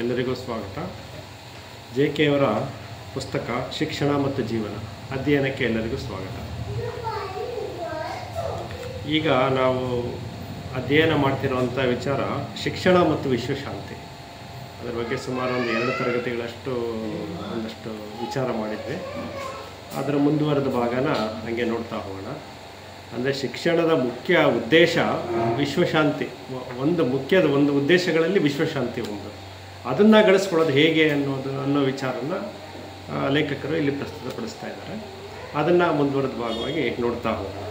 ಎಲ್ಲರಿಗೂ ಸ್ವಾಗತ. ಜೆ.ಕೆ. ಅವರ ಪುಸ್ತಕ ಶಿಕ್ಷಣ ಮತ್ತು ಜೀವನ ಅಧ್ಯಯನಕ್ಕೆ ಎಲ್ಲರಿಗೂ ಸ್ವಾಗತ. ಈಗ ನಾವು ಅಧ್ಯಯನ ಮಾಡ್ತಿರುವಂಥ ವಿಚಾರ ಶಿಕ್ಷಣ ಮತ್ತು ವಿಶ್ವಶಾಂತಿ. ಅದರ ಬಗ್ಗೆ ಸುಮಾರು ಒಂದು 2 ತರಗತಿಗಳಷ್ಟು ಒಂದಷ್ಟು ವಿಚಾರ ಮಾಡಿದ್ವಿ. ಅದರ ಮುಂದುವರೆದ ಭಾಗನ ಹಾಗೆ ನೋಡ್ತಾ ಹೋಗೋಣ. ಅಂದರೆ ಶಿಕ್ಷಣದ ಮುಖ್ಯ ಉದ್ದೇಶ ವಿಶ್ವಶಾಂತಿ. ಒಂದು ಉದ್ದೇಶಗಳಲ್ಲಿ ವಿಶ್ವಶಾಂತಿ ಒಂದು. ಅದನ್ನು ಗಳಿಸ್ಕೊಳ್ಳೋದು ಹೇಗೆ ಅನ್ನೋ ವಿಚಾರನ ಲೇಖಕರು ಇಲ್ಲಿ ಪ್ರಸ್ತುತಪಡಿಸ್ತಾ ಇದ್ದಾರೆ. ಅದನ್ನು ಮುಂದುವರೆದ ಭಾಗವಾಗಿ ನೋಡ್ತಾ ಹೋಗೋಣ.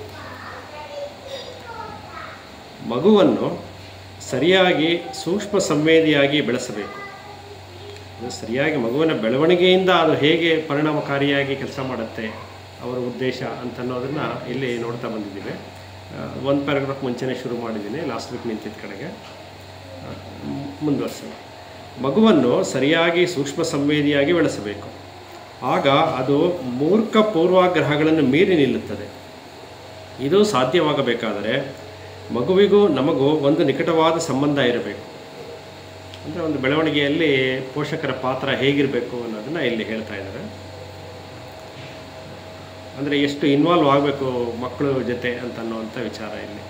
ಮಗುವನ್ನು ಸರಿಯಾಗಿ ಸೂಕ್ಷ್ಮ ಸಂವೇದಿಯಾಗಿ ಬೆಳೆಸಬೇಕು. ಸರಿಯಾಗಿ ಮಗುವಿನ ಬೆಳವಣಿಗೆಯಿಂದ ಅದು ಹೇಗೆ ಪರಿಣಾಮಕಾರಿಯಾಗಿ ಕೆಲಸ ಮಾಡುತ್ತೆ ಅವರ ಉದ್ದೇಶ ಅಂತನ್ನೋದನ್ನು ಇಲ್ಲಿ ನೋಡ್ತಾ ಬಂದಿದ್ದೀವಿ. ಒಂದು ಪ್ಯಾರಾಗ್ರಾಫ್ ಮುಂಚೆನೇ ಶುರು ಮಾಡಿದ್ದೀನಿ, ಲಾಸ್ಟ್ ವೀಕ್ ನಿಂತಿದ್ದ ಕಡೆಗೆ ಮುಂದುವರಿಸೋಣ. ಮಗುವನ್ನು ಸರಿಯಾಗಿ ಸೂಕ್ಷ್ಮ ಸಂವೇದಿಯಾಗಿ ಬೆಳೆಸಬೇಕು. ಆಗ ಅದು ಮೂರ್ಖ ಪೂರ್ವಾಗ್ರಹಗಳನ್ನು ಮೀರಿ ನಿಲ್ಲುತ್ತದೆ. ಇದು ಸಾಧ್ಯವಾಗಬೇಕಾದರೆ ಮಗುವಿಗೂ ನಮಗೂ ಒಂದು ನಿಕಟವಾದ ಸಂಬಂಧ ಇರಬೇಕು. ಅಂದರೆ ಒಂದು ಬೆಳವಣಿಗೆಯಲ್ಲಿ ಪೋಷಕರ ಪಾತ್ರ ಹೇಗಿರಬೇಕು ಅನ್ನೋದನ್ನು ಇಲ್ಲಿ ಹೇಳ್ತಾ ಇದ್ದಾರೆ. ಅಂದರೆ ಎಷ್ಟು ಇನ್ವಾಲ್ವ್ ಆಗಬೇಕು ಮಕ್ಕಳ ಜೊತೆ ಅಂತನ್ನುವಂಥ ವಿಚಾರ ಇಲ್ಲಿ.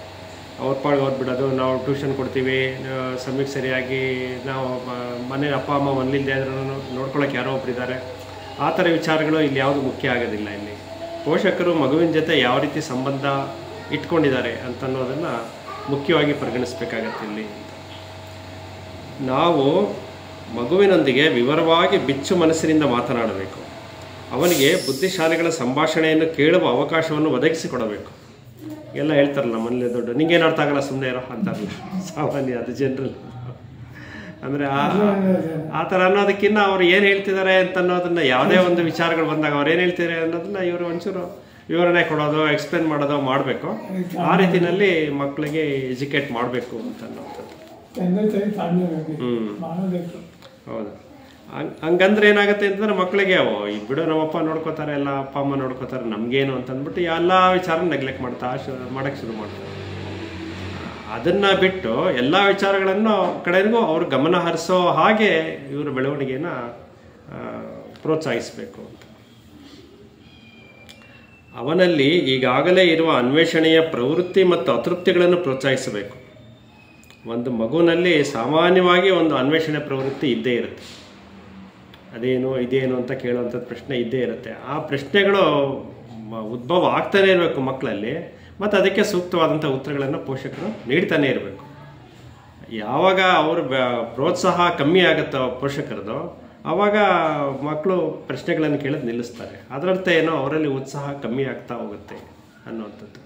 ಅವ್ರ ಪಾಡಿಗೆ ಅವ್ರು ಬಿಡೋದು, ನಾವು ಟ್ಯೂಷನ್ ಕೊಡ್ತೀವಿ, ಸಮಯಕ್ಕೆ ಸರಿಯಾಗಿ ನಾವು ಮನೆ ಅಪ್ಪ ಅಮ್ಮ ಒನ್ಲಿಲ್ಲದೆ ಆದ್ರೂ ನೋಡ್ಕೊಳ್ಳೋಕೆ ಯಾರೋ ಒಬ್ಬರಿದ್ದಾರೆ, ಆ ಥರ ವಿಚಾರಗಳು ಇಲ್ಲಿ ಯಾವುದು ಮುಖ್ಯ ಆಗೋದಿಲ್ಲ. ಇಲ್ಲಿ ಪೋಷಕರು ಮಗುವಿನ ಜೊತೆ ಯಾವ ರೀತಿ ಸಂಬಂಧ ಇಟ್ಕೊಂಡಿದ್ದಾರೆ ಅಂತನ್ನೋದನ್ನು ಮುಖ್ಯವಾಗಿ ಪರಿಗಣಿಸಬೇಕಾಗತ್ತೆ ಇಲ್ಲಿ. ನಾವು ಮಗುವಿನೊಂದಿಗೆ ವಿವರವಾಗಿ ಬಿಚ್ಚು ಮನಸ್ಸಿನಿಂದ ಮಾತನಾಡಬೇಕು. ಅವನಿಗೆ ಬುದ್ಧಿಶಾಲಿಗಳ ಸಂಭಾಷಣೆಯನ್ನು ಕೇಳುವ ಅವಕಾಶವನ್ನು ಒದಗಿಸಿಕೊಡಬೇಕು. ಎಲ್ಲ ಹೇಳ್ತಾರಲ್ಲ ಮನೇಲಿ ದೊಡ್ಡ, ನಿಂಗೇನು ಅರ್ಥ ಆಗಲ್ಲ ಸುಮ್ಮನೆ ಇರೋ ಅಂತಾರಲ್ಲ, ಸಾಮಾನ್ಯ ಅದು ಜನರಲ್. ಅಂದರೆ ಆ ಥರ ಅನ್ನೋದಕ್ಕಿಂತ ಅವ್ರು ಏನು ಹೇಳ್ತಿದ್ದಾರೆ ಅಂತನ್ನೋದನ್ನು, ಯಾವುದೇ ಒಂದು ವಿಚಾರಗಳು ಬಂದಾಗ ಅವ್ರು ಏನು ಹೇಳ್ತಿದ್ದಾರೆ ಅನ್ನೋದನ್ನು ಇವರು ಒಂಚೂರು ವಿವರಣೆ ಕೊಡೋದು, ಎಕ್ಸ್ಪ್ಲೇನ್ ಮಾಡೋದು ಮಾಡಬೇಕು. ಆ ರೀತಿಯಲ್ಲಿ ಮಕ್ಕಳಿಗೆ ಎಜುಕೇಟ್ ಮಾಡಬೇಕು ಅಂತನ್ನೋಂಥದ್ದು. ಹೌದು. ಹಂಗಂದ್ರೆ ಏನಾಗುತ್ತೆ ಅಂತಂದ್ರೆ ಮಕ್ಕಳಿಗೆ ಬಿಡು ನಮ್ಮಪ್ಪ ನೋಡ್ಕೋತಾರೆ, ಎಲ್ಲ ಅಪ್ಪ ಅಮ್ಮ ನೋಡ್ಕೋತಾರೆ, ನಮಗೇನು ಅಂತಂದ್ಬಿಟ್ಟು ಎಲ್ಲ ವಿಚಾರ ನೆಗ್ಲೆಕ್ಟ್ ಮಾಡೋಕ್ಕೆ ಶುರು ಮಾಡ್ತಾರೆ. ಅದನ್ನು ಬಿಟ್ಟು ಎಲ್ಲ ವಿಚಾರಗಳನ್ನು ಕಡೆಗೂ ಅವ್ರು ಗಮನ ಹರಿಸೋ ಹಾಗೆ ಇವರ ಬೆಳವಣಿಗೆನ ಪ್ರೋತ್ಸಾಹಿಸಬೇಕು ಅಂತ. ಅವನಲ್ಲಿ ಈಗಾಗಲೇ ಇರುವ ಅನ್ವೇಷಣೆಯ ಪ್ರವೃತ್ತಿ ಮತ್ತು ಅತೃಪ್ತಿಗಳನ್ನು ಪ್ರೋತ್ಸಾಹಿಸಬೇಕು. ಒಂದು ಮಗುವಿನಲ್ಲಿ ಸಾಮಾನ್ಯವಾಗಿ ಒಂದು ಅನ್ವೇಷಣೆ ಪ್ರವೃತ್ತಿ ಇದ್ದೇ ಇರುತ್ತೆ. ಅದೇನು ಇದೇನು ಅಂತ ಕೇಳುವಂಥದ್ದು ಪ್ರಶ್ನೆ ಇದ್ದೇ ಇರುತ್ತೆ. ಆ ಪ್ರಶ್ನೆಗಳು ಉದ್ಭವ ಆಗ್ತಾನೆ ಇರಬೇಕು ಮಕ್ಕಳಲ್ಲಿ, ಮತ್ತು ಅದಕ್ಕೆ ಸೂಕ್ತವಾದಂಥ ಉತ್ತರಗಳನ್ನು ಪೋಷಕರು ನೀಡ್ತಾನೆ ಇರಬೇಕು. ಯಾವಾಗ ಅವ್ರ ಪ್ರೋತ್ಸಾಹ ಕಮ್ಮಿ ಆಗುತ್ತೋ ಪೋಷಕರದು, ಆವಾಗ ಮಕ್ಕಳು ಪ್ರಶ್ನೆಗಳನ್ನು ಕೇಳೋದು ನಿಲ್ಲಿಸ್ತಾರೆ. ಅದರರ್ಥ ಏನೋ ಅವರಲ್ಲಿ ಉತ್ಸಾಹ ಕಮ್ಮಿ ಆಗ್ತಾ ಹೋಗುತ್ತೆ ಅನ್ನುವಂಥದ್ದು.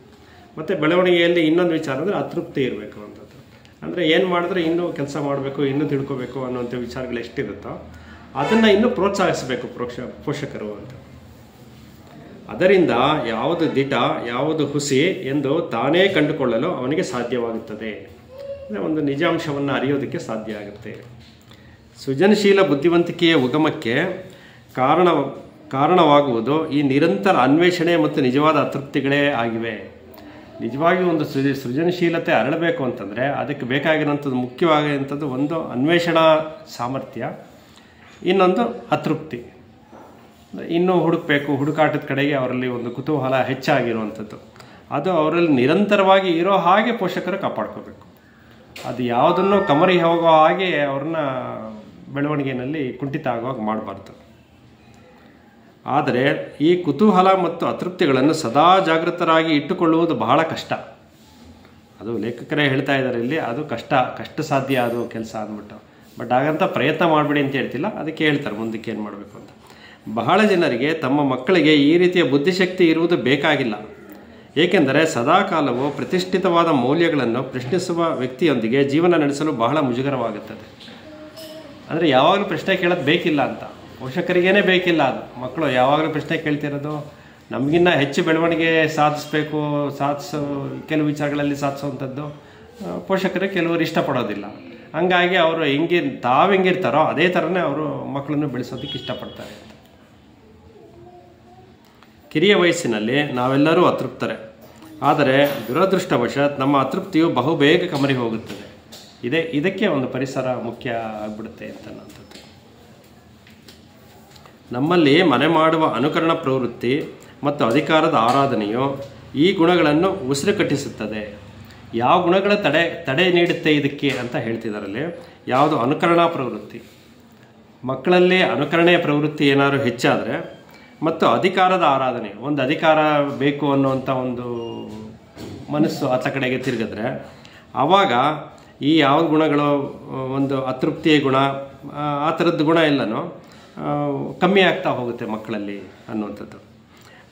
ಮತ್ತು ಬೆಳವಣಿಗೆಯಲ್ಲಿ ಇನ್ನೊಂದು ವಿಚಾರ ಅಂದರೆ ಅತೃಪ್ತಿ ಇರಬೇಕು ಅಂಥದ್ದು. ಅಂದರೆ ಏನು ಮಾಡಿದ್ರೆ ಇನ್ನೂ ಕೆಲಸ ಮಾಡಬೇಕು, ಇನ್ನೂ ತಿಳ್ಕೊಬೇಕು ಅನ್ನುವಂಥ ವಿಚಾರಗಳು ಎಷ್ಟಿರುತ್ತೋ ಅದನ್ನು ಇನ್ನೂ ಪ್ರೋತ್ಸಾಹಿಸಬೇಕು ಪೋಷಕರು ಅಂತ. ಅದರಿಂದ ಯಾವುದು ದಿಟ ಯಾವುದು ಹುಸಿ ಎಂದು ತಾನೇ ಕಂಡುಕೊಳ್ಳಲು ಅವನಿಗೆ ಸಾಧ್ಯವಾಗುತ್ತದೆ. ಅಂದರೆ ಒಂದು ನಿಜಾಂಶವನ್ನು ಅರಿಯೋದಕ್ಕೆ ಸಾಧ್ಯ ಆಗುತ್ತೆ. ಸೃಜನಶೀಲ ಬುದ್ಧಿವಂತಿಕೆಯ ಉಗಮಕ್ಕೆ ಕಾರಣವಾಗುವುದು ಈ ನಿರಂತರ ಅನ್ವೇಷಣೆ ಮತ್ತು ನಿಜವಾದ ಅತೃಪ್ತಿಗಳೇ ಆಗಿವೆ. ನಿಜವಾಗಿ ಒಂದು ಸೃಜನಶೀಲತೆ ಅರಳಬೇಕು ಅಂತಂದರೆ ಅದಕ್ಕೆ ಬೇಕಾಗಿರುವಂಥದ್ದು ಮುಖ್ಯವಾಗಿರುವಂಥದ್ದು ಒಂದು ಅನ್ವೇಷಣಾ ಸಾಮರ್ಥ್ಯ, ಇನ್ನೊಂದು ಅತೃಪ್ತಿ. ಇನ್ನೂ ಹುಡುಕಾಟದ ಕಡೆಗೆ ಅವರಲ್ಲಿ ಒಂದು ಕುತೂಹಲ ಹೆಚ್ಚಾಗಿರುವಂಥದ್ದು. ಅದು ಅವರಲ್ಲಿ ನಿರಂತರವಾಗಿ ಇರೋ ಹಾಗೆ ಪೋಷಕರು ಕಾಪಾಡ್ಕೋಬೇಕು. ಅದು ಯಾವುದನ್ನು ಕಮರಿ ಹೋಗೋ ಹಾಗೆ ಅವ್ರನ್ನ ಬೆಳವಣಿಗೆಯಲ್ಲಿ ಕುಂಠಿತ ಆಗುವಾಗ ಮಾಡಬಾರ್ದು. ಆದರೆ ಈ ಕುತೂಹಲ ಮತ್ತು ಅತೃಪ್ತಿಗಳನ್ನು ಸದಾ ಜಾಗೃತರಾಗಿ ಇಟ್ಟುಕೊಳ್ಳುವುದು ಬಹಳ ಕಷ್ಟ. ಅದು ಲೇಖಕರೇ ಹೇಳ್ತಾ ಇದ್ದಾರೆ ಇಲ್ಲಿ, ಅದು ಕಷ್ಟ ಸಾಧ್ಯ ಅದು ಕೆಲಸ ಅಂದ್ಬಿಟ್ಟು. ಬಟ್ ಹಾಗಂತ ಪ್ರಯತ್ನ ಮಾಡಬೇಡಿ ಅಂತ ಹೇಳ್ತಿಲ್ಲ, ಅದಕ್ಕೆ ಹೇಳ್ತಾರೆ ಮುಂದಕ್ಕೆ ಏನು ಮಾಡಬೇಕು ಅಂತ. ಬಹಳ ಜನರಿಗೆ ತಮ್ಮ ಮಕ್ಕಳಿಗೆ ಈ ರೀತಿಯ ಬುದ್ಧಿಶಕ್ತಿ ಇರುವುದು ಬೇಕಾಗಿಲ್ಲ. ಏಕೆಂದರೆ ಸದಾಕಾಲವೂ ಪ್ರತಿಷ್ಠಿತವಾದ ಮೌಲ್ಯಗಳನ್ನು ಪ್ರಶ್ನಿಸುವ ವ್ಯಕ್ತಿಯೊಂದಿಗೆ ಜೀವನ ನಡೆಸಲು ಬಹಳ ಮುಜುಗರವಾಗುತ್ತದೆ. ಅಂದರೆ ಯಾವಾಗಲೂ ಪ್ರಶ್ನೆ ಕೇಳೋದು ಬೇಕಿಲ್ಲ ಅಂತ ಪೋಷಕರಿಗೇನೆ ಬೇಕಿಲ್ಲ. ಅದು ಮಕ್ಕಳು ಯಾವಾಗಲೂ ಪ್ರಶ್ನೆ ಕೇಳ್ತಿರೋದು, ನಮಗಿನ್ನ ಹೆಚ್ಚು ಬೆಳವಣಿಗೆ ಕೆಲವು ವಿಚಾರಗಳಲ್ಲಿ ಸಾಧಿಸುವಂಥದ್ದು ಪೋಷಕರು ಕೆಲವರು ಇಷ್ಟಪಡೋದಿಲ್ಲ. ಹಂಗಾಗಿ ಅವರು ತಾವೆಂಗಿರ್ತಾರೋ ಅದೇ ಥರನೇ ಅವರು ಮಕ್ಕಳನ್ನು ಬೆಳೆಸೋದಕ್ಕೆ ಇಷ್ಟಪಡ್ತಾರೆ. ಕಿರಿಯ ವಯಸ್ಸಿನಲ್ಲಿ ನಾವೆಲ್ಲರೂ ಅತೃಪ್ತರೆ. ಆದರೆ ದುರದೃಷ್ಟವಶಾತ್ ನಮ್ಮ ಅತೃಪ್ತಿಯು ಬಹುಬೇಗ ಕಮರಿ ಹೋಗುತ್ತದೆ. ಇದಕ್ಕೆ ಒಂದು ಪರಿಸರ ಮುಖ್ಯ ಆಗಿಬಿಡುತ್ತೆ ಅಂತನ್ನೋಂಥದ್ದು. ನಮ್ಮಲ್ಲಿ ಮನೆ ಮಾಡುವ ಅನುಕರಣ ಪ್ರವೃತ್ತಿ ಮತ್ತು ಅಧಿಕಾರದ ಆರಾಧನೆಯು ಈ ಗುಣಗಳನ್ನು ಉಸಿರು ಕಟ್ಟಿಸುತ್ತದೆ. ಯಾವ ಗುಣಗಳ ತಡೆ ನೀಡುತ್ತೆ ಇದಕ್ಕೆ ಅಂತ ಹೇಳ್ತಿದ್ದಾರಲ್ಲಿ, ಯಾವುದು ಅನುಕರಣಾ ಪ್ರವೃತ್ತಿ, ಮಕ್ಕಳಲ್ಲಿ ಅನುಕರಣೆಯ ಪ್ರವೃತ್ತಿ ಏನಾದರೂ ಹೆಚ್ಚಾದರೆ, ಮತ್ತು ಅಧಿಕಾರದ ಆರಾಧನೆ, ಒಂದು ಅಧಿಕಾರ ಬೇಕು ಅನ್ನುವಂಥ ಒಂದು ಮನಸ್ಸು ಆತ ಕಡೆಗೆ ತಿರುಗಿದ್ರೆ ಆವಾಗ ಈ ಯಾವ ಗುಣಗಳು, ಒಂದು ಅತೃಪ್ತಿಯ ಗುಣ, ಆ ಥರದ್ದು ಗುಣ ಎಲ್ಲನೂ ಕಮ್ಮಿ ಆಗ್ತಾ ಹೋಗುತ್ತೆ ಮಕ್ಕಳಲ್ಲಿ ಅನ್ನುವಂಥದ್ದು.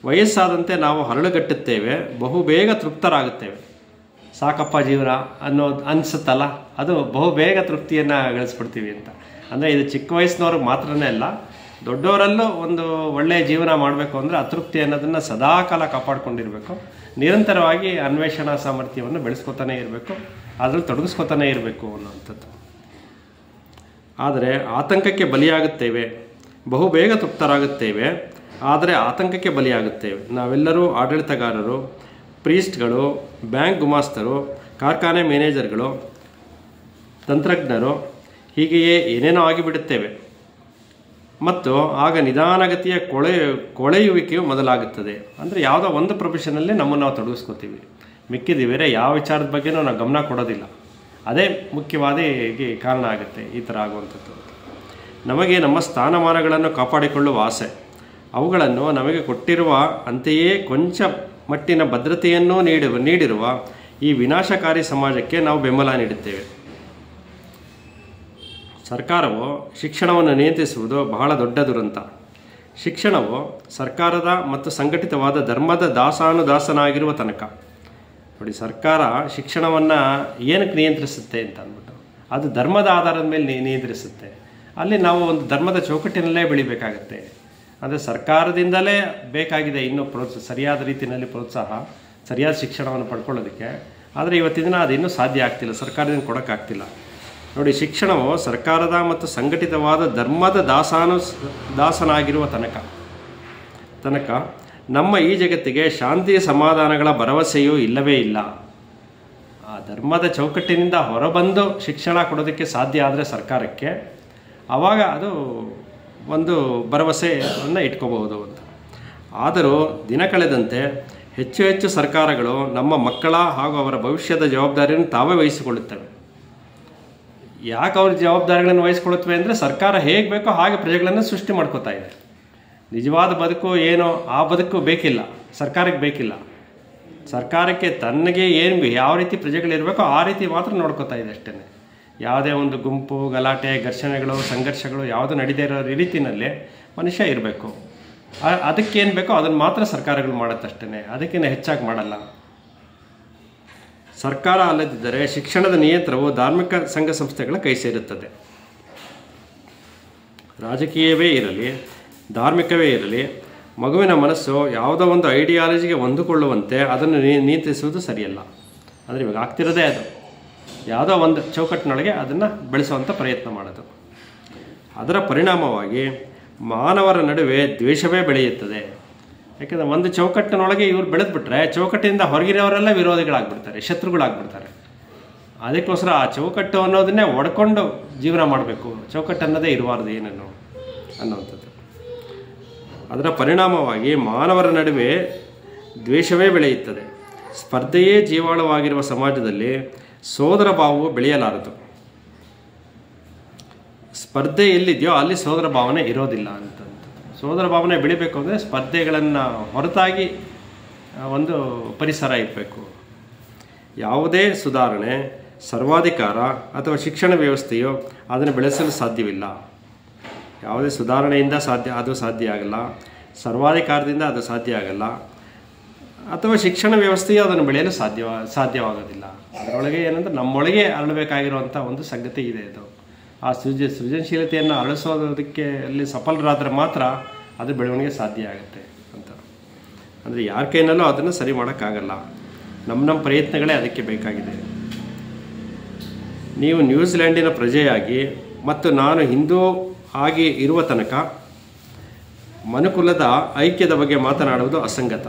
ವಯಸ್ಸಾದಂತೆ ನಾವು ಹರಳುಗಟ್ಟುತ್ತೇವೆ, ಬಹುಬೇಗ ತೃಪ್ತರಾಗುತ್ತೇವೆ. ಸಾಕಪ್ಪ ಜೀವನ ಅನಿಸುತ್ತಲ್ಲ, ಅದು ಬಹುಬೇಗ ತೃಪ್ತಿಯನ್ನು ಗಳಿಸ್ಬಿಡ್ತೀವಿ ಅಂತ. ಅಂದರೆ ಇದು ಚಿಕ್ಕ ವಯಸ್ಸಿನವ್ರಿಗೆ ಮಾತ್ರನೇ ಅಲ್ಲ, ದೊಡ್ಡವರಲ್ಲೂ ಒಂದು ಒಳ್ಳೆಯ ಜೀವನ ಮಾಡಬೇಕು ಅಂದರೆ ಅತೃಪ್ತಿ ಅನ್ನೋದನ್ನು ಸದಾಕಾಲ ಕಾಪಾಡ್ಕೊಂಡಿರಬೇಕು. ನಿರಂತರವಾಗಿ ಅನ್ವೇಷಣಾ ಸಾಮರ್ಥ್ಯವನ್ನು ಬೆಳೆಸ್ಕೊತಾನೆ ಇರಬೇಕು, ಅದರಲ್ಲಿ ತೊಡಗಿಸ್ಕೊತಾನೆ ಇರಬೇಕು ಅನ್ನೋವಂಥದ್ದು. ಆದರೆ ಆತಂಕಕ್ಕೆ ಬಲಿಯಾಗುತ್ತೇವೆ, ಬಹುಬೇಗ ತೃಪ್ತರಾಗುತ್ತೇವೆ, ಆದರೆ ಆತಂಕಕ್ಕೆ ಬಲಿಯಾಗುತ್ತೇವೆ. ನಾವೆಲ್ಲರೂ ಆಡಳಿತಗಾರರು, ಪ್ರೀಸ್ಟ್ಗಳು, ಬ್ಯಾಂಕ್ ಗುಮಾಸ್ತರು, ಕಾರ್ಖಾನೆ ಮ್ಯಾನೇಜರ್ಗಳು, ತಂತ್ರಜ್ಞರು, ಹೀಗೆಯೇ ಏನೇನೋ ಆಗಿಬಿಡುತ್ತೇವೆ. ಮತ್ತು ಆಗ ನಿಧಾನಗತಿಯ ಕೊಳೆಯುವಿಕೆಯು ಮೊದಲಾಗುತ್ತದೆ. ಅಂದರೆ ಯಾವುದೋ ಒಂದು ಪ್ರೊಫೆಷನಲ್ಲಿ ನಮ್ಮನ್ನು ನಾವು ತೊಡಗಿಸ್ಕೋತೀವಿ, ಮಿಕ್ಕಿದ ಬೇರೆ ಯಾವ ವಿಚಾರದ ಬಗ್ಗೆನೂ ನಾವು ಗಮನ ಕೊಡೋದಿಲ್ಲ. ಅದೇ ಮುಖ್ಯವಾದ ಕಾರಣ ಆಗುತ್ತೆ ಈ ಥರ ಆಗುವಂಥದ್ದು. ನಮಗೆ ನಮ್ಮ ಸ್ಥಾನಮಾನಗಳನ್ನು ಕಾಪಾಡಿಕೊಳ್ಳುವ ಆಸೆ, ಅವುಗಳನ್ನು ನಮಗೆ ಕೊಟ್ಟಿರುವ ಅಂತೆಯೇ ಕೊಂಚ ಮಟ್ಟಿನ ಭದ್ರತೆಯನ್ನೂ ನೀಡಿರುವ ಈ ವಿನಾಶಕಾರಿ ಸಮಾಜಕ್ಕೆ ನಾವು ಬೆಂಬಲ ನೀಡುತ್ತೇವೆ. ಸರ್ಕಾರವು ಶಿಕ್ಷಣವನ್ನು ನಿಯಂತ್ರಿಸುವುದು ಬಹಳ ದೊಡ್ಡ ದುರಂತ. ಶಿಕ್ಷಣವು ಸರ್ಕಾರದ ಮತ್ತು ಸಂಘಟಿತವಾದ ಧರ್ಮದ ದಾಸಾನುದಾಸನಾಗಿರುವ ತನಕ. ನೋಡಿ, ಸರ್ಕಾರ ಶಿಕ್ಷಣವನ್ನು ಏನಕ್ಕೆ ನಿಯಂತ್ರಿಸುತ್ತೆ ಅಂತ ಅಂದ್ಬಿಟ್ಟು, ಅದು ಧರ್ಮದ ಆಧಾರದ ಮೇಲೆ ನಿಯಂತ್ರಿಸುತ್ತೆ. ಅಲ್ಲಿ ನಾವು ಒಂದು ಧರ್ಮದ ಚೌಕಟ್ಟಿನಲ್ಲೇ ಬೆಳಿಬೇಕಾಗತ್ತೆ. ಅಂದರೆ ಸರ್ಕಾರದಿಂದಲೇ ಬೇಕಾಗಿದೆ ಇನ್ನೂ ಸರಿಯಾದ ರೀತಿಯಲ್ಲಿ ಪ್ರೋತ್ಸಾಹ, ಸರಿಯಾದ ಶಿಕ್ಷಣವನ್ನು ಪಡ್ಕೊಳ್ಳೋದಕ್ಕೆ. ಆದರೆ ಇವತ್ತಿನ ದಿನ ಅದು ಇನ್ನೂ ಸಾಧ್ಯ ಆಗ್ತಿಲ್ಲ, ಸರ್ಕಾರದಿಂದ ಕೊಡೋಕ್ಕಾಗ್ತಿಲ್ಲ. ನೋಡಿ, ಶಿಕ್ಷಣವು ಸರ್ಕಾರದ ಮತ್ತು ಸಂಘಟಿತವಾದ ಧರ್ಮದ ದಾಸನಾಗಿರುವ ತನಕ ನಮ್ಮ ಈ ಜಗತ್ತಿಗೆ ಶಾಂತಿ ಸಮಾಧಾನಗಳ ಭರವಸೆಯೂ ಇಲ್ಲವೇ ಇಲ್ಲ. ಆ ಧರ್ಮದ ಚೌಕಟ್ಟಿನಿಂದ ಹೊರಬಂದು ಶಿಕ್ಷಣ ಕೊಡೋದಕ್ಕೆ ಸಾಧ್ಯ ಆದರೆ ಸರ್ಕಾರಕ್ಕೆ, ಆವಾಗ ಅದು ಒಂದು ಭರವಸೆಯನ್ನು ಇಟ್ಕೋಬಹುದು ಅಂತ. ಆದರೂ ದಿನ ಕಳೆದಂತೆ ಹೆಚ್ಚು ಹೆಚ್ಚು ಸರ್ಕಾರಗಳು ನಮ್ಮ ಮಕ್ಕಳ ಹಾಗೂ ಅವರ ಭವಿಷ್ಯದ ಜವಾಬ್ದಾರಿಯನ್ನು ತಾವೇ ವಹಿಸಿಕೊಳ್ಳುತ್ತವೆ. ಯಾಕೆ ಅವ್ರ ಜವಾಬ್ದಾರಿಗಳನ್ನು ವಹಿಸ್ಕೊಳುತ್ತವೆ ಅಂದರೆ, ಸರ್ಕಾರ ಹೇಗೆ ಬೇಕೋ ಹಾಗೆ ಪ್ರಜೆಗಳನ್ನು ಸೃಷ್ಟಿ ಮಾಡ್ಕೋತಾ ಇದೆ. ನಿಜವಾದ ಬದುಕು ಏನೋ ಆ ಬದುಕು ಬೇಕಿಲ್ಲ, ಸರ್ಕಾರಕ್ಕೆ ಬೇಕಿಲ್ಲ. ಸರ್ಕಾರಕ್ಕೆ ತನಗೆ ಏನು ಯಾವ ರೀತಿ ಪ್ರಜೆಗಳಿರಬೇಕೋ ಆ ರೀತಿ ಮಾತ್ರ ನೋಡ್ಕೋತಾ ಇದೆ ಅಷ್ಟೇ. ಯಾವುದೇ ಒಂದು ಗುಂಪು ಗಲಾಟೆ, ಘರ್ಷಣೆಗಳು, ಸಂಘರ್ಷಗಳು ಯಾವುದು ನಡೀದೇ ಇರೋ ರೀತಿಯಲ್ಲಿ ಮನುಷ್ಯ ಇರಬೇಕು. ಅದಕ್ಕೇನು ಬೇಕೋ ಅದನ್ನು ಮಾತ್ರ ಸರ್ಕಾರಗಳು ಮಾಡುತ್ತಷ್ಟೇ, ಅದಕ್ಕಿಂತ ಹೆಚ್ಚಾಗಿ ಮಾಡಲ್ಲ. ಸರ್ಕಾರ ಅಲ್ಲದಿದ್ದರೆ ಶಿಕ್ಷಣದ ನಿಯಂತ್ರಣವು ಧಾರ್ಮಿಕ ಸಂಘ ಸಂಸ್ಥೆಗಳ ಕೈ ಸೇರುತ್ತದೆ. ರಾಜಕೀಯವೇ ಇರಲಿ, ಧಾರ್ಮಿಕವೇ ಇರಲಿ, ಮಗುವಿನ ಮನಸ್ಸು ಯಾವುದೋ ಒಂದು ಐಡಿಯಾಲಜಿಗೆ ಹೊಂದಿಕೊಳ್ಳುವಂತೆ ಅದನ್ನು ನಿಯಂತ್ರಿಸುವುದು ಸರಿಯಲ್ಲ. ಅಂದರೆ ಇವಾಗ ಆಗ್ತಿರೋದೇ ಅದು, ಯಾವುದೋ ಒಂದು ಚೌಕಟ್ಟಿನೊಳಗೆ ಅದನ್ನು ಬೆಳೆಸುವಂಥ ಪ್ರಯತ್ನ ಮಾಡೋದು. ಅದರ ಪರಿಣಾಮವಾಗಿ ಮಾನವರ ನಡುವೆ ದ್ವೇಷವೇ ಬೆಳೆಯುತ್ತದೆ. ಯಾಕೆಂದರೆ ಒಂದು ಚೌಕಟ್ಟಿನೊಳಗೆ ಇವ್ರು ಬೆಳೆದ್ಬಿಟ್ರೆ ಚೌಕಟ್ಟಿನಿಂದ ಹೊರಗಿರೋರೆಲ್ಲ ವಿರೋಧಿಗಳಾಗ್ಬಿಡ್ತಾರೆ, ಶತ್ರುಗಳಾಗ್ಬಿಡ್ತಾರೆ. ಅದಕ್ಕೋಸ್ಕರ ಆ ಚೌಕಟ್ಟು ಅನ್ನೋದನ್ನೇ ಒಡ್ಕೊಂಡು ಜೀವನ ಮಾಡಬೇಕು, ಚೌಕಟ್ಟು ಅನ್ನೋದೇ ಇರಬಾರ್ದು ಏನನ್ನು ಅನ್ನುವಂಥದ್ದು. ಅದರ ಪರಿಣಾಮವಾಗಿ ಮಾನವರ ನಡುವೆ ದ್ವೇಷವೇ ಬೆಳೆಯುತ್ತದೆ. ಸ್ಪರ್ಧೆಯೇ ಜೀವಾಳವಾಗಿರುವ ಸಮಾಜದಲ್ಲಿ ಸೋದರ ಭಾವವು ಬೆಳೆಯಲಾರದು. ಸ್ಪರ್ಧೆ ಎಲ್ಲಿದೆಯೋ ಅಲ್ಲಿ ಸೋದರ ಭಾವನೆ ಇರೋದಿಲ್ಲ ಅಂತ. ಸೋದರ ಭಾವನೆ ಬೆಳಿಬೇಕು ಅಂದರೆ ಸ್ಪರ್ಧೆಗಳನ್ನು ಹೊರತಾಗಿ ಒಂದು ಪರಿಸರ ಇರಬೇಕು. ಯಾವುದೇ ಸುಧಾರಣೆ, ಸರ್ವಾಧಿಕಾರ ಅಥವಾ ಶಿಕ್ಷಣ ವ್ಯವಸ್ಥೆಯು ಅದನ್ನು ಬೆಳೆಸಲು ಸಾಧ್ಯವಿಲ್ಲ. ಯಾವುದೇ ಸುಧಾರಣೆಯಿಂದ ಅದು ಸಾಧ್ಯ ಆಗಲ್ಲ, ಸರ್ವಾಧಿಕಾರದಿಂದ ಅದು ಸಾಧ್ಯ ಆಗಲ್ಲ, ಅಥವಾ ಶಿಕ್ಷಣ ವ್ಯವಸ್ಥೆಯು ಅದನ್ನು ಬೆಳೆಯಲು ಸಾಧ್ಯವಾಗೋದಿಲ್ಲ. ಅದರೊಳಗೆ ಏನಂದ್ರೆ ನಮ್ಮೊಳಗೆ ಅರಳಬೇಕಾಗಿರುವಂಥ ಒಂದು ಸಂಗತಿ ಇದೆ. ಇದು ಆ ಸೃಜನಶೀಲತೆಯನ್ನು ಅರಳಿಸೋದಕ್ಕೆ ಅಲ್ಲಿ ಸಫಲರಾದರೆ ಮಾತ್ರ ಅದು ಬೆಳವಣಿಗೆ ಸಾಧ್ಯ ಆಗುತ್ತೆ ಅಂತ. ಅಂದರೆ ಯಾರ ಕೈನಲ್ಲೂ ಅದನ್ನು ಸರಿ ಮಾಡೋಕ್ಕಾಗಲ್ಲ, ನಮ್ಮ ಪ್ರಯತ್ನಗಳೇ ಅದಕ್ಕೆ ಬೇಕಾಗಿದೆ. ನೀವು ನ್ಯೂಜಿಲೆಂಡಿನ ಪ್ರಜೆಯಾಗಿ ಮತ್ತು ನಾನು ಹಿಂದೂ ಆಗಿ ಇರುವ ತನಕ ಮನುಕುಲದ ಐಕ್ಯದ ಬಗ್ಗೆ ಮಾತನಾಡುವುದು ಅಸಂಗತ.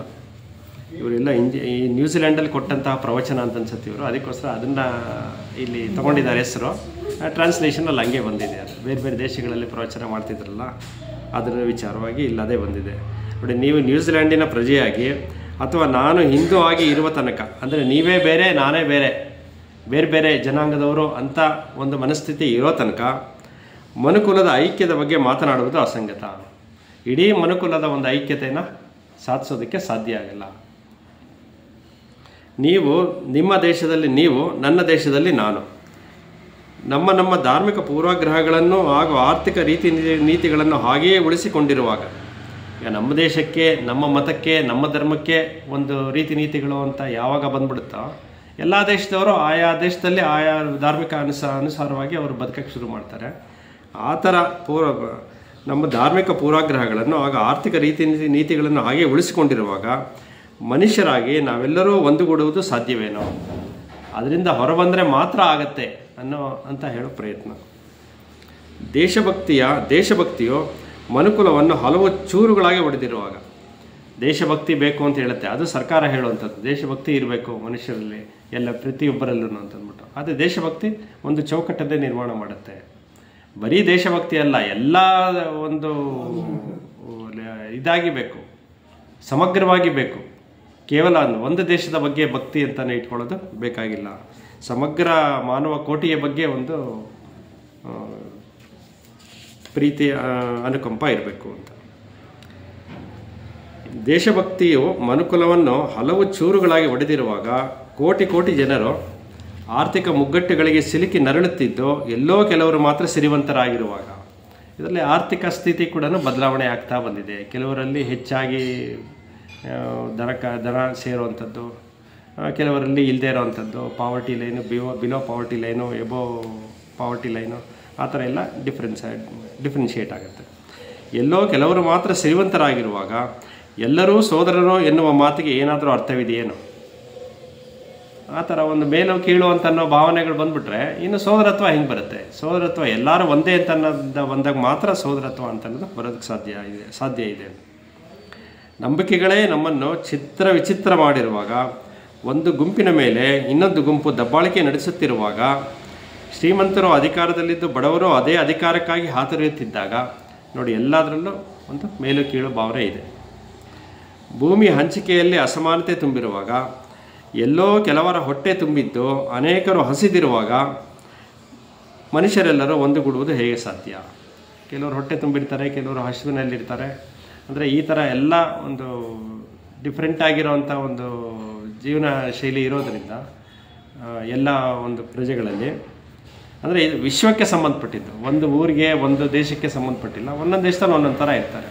ಇವರೆಲ್ಲ ಈ ನ್ಯೂಜಿಲೆಂಡಲ್ಲಿ ಕೊಟ್ಟಂತಹ ಪ್ರವಚನ ಅಂತ ಅನ್ಸುತ್ತೆ ಇವರು, ಅದಕ್ಕೋಸ್ಕರ ಅದನ್ನು ಇಲ್ಲಿ ತೊಗೊಂಡಿದ್ದಾರೆ ಹೆಸರು. ಟ್ರಾನ್ಸ್ಲೇಷನಲ್ಲಿ ಹಂಗೆ ಬಂದಿದೆ. ಅದು ಬೇರೆ ಬೇರೆ ದೇಶಗಳಲ್ಲಿ ಪ್ರವಚನ ಮಾಡ್ತಿದ್ರಲ್ಲ ಅದರ ವಿಚಾರವಾಗಿ ಇಲ್ಲದೇ ಬಂದಿದೆ ನೋಡಿ. ನೀವು ನ್ಯೂಜಿಲೆಂಡಿನ ಪ್ರಜೆಯಾಗಿ ಅಥವಾ ನಾನು ಹಿಂದೂ ಆಗಿ ಇರುವ ತನಕ, ಅಂದರೆ ನೀವೇ ಬೇರೆ ನಾನೇ ಬೇರೆ, ಬೇರೆ ಬೇರೆ ಜನಾಂಗದವರು ಅಂತ ಒಂದು ಮನಸ್ಥಿತಿ ಇರೋ ತನಕ ಮನುಕುಲದ ಐಕ್ಯದ ಬಗ್ಗೆ ಮಾತನಾಡುವುದು ಅಸಂಗತ. ಇಡೀ ಮನುಕುಲದ ಒಂದು ಐಕ್ಯತೆಯನ್ನು ಸಾಧಿಸೋದಕ್ಕೆ ಸಾಧ್ಯ ಆಗಲ್ಲ. ನೀವು ನಿಮ್ಮ ದೇಶದಲ್ಲಿ ನೀವು, ನನ್ನ ದೇಶದಲ್ಲಿ ನಾನು, ನಮ್ಮ ನಮ್ಮ ಧಾರ್ಮಿಕ ಪೂರ್ವಾಗ್ರಹಗಳನ್ನು ಹಾಗೂ ಆರ್ಥಿಕ ನೀತಿಗಳನ್ನು ಹಾಗೆಯೇ ಉಳಿಸಿಕೊಂಡಿರುವಾಗ, ಈಗ ನಮ್ಮ ದೇಶಕ್ಕೆ, ನಮ್ಮ ಮತಕ್ಕೆ, ನಮ್ಮ ಧರ್ಮಕ್ಕೆ ಒಂದು ರೀತಿ ನೀತಿಗಳು ಅಂತ ಯಾವಾಗ ಬಂದ್ಬಿಡುತ್ತೋ ಎಲ್ಲ ದೇಶದವರು ಆಯಾ ದೇಶದಲ್ಲಿ ಆಯಾ ಧಾರ್ಮಿಕ ಅನುಸಾರವಾಗಿ ಅವರು ಬದುಕಕ್ಕೆ ಶುರು ಮಾಡ್ತಾರೆ. ಆ ಥರ ನಮ್ಮ ಧಾರ್ಮಿಕ ಪೂರ್ವಾಗ್ರಹಗಳನ್ನು ಹಾಗೂ ಆರ್ಥಿಕ ನೀತಿಗಳನ್ನು ಹಾಗೆ ಉಳಿಸಿಕೊಂಡಿರುವಾಗ ಮನುಷ್ಯರಾಗಿ ನಾವೆಲ್ಲರೂ ಒಂದುಗೂಡುವುದು ಸಾಧ್ಯವೇನೋ, ಅದರಿಂದ ಹೊರಬಂದರೆ ಮಾತ್ರ ಆಗತ್ತೆ ಅಂತ ಹೇಳೋ ಪ್ರಯತ್ನ. ದೇಶಭಕ್ತಿಯು ಮನುಕುಲವನ್ನು ಹಲವು ಚೂರುಗಳಾಗಿ ಒಡೆದಿರುವಾಗ, ದೇಶಭಕ್ತಿ ಬೇಕು ಅಂತ ಹೇಳುತ್ತೆ, ಅದು ಸರ್ಕಾರ ಹೇಳುವಂಥದ್ದು. ದೇಶಭಕ್ತಿ ಇರಬೇಕು ಮನುಷ್ಯರಲ್ಲಿ, ಎಲ್ಲ ಪ್ರತಿಯೊಬ್ಬರಲ್ಲೂ ಅಂತಂದ್ಬಿಟ್ಟು. ಆದರೆ ದೇಶಭಕ್ತಿ ಒಂದು ಚೌಕಟ್ಟನ್ನೇ ನಿರ್ಮಾಣ ಮಾಡುತ್ತೆ. ಬರೀ ದೇಶಭಕ್ತಿ ಅಲ್ಲ, ಎಲ್ಲ ಒಂದು ಇದಾಗಿ ಬೇಕು, ಸಮಗ್ರವಾಗಿ ಬೇಕು. ಕೇವಲ ಒಂದು ದೇಶದ ಬಗ್ಗೆ ಭಕ್ತಿ ಅಂತಲೇ ಇಟ್ಕೊಳ್ಳೋದು ಬೇಕಾಗಿಲ್ಲ. ಸಮಗ್ರ ಮಾನವ ಕೋಟಿಯ ಬಗ್ಗೆ ಒಂದು ಪ್ರೀತಿ, ಅನುಕಂಪ ಇರಬೇಕು ಅಂತ. ದೇಶಭಕ್ತಿಯು ಮನುಕುಲವನ್ನು ಹಲವು ಚೂರುಗಳಾಗಿ ಒಡೆದಿರುವಾಗ ಕೋಟಿ ಕೋಟಿ ಜನರು ಆರ್ಥಿಕ ಮುಗ್ಗಟ್ಟುಗಳಿಗೆ ಸಿಲುಕಿ ನರಳುತ್ತಿದ್ದು, ಎಲ್ಲೋ ಕೆಲವರು ಮಾತ್ರ ಸಿರಿವಂತರಾಗಿರುವಾಗ, ಇದರಲ್ಲಿ ಆರ್ಥಿಕ ಸ್ಥಿತಿ ಕೂಡ ಬದಲಾವಣೆ ಆಗ್ತಾ ಬಂದಿದೆ. ಕೆಲವರಲ್ಲಿ ಹೆಚ್ಚಾಗಿ ದರ ಸೇರುವಂಥದ್ದು, ಕೆಲವರಲ್ಲಿ ಇಲ್ಲದೇ ಇರೋವಂಥದ್ದು, poverty line, below poverty line, above poverty line, ಆ ಥರ ಎಲ್ಲ ಡಿಫ್ರೆನ್ಷಿಯೇಟ್ ಆಗುತ್ತೆ. ಎಲ್ಲೋ ಕೆಲವರು ಮಾತ್ರ ಸಿರಿವಂತರಾಗಿರುವಾಗ ಎಲ್ಲರೂ ಸೋದರರು ಎನ್ನುವ ಮಾತಿಗೆ ಏನಾದರೂ ಅರ್ಥವಿದೆಯೇನು? ಆ ಥರ ಒಂದು ಮೇಲು ಕೀಳು ಅಂತ ಅನ್ನೋ ಭಾವನೆಗಳು ಬಂದುಬಿಟ್ರೆ ಇನ್ನು ಸೋದರತ್ವ ಹೆಂಗೆ ಬರುತ್ತೆ? ಸೋದರತ್ವ ಎಲ್ಲರೂ ಒಂದೇ ಅಂತ ಬಂದಾಗ ಮಾತ್ರ ಸೋದರತ್ವ ಅಂತ ಅನ್ನೋದು ಬರೋದಕ್ಕೆ ಸಾಧ್ಯ ಇದೆ. ನಂಬಿಕೆಗಳೇ ನಮ್ಮನ್ನು ವಿಚಿತ್ರ ಮಾಡಿರುವಾಗ, ಒಂದು ಗುಂಪಿನ ಮೇಲೆ ಇನ್ನೊಂದು ಗುಂಪು ದಬ್ಬಾಳಿಕೆ ನಡೆಸುತ್ತಿರುವಾಗ, ಶ್ರೀಮಂತರು ಅಧಿಕಾರದಲ್ಲಿದ್ದು ಬಡವರು ಅದೇ ಅಧಿಕಾರಕ್ಕಾಗಿ ಹಾತೊರೆಯುತ್ತಿದ್ದಾಗ ನೋಡಿ, ಎಲ್ಲದರಲ್ಲೂ ಒಂದು ಮೇಲು ಕೀಳು ಭಾವನೆ ಇದೆ. ಭೂಮಿ ಹಂಚಿಕೆಯಲ್ಲಿ ಅಸಮಾನತೆ ತುಂಬಿರುವಾಗ, ಎಲ್ಲೋ ಕೆಲವರ ಹೊಟ್ಟೆ ತುಂಬಿದ್ದು ಅನೇಕರು ಹಸಿದಿರುವಾಗ ಮನುಷ್ಯರೆಲ್ಲರೂ ಒಂದುಗೂಡುವುದು ಹೇಗೆ ಸಾಧ್ಯ? ಕೆಲವರು ಹೊಟ್ಟೆ ತುಂಬಿರ್ತಾರೆ, ಕೆಲವರು ಹಸಿವಿನಲ್ಲಿರ್ತಾರೆ. ಅಂದರೆ ಈ ಥರ ಎಲ್ಲ ಒಂದು ಡಿಫ್ರೆಂಟ್ ಆಗಿರೋವಂಥ ಒಂದು ಜೀವನ ಶೈಲಿ ಇರೋದರಿಂದ ಎಲ್ಲ ಒಂದು ಪ್ರಜೆಗಳಲ್ಲಿ, ಅಂದರೆ ಇದು ವಿಶ್ವಕ್ಕೆ ಸಂಬಂಧಪಟ್ಟಿದ್ದು, ಒಂದು ಊರಿಗೆ ಒಂದು ದೇಶಕ್ಕೆ ಸಂಬಂಧಪಟ್ಟಿಲ್ಲ. ಒಂದೊಂದು ದೇಶದಲ್ಲಿ ಒಂದೊಂದು ಥರ ಇರ್ತಾರೆ.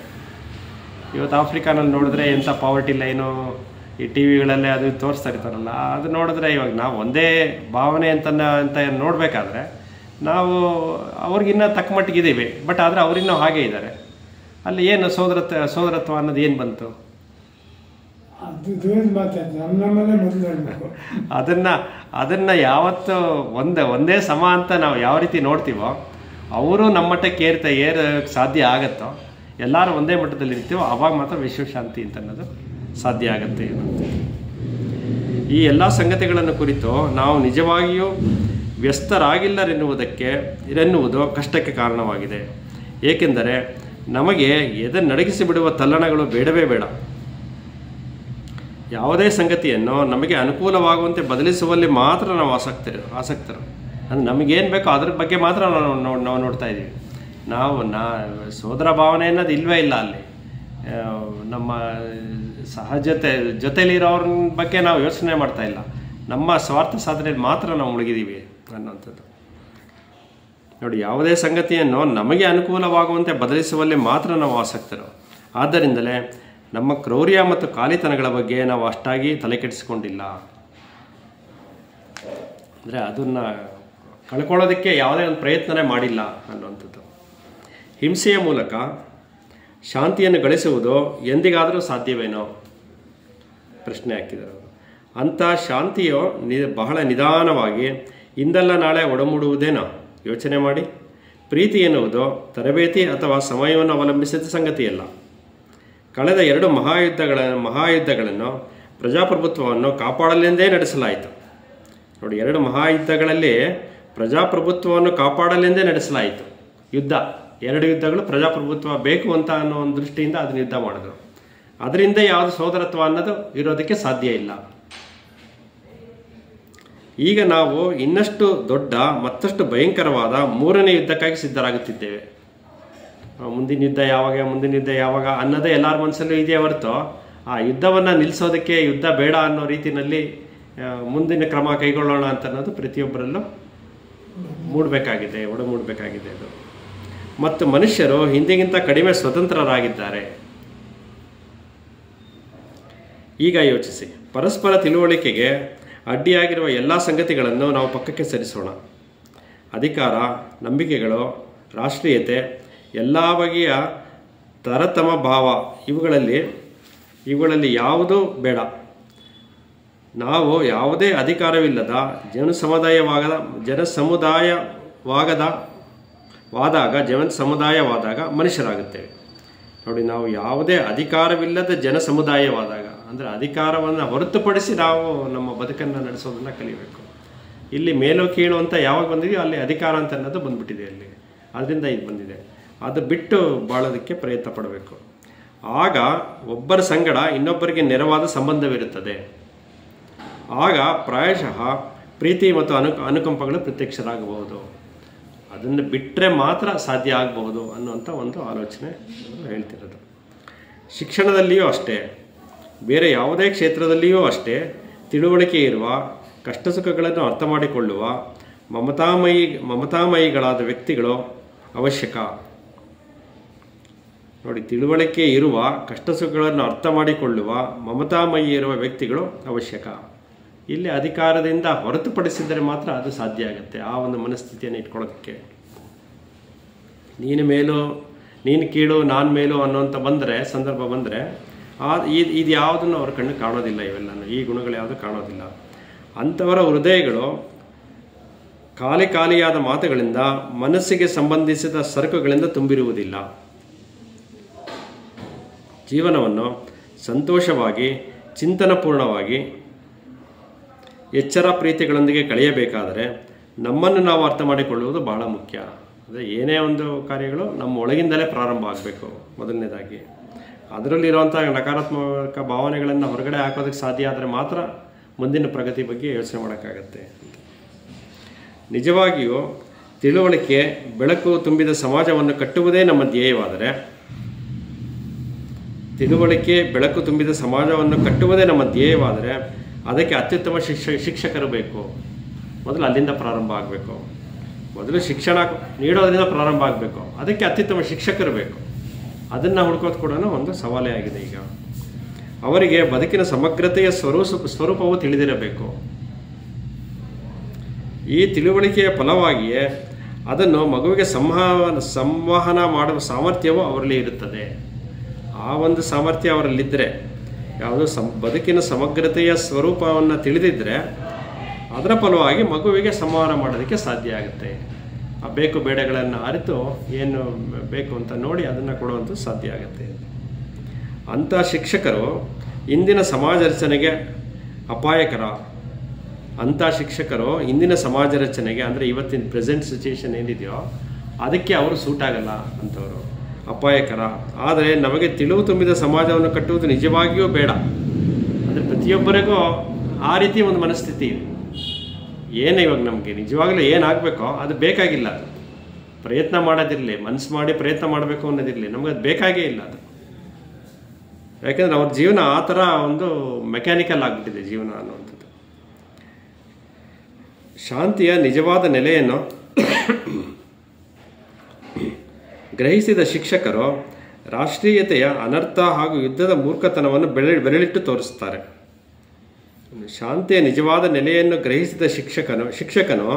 ಇವತ್ತು ಆಫ್ರಿಕಾನಲ್ಲಿ ನೋಡಿದ್ರೆ ಎಂಥ ಪಾವರ್ಟಿ ಲೈನು ಈ ಟಿ ವಿಗಳಲ್ಲೇ ಅದು ತೋರಿಸ್ತಾ ಇರ್ತಾರಲ್ಲ, ಅದು ನೋಡಿದ್ರೆ ಇವಾಗ ನಾವು ಒಂದೇ ಭಾವನೆ ಅಂತ ನೋಡಬೇಕಾದ್ರೆ ನಾವು ಅವ್ರಿಗಿನ್ನ ತಕ್ಕ ಮಟ್ಟಿಗಿದ್ದೀವಿ, ಬಟ್ ಆದರೆ ಅವರಿನ್ನೂ ಹಾಗೇ ಇದ್ದಾರೆ. ಅಲ್ಲಿ ಏನು ಸೋದರತ್ವ ಅನ್ನೋದು ಏನು ಬಂತು? ಅದನ್ನು ಯಾವತ್ತು ಒಂದೇ ಸಮ ಅಂತ ನಾವು ಯಾವ ರೀತಿ ನೋಡ್ತೀವೋ, ಅವರು ನಮ್ಮ ಮಟ್ಟಕ್ಕೆ ಏರಕ್ಕೆ ಸಾಧ್ಯ ಆಗತ್ತೋ, ಎಲ್ಲರೂ ಒಂದೇ ಮಟ್ಟದಲ್ಲಿ ಇರ್ತೀವೋ, ಆವಾಗ ಮಾತ್ರ ವಿಶ್ವಶಾಂತಿ ಅಂತ ಅನ್ನೋದು ಸಾಧ್ಯ ಆಗುತ್ತೆ. ಈ ಎಲ್ಲ ಸಂಗತಿಗಳನ್ನು ಕುರಿತು ನಾವು ನಿಜವಾಗಿಯೂ ವ್ಯಸ್ತರಾಗಿಲ್ಲರೆನ್ನುವುದು ಕಷ್ಟಕ್ಕೆ ಕಾರಣವಾಗಿದೆ. ಏಕೆಂದರೆ ನಮಗೆ ನಡಗಿಸಿ ಬಿಡುವ ತಲ್ಲಣಗಳು ಬೇಡವೇ ಬೇಡ. ಯಾವುದೇ ಸಂಗತಿಯನ್ನು ನಮಗೆ ಅನುಕೂಲವಾಗುವಂತೆ ಬದಲಿಸುವಲ್ಲಿ ಮಾತ್ರ ನಾವು ಆಸಕ್ತರು. ಅಂದರೆ ನಮಗೇನು ಬೇಕೋ ಅದ್ರ ಬಗ್ಗೆ ಮಾತ್ರ ನಾವು ನೋಡ್ತಾ ಇದ್ದೀವಿ. ನಾವು ಸೋದರ ಭಾವನೆ ಅನ್ನೋದು ಇಲ್ಲವೇ ಇಲ್ಲ ಅಲ್ಲಿ. ನಮ್ಮ ಜೊತೆಲಿರೋರ ಬಗ್ಗೆ ನಾವು ಯೋಚನೆ ಮಾಡ್ತಾ ಇಲ್ಲ. ನಮ್ಮ ಸ್ವಾರ್ಥ ಸಾಧನೆಯಲ್ಲಿ ಮಾತ್ರ ನಾವು ಮುಳುಗಿದ್ದೀವಿ ಅನ್ನೋಂಥದ್ದು ನೋಡಿ. ಯಾವುದೇ ಸಂಗತಿಯನ್ನು ನಮಗೆ ಅನುಕೂಲವಾಗುವಂತೆ ಬದಲಿಸುವಲ್ಲಿ ಮಾತ್ರ ನಾವು ಆಸಕ್ತರು. ಆದ್ದರಿಂದಲೇ ನಮ್ಮ ಕ್ರೌರ್ಯ ಮತ್ತು ಖಾಲಿತನಗಳ ಬಗ್ಗೆ ನಾವು ಅಷ್ಟಾಗಿ ತಲೆ ಕೆಡಿಸಿಕೊಂಡಿಲ್ಲ. ಅಂದರೆ ಅದನ್ನು ಕಳ್ಕೊಳ್ಳೋದಕ್ಕೆ ಯಾವುದೇ ಒಂದು ಪ್ರಯತ್ನನೇ ಮಾಡಿಲ್ಲ ಅನ್ನುವಂಥದ್ದು. ಹಿಂಸೆಯ ಮೂಲಕ ಶಾಂತಿಯನ್ನು ಗಳಿಸುವುದು ಎಂದಿಗಾದರೂ ಸಾಧ್ಯವೇನೋ ಪ್ರಶ್ನೆ ಹಾಕಿದರು. ಅಂಥ ಶಾಂತಿಯು ಬಹಳ ನಿಧಾನವಾಗಿ ಇಂದಲ್ಲ ನಾಳೆ ಒಡಮೂಡುವುದೇನೋ ಯೋಚನೆ ಮಾಡಿ. ಪ್ರೀತಿ ಎನ್ನುವುದು ತರಬೇತಿ ಅಥವಾ ಸಮಯವನ್ನು ಅವಲಂಬಿಸಿದ ಸಂಗತಿಯಲ್ಲ. ಕಳೆದ 2 ಮಹಾಯುದ್ಧಗಳನ್ನು ಪ್ರಜಾಪ್ರಭುತ್ವವನ್ನು ಕಾಪಾಡಲೆಂದೇ ನಡೆಸಲಾಯಿತು. ನೋಡಿ, 2 ಮಹಾಯುದ್ಧಗಳಲ್ಲಿ ಪ್ರಜಾಪ್ರಭುತ್ವವನ್ನು ಕಾಪಾಡಲೆಂದೇ ನಡೆಸಲಾಯಿತು ಯುದ್ಧ. 2 ಯುದ್ಧಗಳು ಪ್ರಜಾಪ್ರಭುತ್ವ ಬೇಕು ಅಂತ ಅನ್ನೋ ಒಂದು ದೃಷ್ಟಿಯಿಂದ ಅದನ್ನು ಯುದ್ಧ ಮಾಡಿದ್ರು. ಅದರಿಂದ ಯಾವುದು ಸೋದರತ್ವ ಅನ್ನೋದು ಇರೋದಕ್ಕೆ ಸಾಧ್ಯ ಇಲ್ಲ. ಈಗ ನಾವು ಇನ್ನಷ್ಟು ದೊಡ್ಡ ಮತ್ತಷ್ಟು ಭಯಂಕರವಾದ 3ನೇ ಯುದ್ಧಕ್ಕಾಗಿ ಸಿದ್ಧರಾಗುತ್ತಿದ್ದೇವೆ. ಮುಂದಿನ ಯುದ್ಧ ಯಾವಾಗ ಅನ್ನೋದೇ ಎಲ್ಲರ ಮನಸ್ಸಲ್ಲೂ ಇದೆಯೇ ಹೊರತು ಆ ಯುದ್ಧವನ್ನು ನಿಲ್ಲಿಸೋದಕ್ಕೆ ಯುದ್ಧ ಬೇಡ ಅನ್ನೋ ರೀತಿಯಲ್ಲಿ ಮುಂದಿನ ಕ್ರಮ ಕೈಗೊಳ್ಳೋಣ ಅಂತ ಅನ್ನೋದು ಪ್ರತಿಯೊಬ್ಬರಲ್ಲೂ ಒಡಮೂಡಬೇಕಾಗಿದೆ ಅದು. ಮತ್ತು ಮನುಷ್ಯರು ಹಿಂದಿಗಿಂತ ಕಡಿಮೆ ಸ್ವತಂತ್ರರಾಗಿದ್ದಾರೆ. ಈಗ ಯೋಚಿಸಿ, ಪರಸ್ಪರ ತಿಳುವಳಿಕೆಗೆ ಅಡ್ಡಿಯಾಗಿರುವ ಎಲ್ಲ ಸಂಗತಿಗಳನ್ನು ನಾವು ಪಕ್ಕಕ್ಕೆ ಸರಿಸೋಣ. ಅಧಿಕಾರ, ನಂಬಿಕೆಗಳು, ರಾಷ್ಟ್ರೀಯತೆ, ಎಲ್ಲ ಬಗೆಯ ತರತಮ ಭಾವ ಇವುಗಳಲ್ಲಿ ಯಾವುದೂ ಬೇಡ. ನಾವು ಯಾವುದೇ ಅಧಿಕಾರವಿಲ್ಲದ ಜನಸಮುದಾಯವಾದಾಗ ಮನುಷ್ಯರಾಗುತ್ತೇವೆ. ನೋಡಿ, ನಾವು ಯಾವುದೇ ಅಧಿಕಾರವಿಲ್ಲದ ಜನಸಮುದಾಯವಾದಾಗ ಅಂದರೆ ಅಧಿಕಾರವನ್ನು ಹೊರತುಪಡಿಸಿ ನಾವು ನಮ್ಮ ಬದುಕನ್ನು ನಡೆಸೋದನ್ನು ಕಲಿಬೇಕು. ಇಲ್ಲಿ ಮೇಲು ಕೀಳು ಅಂತ ಯಾವಾಗ ಬಂದಿದೆಯೋ ಅಲ್ಲಿ ಅಧಿಕಾರ ಅಂತ ಅನ್ನೋದು ಬಂದ್ಬಿಟ್ಟಿದೆ ಅಲ್ಲಿ. ಅದರಿಂದ ಇದು ಬಂದಿದೆ. ಅದು ಬಿಟ್ಟು ಬಾಳೋದಕ್ಕೆ ಪ್ರಯತ್ನ ಪಡಬೇಕು. ಆಗ ಒಬ್ಬರ ಸಂಗಡ ಇನ್ನೊಬ್ಬರಿಗೆ ನೆರವಾದ ಸಂಬಂಧವಿರುತ್ತದೆ. ಆಗ ಪ್ರಾಯಶಃ ಪ್ರೀತಿ ಮತ್ತು ಅನುಕಂಪಗಳು ಪ್ರತ್ಯಕ್ಷರಾಗಬಹುದು. ಅದನ್ನು ಬಿಟ್ಟರೆ ಮಾತ್ರ ಸಾಧ್ಯ ಆಗಬಹುದು ಅನ್ನುವಂಥ ಒಂದು ಆಲೋಚನೆ ಹೇಳ್ತಿರೋದು. ಶಿಕ್ಷಣದಲ್ಲಿಯೂ ಅಷ್ಟೇ, ಬೇರೆ ಯಾವುದೇ ಕ್ಷೇತ್ರದಲ್ಲಿಯೂ ಅಷ್ಟೇ, ತಿಳುವಳಿಕೆ ಇರುವ, ಕಷ್ಟ ಸುಖಗಳನ್ನು ಅರ್ಥ ಮಾಡಿಕೊಳ್ಳುವ ಮಮತಾಮಯಿಗಳಾದ ವ್ಯಕ್ತಿಗಳು ಅವಶ್ಯಕ. ನೋಡಿ, ತಿಳುವಳಿಕೆ ಇರುವ, ಕಷ್ಟ ಸುಖಗಳನ್ನು ಅರ್ಥ ಮಾಡಿಕೊಳ್ಳುವ ಮಮತಾಮಯಿ ಇರುವ ವ್ಯಕ್ತಿಗಳು ಅವಶ್ಯಕ. ಇಲ್ಲಿ ಅಧಿಕಾರದಿಂದ ಹೊರತುಪಡಿಸಿದರೆ ಮಾತ್ರ ಅದು ಸಾಧ್ಯ ಆಗುತ್ತೆ. ಆ ಒಂದು ಮನಸ್ಥಿತಿಯನ್ನು ಇಟ್ಕೊಳ್ಳೋದಕ್ಕೆ ನೀನು ಮೇಲು, ನೀನು ಕೀಳು, ನಾನು ಮೇಲು ಅನ್ನೋಂಥ ಸಂದರ್ಭ ಬಂದರೆ ಇದು ಯಾವುದನ್ನು ಅವ್ರ ಕಣ್ಣು ಕಾಣೋದಿಲ್ಲ. ಇವೆಲ್ಲನೂ ಈ ಗುಣಗಳು ಯಾವುದು ಕಾಣೋದಿಲ್ಲ. ಅಂಥವರ ಹೃದಯಗಳು ಖಾಲಿಯಾದ ಮಾತುಗಳಿಂದ, ಮನಸ್ಸಿಗೆ ಸಂಬಂಧಿಸಿದ ಸರಕುಗಳಿಂದ ತುಂಬಿರುವುದಿಲ್ಲ. ಜೀವನವನ್ನು ಸಂತೋಷವಾಗಿ, ಚಿಂತನಪೂರ್ಣವಾಗಿ, ಎಚ್ಚರ ಪ್ರೀತಿಗಳೊಂದಿಗೆ ಕಳೆಯಬೇಕಾದರೆ ನಮ್ಮನ್ನು ನಾವು ಅರ್ಥ ಮಾಡಿಕೊಳ್ಳುವುದು ಬಹಳ ಮುಖ್ಯ. ಅಂದರೆ ಏನೇ ಒಂದು ಕಾರ್ಯಗಳು ನಮ್ಮ ಒಳಗಿಂದಲೇ ಪ್ರಾರಂಭ ಆಗಬೇಕು. ಮೊದಲನೇದಾಗಿ ಅದರಲ್ಲಿರುವಂಥ ನಕಾರಾತ್ಮಕ ಭಾವನೆಗಳನ್ನು ಹೊರಗಡೆ ಹಾಕೋದಕ್ಕೆ ಸಾಧ್ಯ ಆದರೆ ಮಾತ್ರ ಮುಂದಿನ ಪ್ರಗತಿ ಬಗ್ಗೆ ಯೋಚನೆ ಮಾಡೋಕ್ಕಾಗತ್ತೆ. ನಿಜವಾಗಿಯೂ ತಿಳುವಳಿಕೆ, ಬೆಳಕು ತುಂಬಿದ ಸಮಾಜವನ್ನು ಕಟ್ಟುವುದೇ ನಮ್ಮ ಧ್ಯೇಯವಾದರೆ, ಅದಕ್ಕೆ ಅತ್ಯುತ್ತಮ ಶಿಕ್ಷಕರು ಬೇಕು. ಮೊದಲು ಅಲ್ಲಿಂದ ಪ್ರಾರಂಭ ಆಗಬೇಕು. ಮೊದಲು ಶಿಕ್ಷಣ ನೀಡೋದ್ರಿಂದ ಪ್ರಾರಂಭ ಆಗಬೇಕು. ಅದಕ್ಕೆ ಅತ್ಯುತ್ತಮ ಶಿಕ್ಷಕರು ಬೇಕು. ಅದನ್ನು ಹುಡುಕೋದು ಕೂಡ ಒಂದು ಸವಾಲೇ ಆಗಿದೆ. ಈಗ ಅವರಿಗೆ ಬದುಕಿನ ಸಮಗ್ರತೆಯ ಸ್ವರೂಪವು ತಿಳಿದಿರಬೇಕು. ಈ ತಿಳುವಳಿಕೆಯ ಫಲವಾಗಿಯೇ ಅದನ್ನು ಮಗುವಿಗೆ ಸಂವಹನ ಮಾಡುವ ಸಾಮರ್ಥ್ಯವೂ ಅವರಲ್ಲಿ ಇರುತ್ತದೆ. ಆ ಒಂದು ಸಾಮರ್ಥ್ಯ ಅವರಲ್ಲಿದ್ದರೆ, ಯಾವುದೋ ಬದುಕಿನ ಸಮಗ್ರತೆಯ ಸ್ವರೂಪವನ್ನು ತಿಳಿದಿದ್ದರೆ ಅದರ ಫಲವಾಗಿ ಮಗುವಿಗೆ ಸಂವಹನ ಮಾಡೋದಕ್ಕೆ ಸಾಧ್ಯ ಆಗುತ್ತೆ. ಆ ಬೇಕು ಬೇಡಗಳನ್ನು ಅರಿತು ಏನು ಬೇಕು ಅಂತ ನೋಡಿ ಅದನ್ನು ಕೊಡುವಂಥ ಸಾಧ್ಯ ಆಗುತ್ತೆ. ಅಂಥ ಶಿಕ್ಷಕರು ಇಂದಿನ ಸಮಾಜ ರಚನೆಗೆ ಅಪಾಯಕರ. ಅಂದರೆ ಇವತ್ತಿನ ಪ್ರೆಸೆಂಟ್ ಸಿಚುಯೇಷನ್ ಏನಿದೆಯೋ ಅದಕ್ಕೆ ಅವರು ಸೂಟ್ ಆಗಲ್ಲ ಅಂಥವರು, ಅಪಾಯಕರ. ಆದರೆ ನಮಗೆ ತಿಳಿವು ತುಂಬಿದ ಸಮಾಜವನ್ನು ಕಟ್ಟುವುದು ನಿಜವಾಗಿಯೂ ಬೇಡ. ಅಂದರೆ ಪ್ರತಿಯೊಬ್ಬರಿಗೂ ಆ ರೀತಿ ಒಂದು ಮನಸ್ಥಿತಿ ಇದೆ. ಏನು ಇವಾಗ ನಮಗೆ ನಿಜವಾಗ್ಲೂ ಏನಾಗಬೇಕೋ ಅದು ಬೇಕಾಗಿಲ್ಲ. ಅದು ಪ್ರಯತ್ನ ಮಾಡೋದಿರಲಿ, ಮನಸ್ಸು ಮಾಡಿ ಪ್ರಯತ್ನ ಮಾಡಬೇಕು ಅನ್ನೋದಿರಲಿ, ನಮಗೆ ಅದು ಬೇಕಾಗೇ ಇಲ್ಲ. ಅದು ಯಾಕೆಂದರೆ ಅವ್ರ ಜೀವನ ಆ ಥರ ಒಂದು ಮೆಕ್ಯಾನಿಕಲ್ ಆಗಿಬಿಟ್ಟಿದೆ ಜೀವನ ಅನ್ನುವಂಥದ್ದು. ಶಾಂತಿಯ ನಿಜವಾದ ನೆಲೆಯನ್ನು ಗ್ರಹಿಸಿದ ಶಿಕ್ಷಕರು ರಾಷ್ಟ್ರೀಯತೆಯ ಅನರ್ಥ ಹಾಗೂ ಯುದ್ಧದ ಮೂರ್ಖತನವನ್ನು ಬೆರಳಿಟ್ಟು ತೋರಿಸುತ್ತಾರೆ. ಶಾಂತಿಯ ನಿಜವಾದ ನೆಲೆಯನ್ನು ಗ್ರಹಿಸಿದ ಶಿಕ್ಷಕನು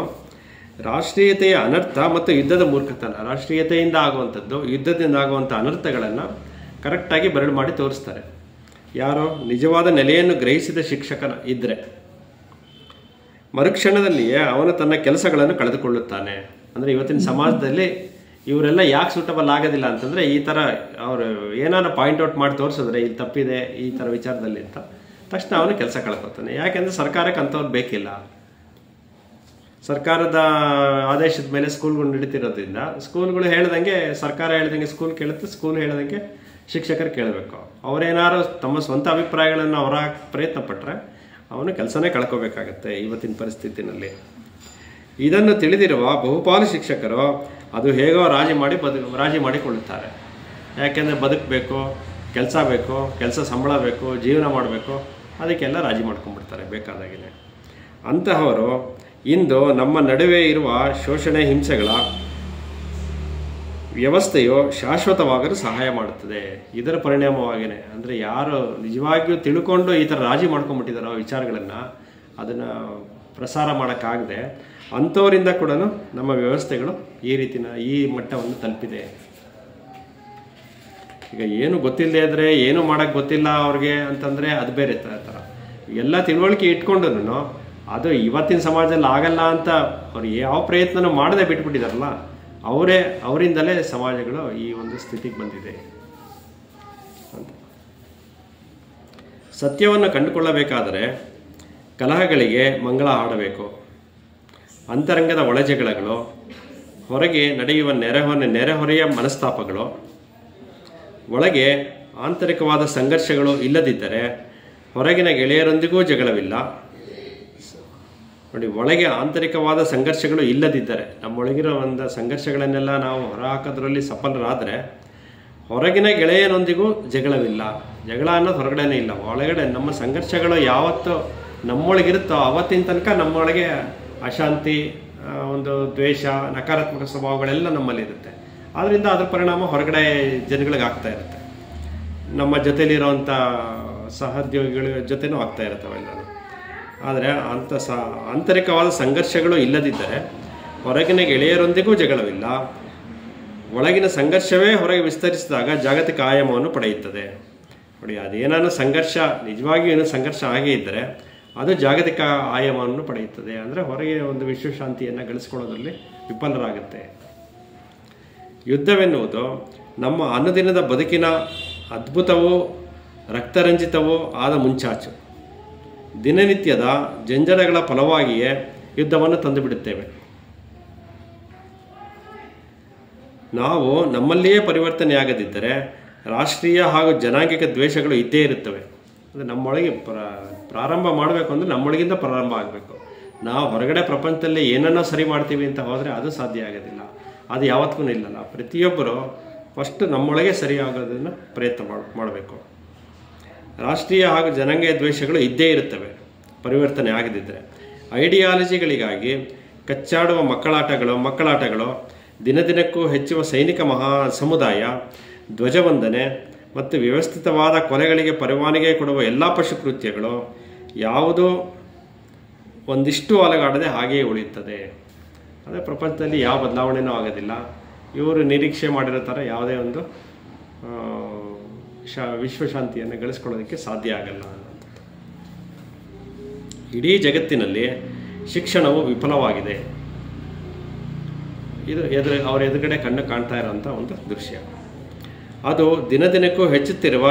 ರಾಷ್ಟ್ರೀಯತೆಯ ಅನರ್ಥ ಮತ್ತು ಯುದ್ಧದ ಮೂರ್ಖತನ, ರಾಷ್ಟ್ರೀಯತೆಯಿಂದ ಆಗುವಂಥದ್ದು, ಯುದ್ಧದಿಂದ ಆಗುವಂಥ ಅನರ್ಥಗಳನ್ನು ಕರೆಕ್ಟಾಗಿ ಬೆರಳು ಮಾಡಿ ತೋರಿಸ್ತಾರೆ. ಯಾರೋ ನಿಜವಾದ ನೆಲೆಯನ್ನು ಗ್ರಹಿಸಿದ ಶಿಕ್ಷಕನ ಇದ್ದರೆ ಮರುಕ್ಷಣದಲ್ಲಿಯೇ ಅವನು ತನ್ನ ಕೆಲಸಗಳನ್ನು ಕಳೆದುಕೊಳ್ಳುತ್ತಾನೆ. ಅಂದರೆ ಇವತ್ತಿನ ಸಮಾಜದಲ್ಲಿ ಇವರೆಲ್ಲ ಯಾಕೆ ಸೂಟಬಲ್ ಆಗೋದಿಲ್ಲ ಅಂತಂದರೆ ಈ ಥರ ಅವರು ಏನಾರ ಪಾಯಿಂಟ್ ಔಟ್ ಮಾಡಿ ತೋರಿಸಿದ್ರೆ ಇದು ತಪ್ಪಿದೆ ಈ ಥರ ವಿಚಾರದಲ್ಲಿ ಅಂತ ತಕ್ಷಣ ಅವನು ಕೆಲಸ ಕಳ್ಕೊತಾನೆ. ಯಾಕೆಂದರೆ ಸರ್ಕಾರಕ್ಕೆ ಅಂಥವ್ರು ಬೇಕಿಲ್ಲ. ಸರ್ಕಾರದ ಆದೇಶದ ಮೇಲೆ ಸ್ಕೂಲ್ಗಳು ನಡೀತಿರೋದ್ರಿಂದ ಸ್ಕೂಲ್ಗಳು ಹೇಳ್ದಂಗೆ, ಸರ್ಕಾರ ಹೇಳ್ದಂಗೆ ಸ್ಕೂಲ್ ಕೇಳುತ್ತೆ, ಸ್ಕೂಲ್ ಹೇಳ್ದಂಗೆ ಶಿಕ್ಷಕರು ಕೇಳಬೇಕು. ಅವರೇನಾದ್ರು ತಮ್ಮ ಸ್ವಂತ ಅಭಿಪ್ರಾಯಗಳನ್ನು ಅವರ ಪ್ರಯತ್ನ ಪಟ್ಟರೆ ಅವನು ಕೆಲಸನೇ ಕಳ್ಕೋಬೇಕಾಗತ್ತೆ ಇವತ್ತಿನ ಪರಿಸ್ಥಿತಿನಲ್ಲಿ. ಇದನ್ನು ತಿಳಿದಿರುವ ಬಹುಪಾಲು ಶಿಕ್ಷಕರು ಅದು ಹೇಗೋ ರಾಜಿ ಮಾಡಿಕೊಳ್ಳುತ್ತಾರೆ. ಯಾಕೆಂದರೆ ಬದುಕಬೇಕು, ಕೆಲಸ ಬೇಕು, ಕೆಲಸ ಸಂಬಳ ಬೇಕು, ಜೀವನ ಮಾಡಬೇಕು, ಅದಕ್ಕೆಲ್ಲ ರಾಜಿ ಮಾಡ್ಕೊಂಡ್ಬಿಡ್ತಾರೆ ಬೇಕಾದಾಗಿದೆ. ಅಂತಹವರು ಇಂದು ನಮ್ಮ ನಡುವೆ ಇರುವ ಶೋಷಣೆ ಹಿಂಸೆಗಳ ವ್ಯವಸ್ಥೆಯು ಶಾಶ್ವತವಾಗಲು ಸಹಾಯ ಮಾಡುತ್ತದೆ. ಇದರ ಪರಿಣಾಮವಾಗಿಯೇ ಅಂದರೆ ಯಾರು ನಿಜವಾಗಿಯೂ ತಿಳ್ಕೊಂಡು ಈ ಥರ ರಾಜಿ ಮಾಡ್ಕೊಂಡ್ಬಿಟ್ಟಿದ್ದಾರೋ ವಿಚಾರಗಳನ್ನು, ಅದನ್ನು ಪ್ರಸಾರ ಮಾಡೋಕ್ಕಾಗದೆ ಅಂಥವರಿಂದ ಕೂಡ ನಮ್ಮ ವ್ಯವಸ್ಥೆಗಳು ಈ ಮಟ್ಟವನ್ನು ತಲುಪಿದೆ. ಈಗ ಏನು ಗೊತ್ತಿಲ್ಲದೆ ಇದ್ದರೆ, ಏನು ಮಾಡೋಕ್ಕೆ ಗೊತ್ತಿಲ್ಲ ಅವ್ರಿಗೆ ಅಂತಂದರೆ ಅದು ಬೇರೆ ಥರ. ಎಲ್ಲ ತಿಳುವಳಿಕೆ ಇಟ್ಕೊಂಡು ಅದು ಇವತ್ತಿನ ಸಮಾಜದಲ್ಲಿ ಆಗಲ್ಲ ಅಂತ ಅವ್ರು ಯಾವ ಪ್ರಯತ್ನನೂ ಮಾಡದೆ ಬಿಟ್ಬಿಟ್ಟಿದಾರಲ್ಲ, ಅವರಿಂದಲೇ ಸಮಾಜಗಳು ಈ ಒಂದು ಸ್ಥಿತಿಗೆ ಬಂದಿದೆ ಅಂತ. ಸತ್ಯವನ್ನು ಕಂಡುಕೊಳ್ಳಬೇಕಾದರೆ ಕಲಹಗಳಿಗೆ ಮಂಗಳ ಹಾಡಬೇಕು. ಅಂತರಂಗದ ಒಳಜಗಳಗಳು, ಹೊರಗೆ ನಡೆಯುವ ನೆರೆಹೊರೆಯ ಮನಸ್ತಾಪಗಳು, ಒಳಗೆ ಆಂತರಿಕವಾದ ಸಂಘರ್ಷಗಳು ಇಲ್ಲದಿದ್ದರೆ ಹೊರಗಿನ ಗೆಳೆಯರೊಂದಿಗೂ ಜಗಳವಿಲ್ಲ. ನೋಡಿ, ಒಳಗೆ ಆಂತರಿಕವಾದ ಸಂಘರ್ಷಗಳು ಇಲ್ಲದಿದ್ದರೆ, ನಮ್ಮೊಳಗಿರೋ ಒಂದು ಸಂಘರ್ಷಗಳನ್ನೆಲ್ಲ ನಾವು ಹೊರಹಾಕೋದ್ರಲ್ಲಿ ಸಫಲರಾದರೆ ಹೊರಗಿನ ಗೆಳೆಯನೊಂದಿಗೂ ಜಗಳವಿಲ್ಲ. ಜಗಳ ಅನ್ನೋದು ಹೊರಗಡೆನೇ ಇಲ್ಲ, ಒಳಗಡೆ ನಮ್ಮ ಸಂಘರ್ಷಗಳು ಯಾವತ್ತು ನಮ್ಮೊಳಗಿರುತ್ತೋ ಆವತ್ತಿನ ತನಕ ನಮ್ಮೊಳಗೆ ಅಶಾಂತಿ, ಒಂದು ದ್ವೇಷ, ನಕಾರಾತ್ಮಕ ಸ್ವಭಾವಗಳೆಲ್ಲ ನಮ್ಮಲ್ಲಿರುತ್ತೆ. ಆದ್ದರಿಂದ ಅದರ ಪರಿಣಾಮ ಹೊರಗಡೆ ಜನಗಳಿಗೆ ಆಗ್ತಾ ಇರುತ್ತೆ. ನಮ್ಮ ಜೊತೆಲಿರೋವಂಥ ಸಹೋದ್ಯೋಗಿಗಳ ಜೊತೆನೂ ಆಗ್ತಾ ಇರುತ್ತವೆಲ್ಲನೂ. ಆದರೆ ಆಂತರಿಕವಾದ ಸಂಘರ್ಷಗಳು ಇಲ್ಲದಿದ್ದರೆ ಹೊರಗಿನ ಗೆಳೆಯರೊಂದಿಗೂ ಜಗಳವಿಲ್ಲ. ಒಳಗಿನ ಸಂಘರ್ಷವೇ ಹೊರಗೆ ವಿಸ್ತರಿಸಿದಾಗ ಜಾಗತಿಕ ಆಯಾಮವನ್ನು ಪಡೆಯುತ್ತದೆ. ನೋಡಿ, ಅದೇನಾದ್ರು ಸಂಘರ್ಷ ನಿಜವಾಗಿಯೂ ಏನೋ ಸಂಘರ್ಷ ಆಗೇ ಇದ್ದರೆ ಅದು ಜಾಗತಿಕ ಆಯಾಮವನ್ನು ಪಡೆಯುತ್ತದೆ. ಅಂದರೆ ಹೊರಗೆ ಒಂದು ವಿಶ್ವಶಾಂತಿಯನ್ನು ಗಳಿಸ್ಕೊಳ್ಳೋದ್ರಲ್ಲಿ ವಿಫಲರಾಗುತ್ತೆ. ಯುದ್ಧವೆನ್ನುವುದು ನಮ್ಮ ಅನುದಿನದ ಬದುಕಿನ ಅದ್ಭುತವೂ ರಕ್ತರಂಜಿತವೂ ಆದ ಮುಂಚಾಚು. ದಿನನಿತ್ಯದ ಜಂಜಡಗಳ ಫಲವಾಗಿಯೇ ಯುದ್ಧವನ್ನು ತಂದುಬಿಡುತ್ತೇವೆ. ನಾವು ನಮ್ಮಲ್ಲಿಯೇ ಪರಿವರ್ತನೆಯಾಗದಿದ್ದರೆ ರಾಷ್ಟ್ರೀಯ ಹಾಗೂ ಜನಾಂಗಿಕ ದ್ವೇಷಗಳು ಇದ್ದೇ ಇರುತ್ತವೆ. ಅಂದರೆ ನಮ್ಮೊಳಗೆ ಪ್ರಾರಂಭ ಮಾಡಬೇಕು ಅಂದರೆ ನಮ್ಮೊಳಗಿಂದ ಪ್ರಾರಂಭ ಆಗಬೇಕು. ನಾವು ಹೊರಗಡೆ ಪ್ರಪಂಚದಲ್ಲಿ ಏನನ್ನೋ ಸರಿ ಮಾಡ್ತೀವಿ ಅಂತ ಹೋದರೆ ಅದು ಸಾಧ್ಯ ಆಗೋದಿಲ್ಲ, ಅದು ಯಾವತ್ತೂ ನಿಲ್ಲಲ್ಲ. ಪ್ರತಿಯೊಬ್ಬರು ಫಸ್ಟ್ ನಮ್ಮೊಳಗೆ ಸರಿಯಾಗೋದನ್ನು ಪ್ರಯತ್ನ ಮಾಡಬೇಕು. ರಾಷ್ಟ್ರೀಯ ಹಾಗೂ ಜನಾಂಗೀಯ ದ್ವೇಷಗಳು ಇದ್ದೇ ಇರುತ್ತವೆ ಪರಿವರ್ತನೆ ಆಗದಿದ್ದರೆ. ಐಡಿಯಾಲಜಿಗಳಿಗಾಗಿ ಕಚ್ಚಾಡುವ ಮಕ್ಕಳಾಟಗಳು, ದಿನದಿನಕ್ಕೂ ಹೆಚ್ಚುವ ಸೈನಿಕ ಮಹಾ ಸಮುದಾಯ, ಧ್ವಜವಂದನೆ ಮತ್ತು ವ್ಯವಸ್ಥಿತವಾದ ಕೊಲೆಗಳಿಗೆ ಪರವಾನಗಿ ಕೊಡುವ ಎಲ್ಲ ಪಶುಕೃತ್ಯಗಳು ಯಾವುದೂ ಒಂದಿಷ್ಟು ಅಲಗಾಡದೆ ಹಾಗೆಯೇ ಉಳಿಯುತ್ತದೆ. ಅದೇ ಪ್ರಪಂಚದಲ್ಲಿ ಯಾವ ಬದಲಾವಣೆಯೂ ಆಗೋದಿಲ್ಲ. ಇವರು ನಿರೀಕ್ಷೆ ಮಾಡಿರೋ ಥರ ಯಾವುದೇ ಒಂದು ವಿಶ್ವಶಾಂತಿಯನ್ನು ಗಳಿಸ್ಕೊಳ್ಳೋದಕ್ಕೆ ಸಾಧ್ಯ ಆಗಲ್ಲ. ಇಡೀ ಜಗತ್ತಿನಲ್ಲಿ ಶಿಕ್ಷಣವು ವಿಫಲವಾಗಿದೆ. ಇದು ಅವರ ಎದುರುಗಡೆ ಕಣ್ಣು ಕಾಣ್ತಾ ಇರೋಂಥ ಒಂದು ದೃಶ್ಯ. ಅದು ದಿನದಿನಕ್ಕೂ ಹೆಚ್ಚುತ್ತಿರುವ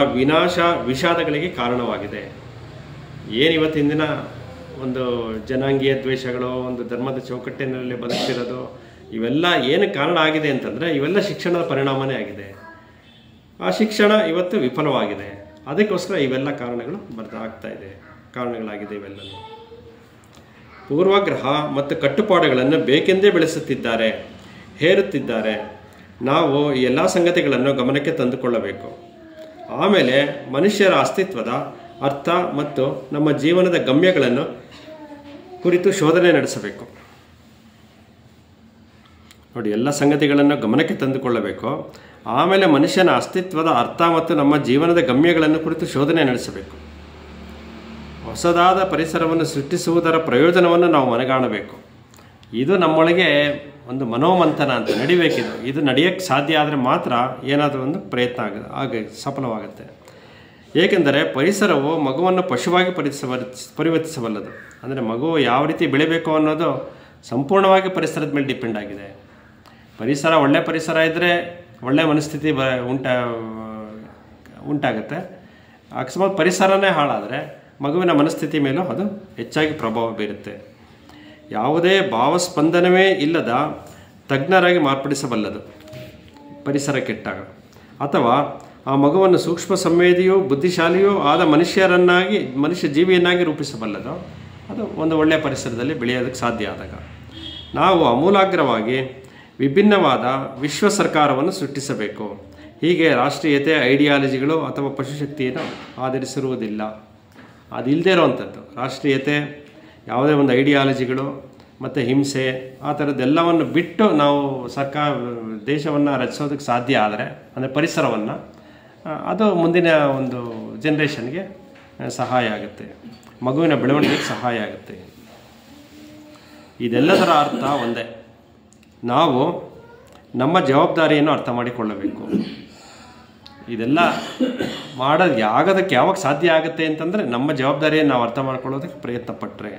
ವಿಷಾದಗಳಿಗೆ ಕಾರಣವಾಗಿದೆ. ಏನಿವತ್ತಿನ ದಿನ ಒಂದು ಜನಾಂಗೀಯ ದ್ವೇಷಗಳು, ಒಂದು ಧರ್ಮದ ಚೌಕಟ್ಟಿನಲ್ಲಿ ಬದುಕ್ತಿರೋದು, ಇವೆಲ್ಲ ಏನು ಕಾರಣ ಆಗಿದೆ ಅಂತಂದರೆ ಇವೆಲ್ಲ ಶಿಕ್ಷಣದ ಪರಿಣಾಮನೇ ಆಗಿದೆ. ಆ ಶಿಕ್ಷಣ ಇವತ್ತು ವಿಫಲವಾಗಿದೆ. ಅದಕ್ಕೋಸ್ಕರ ಇವೆಲ್ಲ ಕಾರಣಗಳು ಕಾರಣಗಳಾಗಿದೆ ಇವೆಲ್ಲವೂ. ಪೂರ್ವಗ್ರಹ ಮತ್ತು ಕಟ್ಟುಪಾಡುಗಳನ್ನು ಬೇಕೆಂದೇ ಬೆಳೆಸುತ್ತಿದ್ದಾರೆ, ಹೇರುತ್ತಿದ್ದಾರೆ. ನಾವು ಈ ಎಲ್ಲ ಸಂಗತಿಗಳನ್ನು ಗಮನಕ್ಕೆ ತಂದುಕೊಳ್ಳಬೇಕು. ಆಮೇಲೆ ಮನುಷ್ಯರ ಅಸ್ತಿತ್ವದ ಅರ್ಥ ಮತ್ತು ನಮ್ಮ ಜೀವನದ ಗಮ್ಯಗಳನ್ನು ಕುರಿತು ಶೋಧನೆ ನಡೆಸಬೇಕು. ನೋಡಿ, ಎಲ್ಲ ಸಂಗತಿಗಳನ್ನು ಗಮನಕ್ಕೆ ತಂದುಕೊಳ್ಳಬೇಕು. ಆಮೇಲೆ ಮನುಷ್ಯನ ಅಸ್ತಿತ್ವದ ಅರ್ಥ ಮತ್ತು ನಮ್ಮ ಜೀವನದ ಗಮ್ಯಗಳನ್ನು ಕುರಿತು ಶೋಧನೆ ನಡೆಸಬೇಕು. ಹೊಸದಾದ ಪರಿಸರವನ್ನು ಸೃಷ್ಟಿಸುವುದರ ಪ್ರಯೋಜನವನ್ನು ನಾವು ಮನಗಾಣಬೇಕು. ಇದು ನಮ್ಮೊಳಗೆ ಒಂದು ಮನೋಮಂಥನ ಅಂತ ನಡಿಬೇಕಿದೆ. ಇದು ನಡೆಯೋಕ್ಕೆ ಸಾಧ್ಯ ಆದರೆ ಮಾತ್ರ ಏನಾದರೂ ಒಂದು ಪ್ರಯತ್ನ ಸಫಲವಾಗುತ್ತೆ. ಏಕೆಂದರೆ ಪರಿಸರವು ಮಗುವನ್ನು ಪಶುವಾಗಿ ಪರಿವರ್ತಿಸಬಲ್ಲದು. ಅಂದರೆ ಮಗು ಯಾವ ರೀತಿ ಬೆಳಿಬೇಕು ಅನ್ನೋದು ಸಂಪೂರ್ಣವಾಗಿ ಪರಿಸರದ ಮೇಲೆ ಡಿಪೆಂಡ್ ಆಗಿದೆ. ಒಳ್ಳೆಯ ಪರಿಸರ ಇದ್ದರೆ ಒಳ್ಳೆಯ ಮನಸ್ಥಿತಿ ಉಂಟಾಗುತ್ತೆ. ಅಕಸ್ಮಾತ್ ಪರಿಸರನೇ ಹಾಳಾದರೆ ಮಗುವಿನ ಮನಸ್ಥಿತಿ ಮೇಲೂ ಅದು ಹೆಚ್ಚಾಗಿ ಪ್ರಭಾವ ಬೀರುತ್ತೆ. ಯಾವುದೇ ಭಾವಸ್ಪಂದನವೇ ಇಲ್ಲದ ತಜ್ಞರಾಗಿ ಮಾರ್ಪಡಿಸಬಲ್ಲದು ಪರಿಸರ ಕೆಟ್ಟಾಗ, ಅಥವಾ ಆ ಮಗುವನ್ನು ಸೂಕ್ಷ್ಮ ಸಂವೇದಿಯೂ ಬುದ್ಧಿಶಾಲಿಯೂ ಆದ ಮನುಷ್ಯ ಜೀವಿಯನ್ನಾಗಿ ರೂಪಿಸಬಲ್ಲದು. ಅದು ಒಂದು ಒಳ್ಳೆಯ ಪರಿಸರದಲ್ಲಿ ಬೆಳೆಯೋದಕ್ಕೆ ಸಾಧ್ಯ ಆದಾಗ ನಾವು ಆಮೂಲಾಗ್ರವಾಗಿ ವಿಭಿನ್ನವಾದ ವಿಶ್ವ ಸರ್ಕಾರವನ್ನು ಸೃಷ್ಟಿಸಬೇಕು. ಹೀಗೆ ರಾಷ್ಟ್ರೀಯತೆ ಐಡಿಯಾಲಜಿಗಳು ಅಥವಾ ಪಶುಶಕ್ತಿಯನ್ನು ಆಧರಿಸಿರುವುದಿಲ್ಲ. ಅದಿಲ್ಲದೆ ಇರೋವಂಥದ್ದು ರಾಷ್ಟ್ರೀಯತೆ, ಯಾವುದೇ ಒಂದು ಐಡಿಯಾಲಜಿಗಳು ಮತ್ತು ಹಿಂಸೆ ಆ ಥರದ್ದೆಲ್ಲವನ್ನು ಬಿಟ್ಟು ನಾವು ದೇಶವನ್ನು ರಚಿಸೋದಕ್ಕೆ ಸಾಧ್ಯ ಆದರೆ, ಅಂದರೆ ಪರಿಸರವನ್ನು, ಅದು ಮುಂದಿನ ಒಂದು ಜನ್ರೇಷನ್ಗೆ ಸಹಾಯ ಆಗುತ್ತೆ, ಮಗುವಿನ ಬೆಳವಣಿಗೆಗೆ ಸಹಾಯ ಆಗುತ್ತೆ. ಇದೆಲ್ಲದರ ಅರ್ಥ ಒಂದೇ, ನಾವು ನಮ್ಮ ಜವಾಬ್ದಾರಿಯನ್ನು ಅರ್ಥ ಮಾಡಿಕೊಳ್ಳಬೇಕು. ಇದೆಲ್ಲ ಆಗೋದಕ್ಕೆ ಯಾವಾಗ ಸಾಧ್ಯ ಆಗುತ್ತೆ ಅಂತಂದರೆ ನಮ್ಮ ಜವಾಬ್ದಾರಿಯನ್ನು ನಾವು ಅರ್ಥ ಮಾಡ್ಕೊಳ್ಳೋದಕ್ಕೆ ಪ್ರಯತ್ನ ಪಟ್ಟರೆ.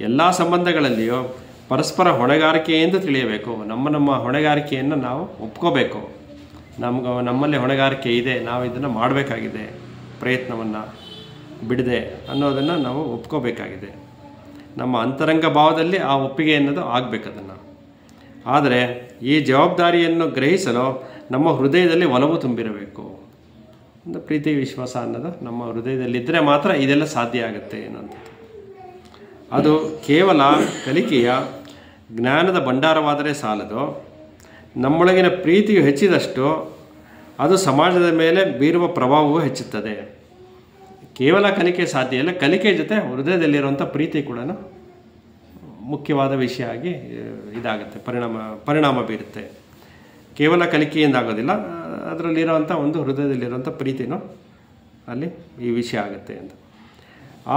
ಎಲ್ಲ ಸಂಬಂಧಗಳಲ್ಲಿಯೂ ಪರಸ್ಪರ ಹೊಣೆಗಾರಿಕೆಯಿಂದ ತಿಳಿಯಬೇಕು. ನಮ್ಮ ಹೊಣೆಗಾರಿಕೆಯನ್ನು ನಾವು ಒಪ್ಕೋಬೇಕು. ನಮ್ಮಲ್ಲಿ ಹೊಣೆಗಾರಿಕೆ ಇದೆ, ನಾವು ಇದನ್ನು ಮಾಡಬೇಕಾಗಿದೆ, ಪ್ರಯತ್ನವನ್ನು ಬಿಡದೆ ಅನ್ನೋದನ್ನು ನಾವು ಒಪ್ಕೋಬೇಕಾಗಿದೆ. ನಮ್ಮ ಅಂತರಂಗ ಭಾವದಲ್ಲಿ ಆ ಒಪ್ಪಿಗೆ ಅನ್ನೋದು ಆಗಬೇಕದನ್ನು. ಆದರೆ ಈ ಜವಾಬ್ದಾರಿಯನ್ನು ಗ್ರಹಿಸಲು ನಮ್ಮ ಹೃದಯದಲ್ಲಿ ಒಲವು ತುಂಬಿರಬೇಕು. ಒಂದು ಪ್ರೀತಿ ವಿಶ್ವಾಸ ಅನ್ನೋದು ನಮ್ಮ ಹೃದಯದಲ್ಲಿದ್ದರೆ ಮಾತ್ರ ಇದೆಲ್ಲ ಸಾಧ್ಯ ಆಗುತ್ತೆ ಅನ್ನೋಂಥದ್ದು. ಅದು ಕೇವಲ ಕಲಿಕೆಯ ಜ್ಞಾನದ ಭಂಡಾರವಾದರೆ ಸಾಲದು. ನಮ್ಮೊಳಗಿನ ಪ್ರೀತಿಯು ಹೆಚ್ಚಿದಷ್ಟು ಅದು ಸಮಾಜದ ಮೇಲೆ ಬೀರುವ ಪ್ರಭಾವವೂ ಹೆಚ್ಚುತ್ತದೆ. ಕೇವಲ ಕಲಿಕೆ ಸಾಧ್ಯ ಇಲ್ಲ, ಕಲಿಕೆ ಜೊತೆ ಹೃದಯದಲ್ಲಿರುವಂಥ ಪ್ರೀತಿ ಕೂಡ ಮುಖ್ಯವಾದ ವಿಷಯ ಆಗಿ ಇದಾಗುತ್ತೆ, ಪರಿಣಾಮ ಬೀರುತ್ತೆ. ಕೇವಲ ಕಲಿಕೆಯಿಂದ ಆಗೋದಿಲ್ಲ, ಅದರಲ್ಲಿರೋವಂಥ ಒಂದು ಹೃದಯದಲ್ಲಿರುವಂಥ ಪ್ರೀತಿನೂ ಅಲ್ಲಿ ಈ ವಿಷಯ ಆಗುತ್ತೆ ಅಂತ.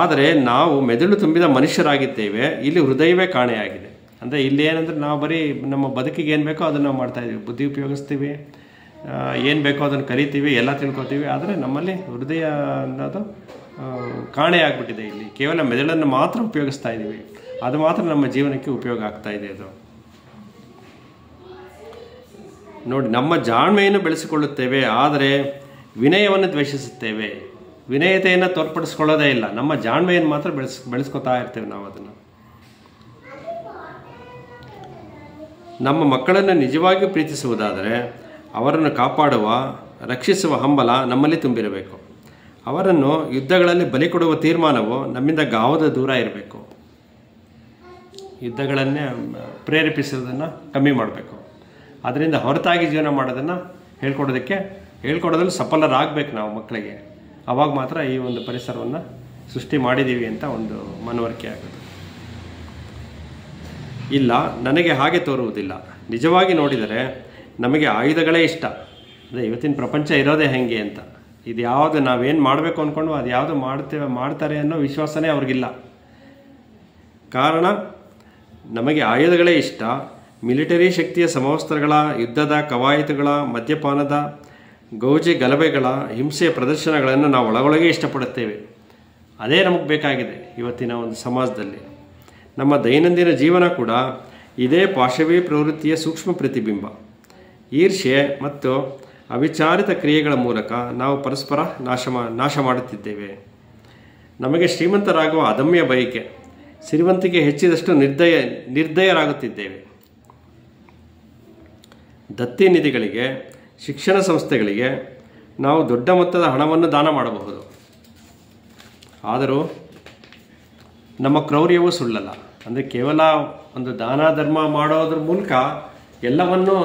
ಆದರೆ ನಾವು ಮೆದುಳು ತುಂಬಿದ ಮನುಷ್ಯರಾಗಿದ್ದೇವೆ, ಇಲ್ಲಿ ಹೃದಯವೇ ಕಾಣೆಯಾಗಿದೆ. ಅಂದರೆ ಇಲ್ಲಿ ಏನಂದರೆ ನಾವು ಬರೀ ನಮ್ಮ ಬದುಕಿಗೆ ಏನು ಬೇಕೋ ಅದನ್ನು ನಾವು ಮಾಡ್ತಾಯಿದ್ದೀವಿ, ಬುದ್ಧಿ ಉಪಯೋಗಿಸ್ತೀವಿ, ಏನು ಬೇಕೋ ಅದನ್ನು ಕಲಿತೀವಿ, ಎಲ್ಲ ತಿಳ್ಕೊತೀವಿ. ಆದರೆ ನಮ್ಮಲ್ಲಿ ಹೃದಯ ಅನ್ನೋದು ಕಾಣೆಯಾಗ್ಬಿಟ್ಟಿದೆ. ಇಲ್ಲಿ ಕೇವಲ ಮೆದುಳನ್ನು ಮಾತ್ರ ಉಪಯೋಗಿಸ್ತಾ ಇದ್ದೀವಿ, ಅದು ಮಾತ್ರ ನಮ್ಮ ಜೀವನಕ್ಕೆ ಉಪಯೋಗ ಆಗ್ತಾ ಇದೆ. ಅದು ನೋಡಿ, ನಮ್ಮ ಜಾಣ್ಮೆಯನ್ನು ಬೆಳೆಸಿಕೊಳ್ಳುತ್ತೇವೆ, ಆದರೆ ವಿನಯವನ್ನು ದ್ವೇಷಿಸುತ್ತೇವೆ. ವಿನಯತೆಯನ್ನು ತೋರ್ಪಡಿಸ್ಕೊಳ್ಳೋದೇ ಇಲ್ಲ, ನಮ್ಮ ಜಾಣ್ಮೆಯನ್ನು ಮಾತ್ರ ಬೆಳೆಸ್ಕೊತಾ ಇರ್ತೇವೆ ನಾವು ಅದನ್ನು. ನಮ್ಮ ಮಕ್ಕಳನ್ನು ನಿಜವಾಗಿಯೂ ಪ್ರೀತಿಸುವುದಾದರೆ ಅವರನ್ನು ಕಾಪಾಡುವ, ರಕ್ಷಿಸುವ ಹಂಬಲ ನಮ್ಮಲ್ಲಿ ತುಂಬಿರಬೇಕು. ಅವರನ್ನು ಯುದ್ಧಗಳಲ್ಲಿ ಬಲಿ ಕೊಡುವ ತೀರ್ಮಾನವು ನಮ್ಮಿಂದ ಗಾವದ ದೂರ ಇರಬೇಕು. ಯುದ್ಧಗಳನ್ನೇ ಪ್ರೇರೇಪಿಸೋದನ್ನು ಕಮ್ಮಿ ಮಾಡಬೇಕು. ಅದರಿಂದ ಹೊರತಾಗಿ ಜೀವನ ಮಾಡೋದನ್ನು ಹೇಳ್ಕೊಡೋದ್ರಲ್ಲಿ ಸಫಲರಾಗಬೇಕು ನಾವು ಮಕ್ಕಳಿಗೆ. ಆವಾಗ ಮಾತ್ರ ಈ ಒಂದು ಪರಿಸರವನ್ನು ಸೃಷ್ಟಿ ಮಾಡಿದ್ದೀವಿ ಅಂತ ಒಂದು ಮನವರಿಕೆ ಆಗೋದು. ಇಲ್ಲ, ನನಗೆ ಹಾಗೆ ತೋರುವುದಿಲ್ಲ. ನಿಜವಾಗಿ ನೋಡಿದರೆ ನಮಗೆ ಆಯುಧಗಳೇ ಇಷ್ಟ. ಅದೇ ಇವತ್ತಿನ ಪ್ರಪಂಚ ಇರೋದೇ ಹೇಗೆ ಅಂತ, ಇದು ಯಾವುದು ನಾವೇನು ಮಾಡಬೇಕು ಅಂದ್ಕೊಂಡು ಅದು ಯಾವುದು ಮಾಡ್ತಾರೆ ಅನ್ನೋ ವಿಶ್ವಾಸನೇ ಅವ್ರಿಗಿಲ್ಲ. ಕಾರಣ ನಮಗೆ ಆಯುಧಗಳೇ ಇಷ್ಟ. ಮಿಲಿಟರಿ ಶಕ್ತಿಯ ಸಮವಸ್ತ್ರಗಳ, ಯುದ್ಧದ ಕವಾಯತುಗಳ, ಮದ್ಯಪಾನದ, ಗೌಜಿ ಗಲಭೆಗಳ, ಹಿಂಸೆಯ ಪ್ರದರ್ಶನಗಳನ್ನು ನಾವು ಒಳಗೊಳಗೆ ಇಷ್ಟಪಡುತ್ತೇವೆ. ಅದೇ ನಮಗೆ ಬೇಕಾಗಿದೆ ಇವತ್ತಿನ ಒಂದು ಸಮಾಜದಲ್ಲಿ. ನಮ್ಮ ದೈನಂದಿನ ಜೀವನ ಕೂಡ ಇದೇ ಪಾಶವಿ ಪ್ರವೃತ್ತಿಯ ಸೂಕ್ಷ್ಮ ಪ್ರತಿಬಿಂಬ. ಈರ್ಷ್ಯೆ ಮತ್ತು ಅವಿಚಾರಿತ ಕ್ರಿಯೆಗಳ ಮೂಲಕ ನಾವು ಪರಸ್ಪರ ನಾಶ ಮಾಡುತ್ತಿದ್ದೇವೆ. ನಮಗೆ ಶ್ರೀಮಂತರಾಗುವ ಅದಮ್ಯ ಬಯಕೆ, ಸಿರಿವಂತಿಕೆ ಹೆಚ್ಚಿದಷ್ಟು ನಿರ್ದಯರಾಗುತ್ತಿದ್ದೇವೆ. ದತ್ತಿ ನಿಧಿಗಳಿಗೆ, ಶಿಕ್ಷಣ ಸಂಸ್ಥೆಗಳಿಗೆ ನಾವು ದೊಡ್ಡ ಮೊತ್ತದ ಹಣವನ್ನು ದಾನ ಮಾಡಬಹುದು. ಆದರೂ ನಮ್ಮ ಕ್ರೌರ್ಯವೂ ಸುಳ್ಳಲ್ಲ. ಅಂದರೆ ಕೇವಲ ಒಂದು ದಾನ ಧರ್ಮ ಮಾಡೋದ್ರ ಮೂಲಕ ಎಲ್ಲವನ್ನೂ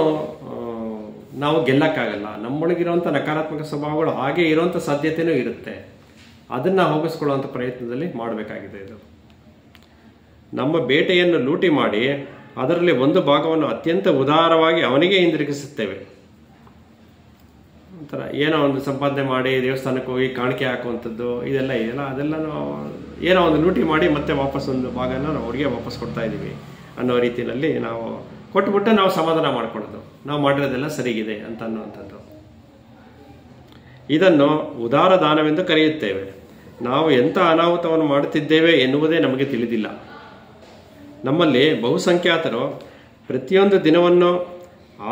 ನಾವು ಗೆಲ್ಲಕ್ಕಾಗಲ್ಲ. ನಮ್ಮೊಳಗಿರುವಂಥ ನಕಾರಾತ್ಮಕ ಸ್ವಭಾವಗಳು ಹಾಗೆ ಇರುವಂಥ ಸಾಧ್ಯತೆಯೂ ಇರುತ್ತೆ. ಅದನ್ನು ಹೋಗಿಸ್ಕೊಳ್ಳುವಂಥ ಪ್ರಯತ್ನದಲ್ಲಿ ಮಾಡಬೇಕಾಗಿದೆ. ಇದು ನಮ್ಮ ಬೇಟೆಯನ್ನು ಲೂಟಿ ಮಾಡಿ ಅದರಲ್ಲಿ ಒಂದು ಭಾಗವನ್ನು ಅತ್ಯಂತ ಉದಾರವಾಗಿ ಅವನಿಗೆ ಹಿಂದಿರುಗಿಸುತ್ತೇವೆ. ಒಂಥರ ಏನೋ ಒಂದು ಸಂಪಾದನೆ ಮಾಡಿ ದೇವಸ್ಥಾನಕ್ಕೆ ಹೋಗಿ ಕಾಣಿಕೆ ಹಾಕುವಂಥದ್ದು ಇದೆಲ್ಲ ಇದೆಯಲ್ಲ, ಅದೆಲ್ಲ ಏನೋ ಒಂದು ಲೂಟಿ ಮಾಡಿ ಮತ್ತೆ ವಾಪಸ್ ಒಂದು ಭಾಗನ ನಾವು ಅವ್ರಿಗೆ ವಾಪಸ್ ಕೊಡ್ತಾ ಇದ್ದೀವಿ ಅನ್ನೋ ರೀತಿಯಲ್ಲಿ ನಾವು ಕೊಟ್ಬಿಟ್ಟು ನಾವು ಸಮಾಧಾನ ಮಾಡ್ಕೊಳ್ಳೋದು, ನಾವು ಮಾಡಿರೋದೆಲ್ಲ ಸರಿಗಿದೆ ಅಂತ ಅನ್ನುವಂಥದ್ದು. ಇದನ್ನು ಉದಾರ ದಾನವೆಂದು ಕರೆಯುತ್ತೇವೆ. ನಾವು ಎಂಥ ಅನಾಹುತವನ್ನು ಮಾಡುತ್ತಿದ್ದೇವೆ ಎನ್ನುವುದೇ ನಮಗೆ ತಿಳಿದಿಲ್ಲ. ನಮ್ಮಲ್ಲಿ ಬಹುಸಂಖ್ಯಾತರು ಪ್ರತಿಯೊಂದು ದಿನವನ್ನು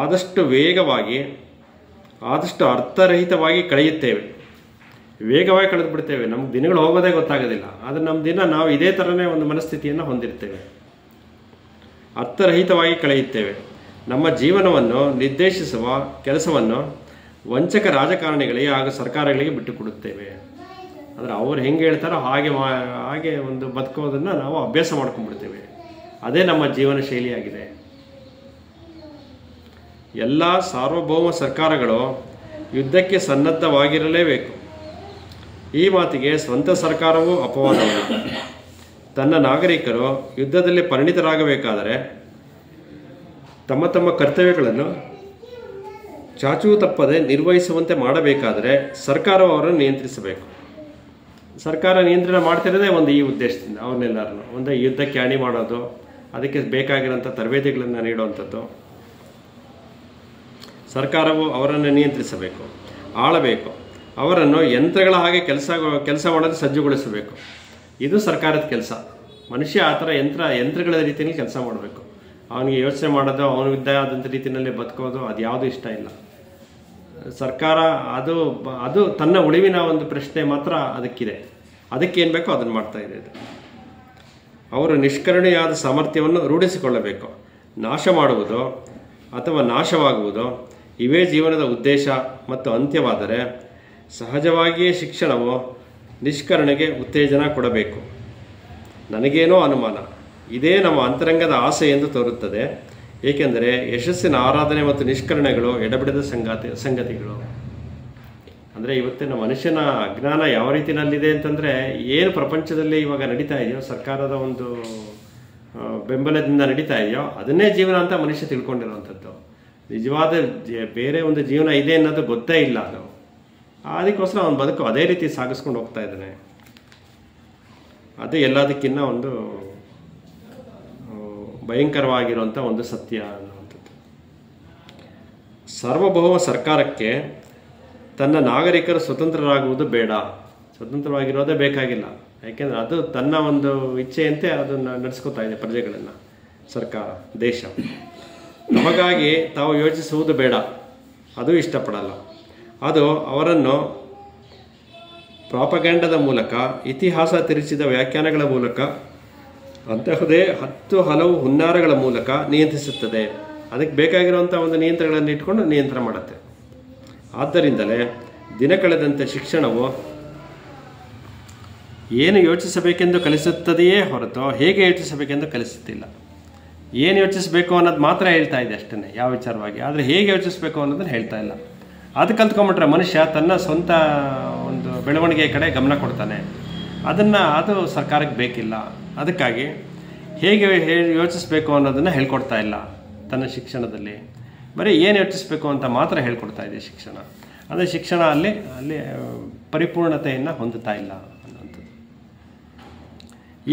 ಆದಷ್ಟು ವೇಗವಾಗಿ, ಆದಷ್ಟು ಅರ್ಥರಹಿತವಾಗಿ ಕಳೆಯುತ್ತೇವೆ. ವೇಗವಾಗಿ ಕಳೆದು ಬಿಡ್ತೇವೆ, ನಮ್ಗೆ ದಿನಗಳು ಹೋಗೋದೇ ಗೊತ್ತಾಗೋದಿಲ್ಲ. ಆದರೆ ನಮ್ಮ ದಿನ ನಾವು ಇದೇ ಥರನೇ ಒಂದು ಮನಸ್ಥಿತಿಯನ್ನು ಹೊಂದಿರ್ತೇವೆ, ಅರ್ಥರಹಿತವಾಗಿ ಕಳೆಯುತ್ತೇವೆ. ನಮ್ಮ ಜೀವನವನ್ನು ನಿರ್ದೇಶಿಸುವ ಕೆಲಸವನ್ನು ವಂಚಕ ರಾಜಕಾರಣಿಗಳಿಗೆ ಹಾಗೂ ಸರ್ಕಾರಗಳಿಗೆ ಬಿಟ್ಟುಕೊಡುತ್ತೇವೆ. ಅಂದರೆ ಅವ್ರು ಹೆಂಗೆ ಹೇಳ್ತಾರೋ ಹಾಗೆ ಒಂದು ಬದುಕೋದನ್ನು ನಾವು ಅಭ್ಯಾಸ ಮಾಡ್ಕೊಂಡ್ಬಿಡ್ತೇವೆ. ಅದೇ ನಮ್ಮ ಜೀವನ ಶೈಲಿಯಾಗಿದೆ. ಎಲ್ಲ ಸಾರ್ವಭೌಮ ಸರ್ಕಾರಗಳು ಯುದ್ಧಕ್ಕೆ ಸನ್ನದ್ಧವಾಗಿರಲೇಬೇಕು. ಈ ಮಾತಿಗೆ ಸ್ವಂತ ಸರ್ಕಾರವೂ ಅಪವಾದವಲ್ಲ. ತನ್ನ ನಾಗರಿಕರು ಯುದ್ಧದಲ್ಲಿ ಪರಿಣಿತರಾಗಬೇಕಾದರೆ ತಮ್ಮ ತಮ್ಮ ಕರ್ತವ್ಯಗಳನ್ನು ಚಾಚೂ ತಪ್ಪದೆ ನಿರ್ವಹಿಸುವಂತೆ ಮಾಡಬೇಕಾದರೆ ಸರ್ಕಾರವು ಅವರನ್ನು ನಿಯಂತ್ರಿಸಬೇಕು. ಸರ್ಕಾರ ನಿಯಂತ್ರಣ ಮಾಡ್ತಿರೋದೇ ಒಂದು ಈ ಉದ್ದೇಶದಿಂದ, ಅವ್ರನ್ನೆಲ್ಲರನ್ನು ಒಂದು ಯುದ್ಧಕ್ಕೆ ಅಣಿ ಮಾಡೋದು, ಅದಕ್ಕೆ ಬೇಕಾಗಿರೋಂಥ ತರಬೇತಿಗಳನ್ನು ನೀಡುವಂಥದ್ದು. ಸರ್ಕಾರವು ಅವರನ್ನು ನಿಯಂತ್ರಿಸಬೇಕು, ಆಳಬೇಕು, ಅವರನ್ನು ಯಂತ್ರಗಳ ಹಾಗೆ ಕೆಲಸ ಮಾಡೋದು ಸಜ್ಜುಗೊಳಿಸಬೇಕು. ಇದು ಸರ್ಕಾರದ ಕೆಲಸ. ಮನುಷ್ಯ ಆ ಥರ ಯಂತ್ರಗಳ ರೀತಿಯಲ್ಲಿ ಕೆಲಸ ಮಾಡಬೇಕು. ಅವನಿಗೆ ಯೋಚನೆ ಮಾಡೋದು, ಅವನಿದ್ದ ಆದಂಥ ರೀತಿಯಲ್ಲಿ ಬದುಕೋದು ಅದು ಯಾವುದೂ ಇಷ್ಟ ಇಲ್ಲ. ಸರ್ಕಾರ ಅದು ತನ್ನ ಉಳಿವಿನ ಒಂದು ಪ್ರಶ್ನೆ ಮಾತ್ರ ಅದಕ್ಕಿದೆ. ಅದಕ್ಕೇನು ಬೇಕೋ ಅದನ್ನು ಮಾಡ್ತಾ ಇದೆ. ಅವರು ನಿಷ್ಕರುಣೆಯಾದ ಸಾಮರ್ಥ್ಯವನ್ನು ರೂಢಿಸಿಕೊಳ್ಳಬೇಕು. ನಾಶ ಮಾಡುವುದು ಅಥವಾ ನಾಶವಾಗುವುದು ಇವೇ ಜೀವನದ ಉದ್ದೇಶ ಮತ್ತು ಅಂತ್ಯವಾದರೆ ಸಹಜವಾಗಿಯೇ ಶಿಕ್ಷಣವು ನಿಷ್ಕರುಣೆಗೆ ಉತ್ತೇಜನ ಕೊಡಬೇಕು. ನನಗೇನೋ ಅನುಮಾನ, ಇದೇ ನಮ್ಮ ಅಂತರಂಗದ ಆಸೆ ಎಂದು ತೋರುತ್ತದೆ. ಏಕೆಂದರೆ ಯಶಸ್ಸಿನ ಆರಾಧನೆ ಮತ್ತು ನಿಷ್ಕರುಣೆಗಳು ಎಡಬಿಡದ ಸಂಗತಿಗಳು. ಅಂದರೆ ಇವತ್ತಿನ ಮನುಷ್ಯನ ಅಜ್ಞಾನ ಯಾವ ರೀತಿಯಲ್ಲಿದೆ ಅಂತಂದರೆ, ಏನು ಪ್ರಪಂಚದಲ್ಲಿ ಇವಾಗ ನಡೀತಾ ಇದೆಯೋ, ಸರ್ಕಾರದ ಒಂದು ಬೆಂಬಲದಿಂದ ನಡೀತಾ ಇದೆಯೋ ಅದನ್ನೇ ಜೀವನ ಅಂತ ಮನುಷ್ಯ ತಿಳ್ಕೊಂಡಿರುವಂಥದ್ದು. ನಿಜವಾದ ಬೇರೆ ಒಂದು ಜೀವನ ಇದೆ ಅನ್ನೋದು ಗೊತ್ತೇ ಇಲ್ಲ. ಅದಕ್ಕೋಸ್ಕರ ಅವನು ಬದುಕು ಅದೇ ರೀತಿ ಸಾಗಿಸ್ಕೊಂಡು ಹೋಗ್ತಾ ಇದ್ದಾನೆ. ಅದೇ ಎಲ್ಲದಕ್ಕಿಂತ ಒಂದು ಭಯಂಕರವಾಗಿರುವಂಥ ಒಂದು ಸತ್ಯ ಅನ್ನುವಂಥದ್ದು. ಸಾರ್ವಭೌಮ ಸರ್ಕಾರಕ್ಕೆ ತನ್ನ ನಾಗರಿಕರು ಸ್ವತಂತ್ರರಾಗುವುದು ಬೇಡ, ಸ್ವತಂತ್ರವಾಗಿರೋದೇ ಬೇಕಾಗಿಲ್ಲ. ಯಾಕೆಂದರೆ ಅದು ತನ್ನ ಒಂದು ಇಚ್ಛೆಯಂತೆ ಅದನ್ನು ನಡೆಸ್ಕೊತಾ ಇದೆ ಪ್ರಜೆಗಳನ್ನು. ಸರ್ಕಾರ, ದೇಶ ನಮಗಾಗಿ ತಾವು ಯೋಚಿಸುವುದು ಬೇಡ, ಅದು ಇಷ್ಟಪಡಲ್ಲ. ಅದು ಅವರನ್ನು ಪ್ರಾಪಗಂಡದ ಮೂಲಕ, ಇತಿಹಾಸ ತಿರುಚಿದ ವ್ಯಾಖ್ಯಾನಗಳ ಮೂಲಕ, ಅಂತಹದೇ ಹಲವು ಹುನ್ನಾರಗಳ ಮೂಲಕ ನಿಯಂತ್ರಿಸುತ್ತದೆ. ಅದಕ್ಕೆ ಬೇಕಾಗಿರುವಂಥ ಒಂದು ನಿಯಂತ್ರಣಗಳನ್ನು ಇಟ್ಕೊಂಡು ನಿಯಂತ್ರಣ ಮಾಡುತ್ತೆ. ಆದ್ದರಿಂದಲೇ ದಿನ ಕಳೆದಂತೆ ಶಿಕ್ಷಣವು ಏನು ಯೋಚಿಸಬೇಕೆಂದು ಕಲಿಸುತ್ತದೆಯೇ ಹೊರತು ಹೇಗೆ ಯೋಚಿಸಬೇಕೆಂದು ಕಲಿಸುತ್ತಿಲ್ಲ. ಏನು ಯೋಚಿಸಬೇಕು ಅನ್ನೋದು ಮಾತ್ರ ಹೇಳ್ತಾ ಇದೆ ಅಷ್ಟೇ, ಯಾವ ವಿಚಾರವಾಗಿ. ಆದರೆ ಹೇಗೆ ಯೋಚಿಸಬೇಕು ಅನ್ನೋದನ್ನು ಹೇಳ್ತಾ ಇಲ್ಲ. ಅದು ಕಲ್ತ್ಕೊಂಡ್ಬಿಟ್ರೆ ಮನುಷ್ಯ ತನ್ನ ಸ್ವಂತ ಒಂದು ಬೆಳವಣಿಗೆ ಕಡೆ ಗಮನ ಕೊಡ್ತಾನೆ. ಅದು ಸರ್ಕಾರಕ್ಕೆ ಬೇಕಿಲ್ಲ. ಅದಕ್ಕಾಗಿ ಹೇಗೆ ಯೋಚಿಸಬೇಕು ಅನ್ನೋದನ್ನು ಹೇಳ್ಕೊಡ್ತಾ ಇಲ್ಲ ತನ್ನ ಶಿಕ್ಷಣದಲ್ಲಿ. ಬರೀ ಏನು ಯೋಚಿಸಬೇಕು ಅಂತ ಮಾತ್ರ ಹೇಳ್ಕೊಡ್ತಾ ಇದೆ ಶಿಕ್ಷಣ. ಅಂದರೆ ಶಿಕ್ಷಣ ಅಲ್ಲಿ ಪರಿಪೂರ್ಣತೆಯನ್ನು ಹೊಂದುತ್ತಾ ಇಲ್ಲ ಅನ್ನುವಂಥದ್ದು.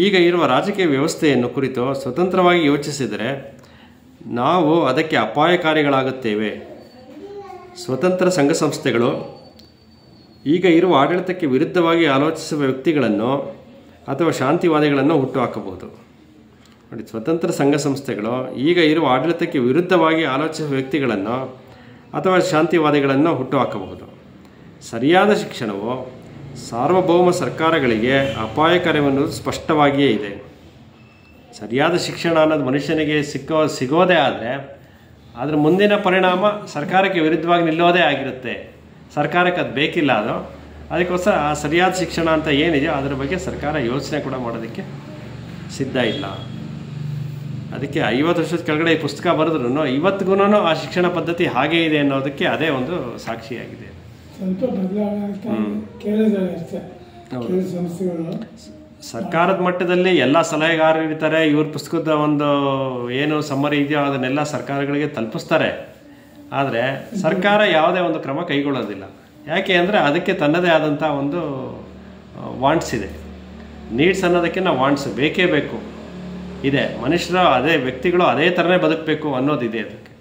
ಈಗ ಇರುವ ರಾಜಕೀಯ ವ್ಯವಸ್ಥೆಯನ್ನು ಕುರಿತು ಸ್ವತಂತ್ರವಾಗಿ ಯೋಚಿಸಿದರೆ ನಾವು ಅದಕ್ಕೆ ಅಪಾಯಕಾರಿಗಳಾಗುತ್ತೇವೆ. ಸ್ವತಂತ್ರ ಸಂಘ ಸಂಸ್ಥೆಗಳು ಈಗ ಇರುವ ಆಡಳಿತಕ್ಕೆ ವಿರುದ್ಧವಾಗಿ ಆಲೋಚಿಸುವ ವ್ಯಕ್ತಿಗಳನ್ನು ಅಥವಾ ಶಾಂತಿವಾದಿಗಳನ್ನು ಹುಟ್ಟುಹಾಕಬಹುದು. ನೋಡಿ, ಸ್ವತಂತ್ರ ಸಂಘ ಸಂಸ್ಥೆಗಳು ಈಗ ಇರುವ ಆಡಳಿತಕ್ಕೆ ವಿರುದ್ಧವಾಗಿ ಆಲೋಚಿಸುವ ವ್ಯಕ್ತಿಗಳನ್ನು ಅಥವಾ ಶಾಂತಿವಾದಿಗಳನ್ನು ಹುಟ್ಟುಹಾಕಬಹುದು. ಸರಿಯಾದ ಶಿಕ್ಷಣವು ಸಾರ್ವಭೌಮ ಸರ್ಕಾರಗಳಿಗೆ ಅಪಾಯಕರವೆನ್ನುವುದು ಸ್ಪಷ್ಟವಾಗಿಯೇ ಇದೆ. ಸರಿಯಾದ ಶಿಕ್ಷಣ ಅನ್ನೋದು ಮನುಷ್ಯನಿಗೆ ಸಿಗೋದೇ ಆದರೆ ಅದರ ಮುಂದಿನ ಪರಿಣಾಮ ಸರ್ಕಾರಕ್ಕೆ ವಿರುದ್ಧವಾಗಿ ನಿಲ್ಲೋದೇ ಆಗಿರುತ್ತೆ. ಸರ್ಕಾರಕ್ಕೆ ಅದು ಬೇಕಿಲ್ಲ. ಅದಕ್ಕೋಸ್ಕರ ಆ ಸರಿಯಾದ ಶಿಕ್ಷಣ ಅಂತ ಏನಿದೆಯೋ ಅದರ ಬಗ್ಗೆ ಸರ್ಕಾರ ಯೋಚನೆ ಕೂಡ ಮಾಡೋದಕ್ಕೆ ಸಿದ್ಧ ಇಲ್ಲ. ಅದಕ್ಕೆ 50 ವರ್ಷದ ಕೆಳಗಡೆ ಈ ಪುಸ್ತಕ ಬರೆದ್ರೂ ಇವತ್ತಿಗೂ ಆ ಶಿಕ್ಷಣ ಪದ್ಧತಿ ಹಾಗೇ ಇದೆ ಅನ್ನೋದಕ್ಕೆ ಅದೇ ಒಂದು ಸಾಕ್ಷಿಯಾಗಿದೆ. ಸರ್ಕಾರದ ಮಟ್ಟದಲ್ಲಿ ಎಲ್ಲ ಸಲಹೆಗಾರರು ಇರ್ತಾರೆ. ಇವ್ರ ಪುಸ್ತಕದ ಒಂದು ಏನು ಸಮ್ಮರಿ ಇದೆಯೋ ಅದನ್ನೆಲ್ಲ ಸರ್ಕಾರಗಳಿಗೆ ತಲುಪಿಸ್ತಾರೆ. ಆದರೆ ಸರ್ಕಾರ ಯಾವುದೇ ಒಂದು ಕ್ರಮ ಕೈಗೊಳ್ಳೋದಿಲ್ಲ. ಯಾಕೆ ಅಂದರೆ ಅದಕ್ಕೆ ತನ್ನದೇ ಆದಂಥ ಒಂದು ವಾಂಟ್ಸ್ ಇದೆ. ನೀಡ್ಸ್ ಅನ್ನೋದಕ್ಕಿಂತ ವಾಂಟ್ಸ್ ಬೇಕೇ ಬೇಕು ಇದೆ. ಮನುಷ್ಯರು ವ್ಯಕ್ತಿಗಳು ಅದೇ ಥರನೇ ಬದುಕಬೇಕು ಅನ್ನೋದಿದೆ ಅದಕ್ಕೆ.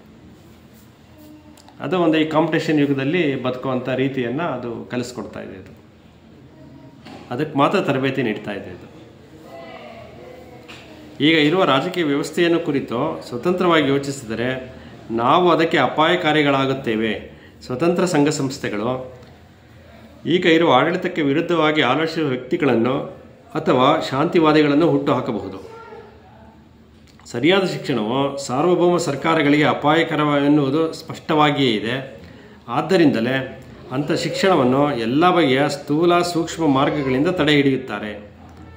ಅದು ಒಂದು ಈ ಕಾಂಪಿಟೇಷನ್ ಯುಗದಲ್ಲಿ ಬದುಕುವಂಥ ರೀತಿಯನ್ನು ಅದು ಕಲಿಸ್ಕೊಡ್ತಾ ಇದೆ. ಅದಕ್ಕೆ ಮಾತ್ರ ತರಬೇತಿ ನೀಡ್ತಾ ಇದೆ ಇದು. ಈಗ ಇರುವ ರಾಜಕೀಯ ವ್ಯವಸ್ಥೆಯನ್ನು ಕುರಿತು ಸ್ವತಂತ್ರವಾಗಿ ಯೋಚಿಸಿದರೆ ನಾವು ಅದಕ್ಕೆ ಅಪಾಯಕಾರಿಗಳಾಗುತ್ತೇವೆ. ಸ್ವತಂತ್ರ ಸಂಘ ಸಂಸ್ಥೆಗಳು ಈಗ ಇರುವ ಆಡಳಿತಕ್ಕೆ ವಿರುದ್ಧವಾಗಿ ಆಲೋಚಿಸುವ ವ್ಯಕ್ತಿಗಳನ್ನು ಅಥವಾ ಶಾಂತಿವಾದಿಗಳನ್ನು ಹುಟ್ಟುಹಾಕಬಹುದು. ಸರಿಯಾದ ಶಿಕ್ಷಣವು ಸಾರ್ವಭೌಮ ಸರ್ಕಾರಗಳಿಗೆ ಅಪಾಯಕರವೆನ್ನುವುದು ಸ್ಪಷ್ಟವಾಗಿಯೇ ಇದೆ. ಆದ್ದರಿಂದಲೇ ಅಂಥ ಶಿಕ್ಷಣವನ್ನು ಎಲ್ಲ ಬಗೆಯ ಸ್ಥೂಲ ಸೂಕ್ಷ್ಮ ಮಾರ್ಗಗಳಿಂದ ತಡೆ ಹಿಡಿಯುತ್ತಾರೆ.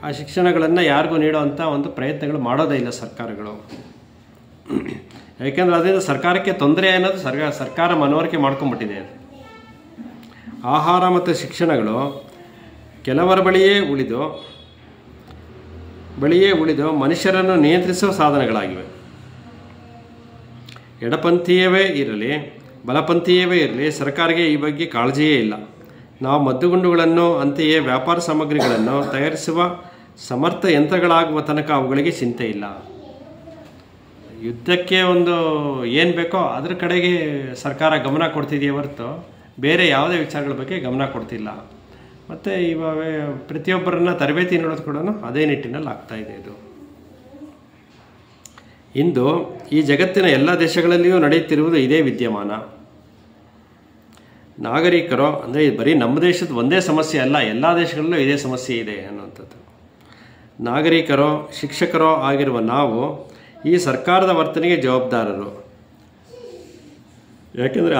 ಆ ಶಿಕ್ಷಣಗಳನ್ನು ಯಾರಿಗೂ ನೀಡುವಂಥ ಒಂದು ಪ್ರಯತ್ನಗಳು ಮಾಡೋದೇ ಇಲ್ಲ ಸರ್ಕಾರಗಳು. ಯಾಕೆಂದರೆ ಅದರಿಂದ ಸರ್ಕಾರಕ್ಕೆ ತೊಂದರೆ ಅನ್ನೋದು ಸರ್ಕಾರ ಮನವರಿಕೆ ಮಾಡ್ಕೊಂಡ್ಬಿಟ್ಟಿದೆ. ಆಹಾರ ಮತ್ತು ಶಿಕ್ಷಣಗಳು ಕೆಲವರ ಬಳಿಯೇ ಉಳಿದು ಮನುಷ್ಯರನ್ನು ನಿಯಂತ್ರಿಸುವ ಸಾಧನಗಳಾಗಿವೆ. ಎಡಪಂಥೀಯವೇ ಇರಲಿ ಬಲಪಂಥೀಯವೇ ಇರಲಿ ಸರ್ಕಾರಕ್ಕೆ ಈ ಬಗ್ಗೆ ಕಾಳಜಿಯೇ ಇಲ್ಲ. ನಾವು ಮದ್ದುಗುಂಡುಗಳನ್ನು ಅಂತೆಯೇ ವ್ಯಾಪಾರ ಸಾಮಗ್ರಿಗಳನ್ನು ತಯಾರಿಸುವ ಸಮರ್ಥ ಯಂತ್ರಗಳಾಗುವ ತನಕ ಅವುಗಳಿಗೆ ಚಿಂತೆ ಇಲ್ಲ. ಯುದ್ಧಕ್ಕೆ ಏನು ಬೇಕೋ ಅದ್ರ ಕಡೆಗೆ ಸರ್ಕಾರ ಗಮನ ಕೊಡ್ತಿದೆಯೇ ಹೊರತು ಬೇರೆ ಯಾವುದೇ ವಿಚಾರಗಳ ಬಗ್ಗೆ ಗಮನ ಕೊಡ್ತಿಲ್ಲ. ಮತ್ತು ಇವಾಗ ಪ್ರತಿಯೊಬ್ಬರನ್ನ ತರಬೇತಿ ನೀಡೋದು ಕೂಡ ಅದೇ ನಿಟ್ಟಿನಲ್ಲಿ ಆಗ್ತಾಯಿದೆ. ಇದು ಇಂದು ಈ ಜಗತ್ತಿನ ಎಲ್ಲ ದೇಶಗಳಲ್ಲಿಯೂ ನಡೆಯುತ್ತಿರುವುದು ಇದೇ ವಿದ್ಯಮಾನ. ನಾಗರಿಕರು ಅಂದರೆ ಬರೀ ನಮ್ಮ ದೇಶದ ಒಂದೇ ಸಮಸ್ಯೆ ಅಲ್ಲ, ಎಲ್ಲ ದೇಶಗಳಲ್ಲೂ ಇದೇ ಸಮಸ್ಯೆ ಇದೆ ಅನ್ನುವಂಥದ್ದು. ನಾಗರಿಕರೋ ಶಿಕ್ಷಕರೋ ಆಗಿರುವ ನಾವು ಈ ಸರ್ಕಾರದ ವರ್ತನೆಗೆ ಜವಾಬ್ದಾರರು. ಯಾಕೆಂದರೆ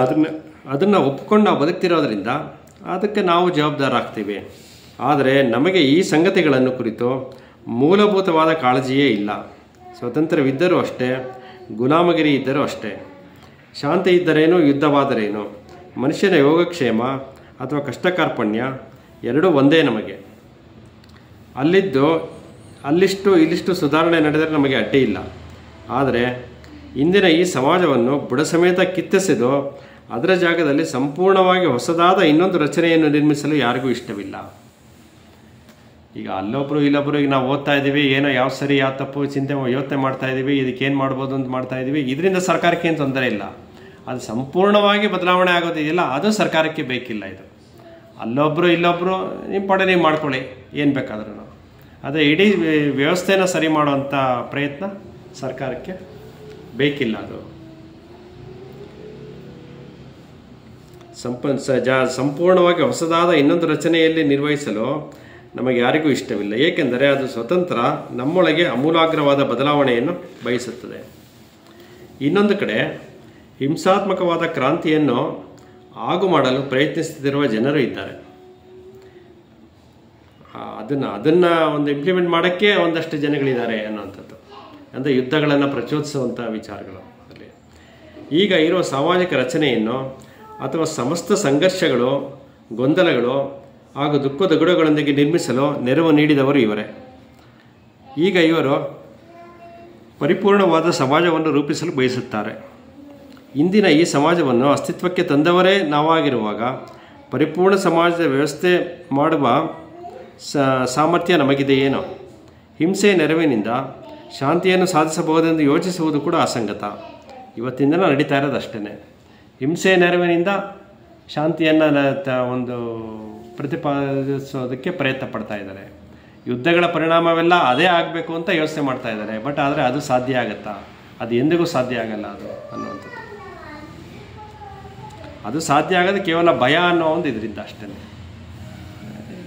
ಅದನ್ನು ಒಪ್ಕೊಂಡು ನಾವು ಬದುಕ್ತಿರೋದ್ರಿಂದ ಅದಕ್ಕೆ ನಾವು ಜವಾಬ್ದಾರಾಗ್ತೀವಿ. ಆದರೆ ನಮಗೆ ಈ ಸಂಗತಿಗಳನ್ನು ಕುರಿತು ಮೂಲಭೂತವಾದ ಕಾಳಜಿಯೇ ಇಲ್ಲ. ಸ್ವತಂತ್ರವಿದ್ದರೂ ಅಷ್ಟೇ, ಗುಲಾಮಗಿರಿ ಇದ್ದರೂ ಅಷ್ಟೇ, ಶಾಂತಿ ಇದ್ದರೇನು ಯುದ್ಧವಾದರೇನು, ಮನುಷ್ಯನ ಯೋಗಕ್ಷೇಮ ಅಥವಾ ಕಷ್ಟಕಾರ್ಪಣ್ಯ ಎರಡೂ ಒಂದೇ ನಮಗೆ. ಇಲ್ಲಿಷ್ಟು ಸುಧಾರಣೆ ನಡೆದರೆ ನಮಗೆ ಅಡ್ಡಿ ಇಲ್ಲ. ಆದರೆ ಇಂದಿನ ಈ ಸಮಾಜವನ್ನು ಬುಡಸಮೇತ ಕಿತ್ತೆಸೆದು ಅದರ ಜಾಗದಲ್ಲಿ ಸಂಪೂರ್ಣವಾಗಿ ಹೊಸದಾದ ಇನ್ನೊಂದು ರಚನೆಯನ್ನು ನಿರ್ಮಿಸಲು ಯಾರಿಗೂ ಇಷ್ಟವಿಲ್ಲ. ಈಗ ಅಲ್ಲೊಬ್ಬರು ಇಲ್ಲೊಬ್ಬರು ಈಗ ನಾವು ಓದ್ತಾ ಇದ್ದೀವಿ, ಏನೋ ಯಾವ ಸರಿ ಯಾವ ತಪ್ಪು ಯೋಚನೆ ಮಾಡ್ತಾ ಇದ್ದೀವಿ, ಇದಕ್ಕೇನು ಮಾಡ್ಬೋದು ಅಂತ ಮಾಡ್ತಾ ಇದ್ದೀವಿ. ಇದರಿಂದ ಸರ್ಕಾರಕ್ಕೆ ಏನು ತೊಂದರೆ ಇಲ್ಲ. ಅದು ಸಂಪೂರ್ಣವಾಗಿ ಬದಲಾವಣೆ ಆಗೋದಿದೆಯಲ್ಲ, ಅದು ಸರ್ಕಾರಕ್ಕೆ ಬೇಕಿಲ್ಲ. ಇದು ಅಲ್ಲೊಬ್ಬರು ಇಲ್ಲೊಬ್ಬರು ನಿಮ್ಮ ಪಡೆ ನೀವು ಮಾಡ್ಕೊಳ್ಳಿ ಏನು ಬೇಕಾದ್ರೂ. ಅದೇ ಇಡೀ ವ್ಯವಸ್ಥೆನ ಸರಿ ಮಾಡುವಂಥ ಪ್ರಯತ್ನ ಸರ್ಕಾರಕ್ಕೆ ಬೇಕಿಲ್ಲ. ಅದು ಸಂಪೂರ್ಣವಾಗಿ ಹೊಸದಾದ ಇನ್ನೊಂದು ರಚನೆಯಲ್ಲಿ ನಿರ್ವಹಿಸಲು ನಮಗೆ ಯಾರಿಗೂ ಇಷ್ಟವಿಲ್ಲ. ಏಕೆಂದರೆ ಅದು ಸ್ವತಂತ್ರ ನಮ್ಮೊಳಗೆ ಅಮೂಲಾಗ್ರವಾದ ಬದಲಾವಣೆಯನ್ನು ಬಯಸುತ್ತದೆ. ಇನ್ನೊಂದು ಕಡೆ ಹಿಂಸಾತ್ಮಕವಾದ ಕ್ರಾಂತಿಯನ್ನು ಆಗು ಮಾಡಲು ಪ್ರಯತ್ನಿಸುತ್ತಿರುವ ಜನರು ಇದ್ದಾರೆ. ಅದನ್ನು ಇಂಪ್ಲಿಮೆಂಟ್ ಮಾಡೋಕ್ಕೆ ಒಂದಷ್ಟು ಜನಗಳಿದ್ದಾರೆ ಅನ್ನುವಂಥದ್ದು. ಅಂದರೆ ಯುದ್ಧಗಳನ್ನು ಪ್ರಚೋದಿಸುವಂಥ ವಿಚಾರಗಳು ಅಲ್ಲಿ. ಈಗ ಇರುವ ಸಾಮಾಜಿಕ ರಚನೆಯನ್ನು ಅಥವಾ ಸಮಸ್ತ ಸಂಘರ್ಷಗಳು, ಗೊಂದಲಗಳು ಹಾಗೂ ದುಃಖದಗುಡಗಳೊಂದಿಗೆ ನಿರ್ಮಿಸಲು ನೆರವು ನೀಡಿದವರು ಇವರೇ. ಈಗ ಇವರು ಪರಿಪೂರ್ಣವಾದ ಸಮಾಜವನ್ನು ರೂಪಿಸಲು ಬಯಸುತ್ತಾರೆ. ಇಂದಿನ ಈ ಸಮಾಜವನ್ನು ಅಸ್ತಿತ್ವಕ್ಕೆ ತಂದವರೇ ನಾವಾಗಿರುವಾಗ ಪರಿಪೂರ್ಣ ಸಮಾಜದ ವ್ಯವಸ್ಥೆ ಮಾಡುವ ಸಾಮರ್ಥ್ಯ ನಮಗಿದೆಯೇನೋ? ಹಿಂಸೆ ನೆರವಿನಿಂದ ಶಾಂತಿಯನ್ನು ಸಾಧಿಸಬಹುದೆಂದು ಯೋಚಿಸುವುದು ಕೂಡ ಅಸಂಗತ. ಇವತ್ತಿಂದ ನಡೀತಾ ಇರೋದು ಅಷ್ಟೇ. ಹಿಂಸೆ ನೆರವಿನಿಂದ ಶಾಂತಿಯನ್ನು ಪ್ರತಿಪಾದಿಸೋದಕ್ಕೆ ಪ್ರಯತ್ನ ಪಡ್ತಾ ಇದ್ದಾರೆ. ಯುದ್ಧಗಳ ಪರಿಣಾಮವೆಲ್ಲ ಅದೇ ಆಗಬೇಕು ಅಂತ ಯೋಚನೆ ಮಾಡ್ತಾ ಇದ್ದಾರೆ. ಬಟ್ ಆದರೆ ಅದು ಸಾಧ್ಯ ಆಗುತ್ತಾ? ಅದು ಎಂದಿಗೂ ಸಾಧ್ಯ ಆಗಲ್ಲ ಅದು ಅನ್ನುವಂಥದ್ದು. ಅದು ಸಾಧ್ಯ ಆಗೋದು ಕೇವಲ ಭಯ ಅನ್ನೋ ಒಂದು ಇದರಿಂದ ಅಷ್ಟೇ.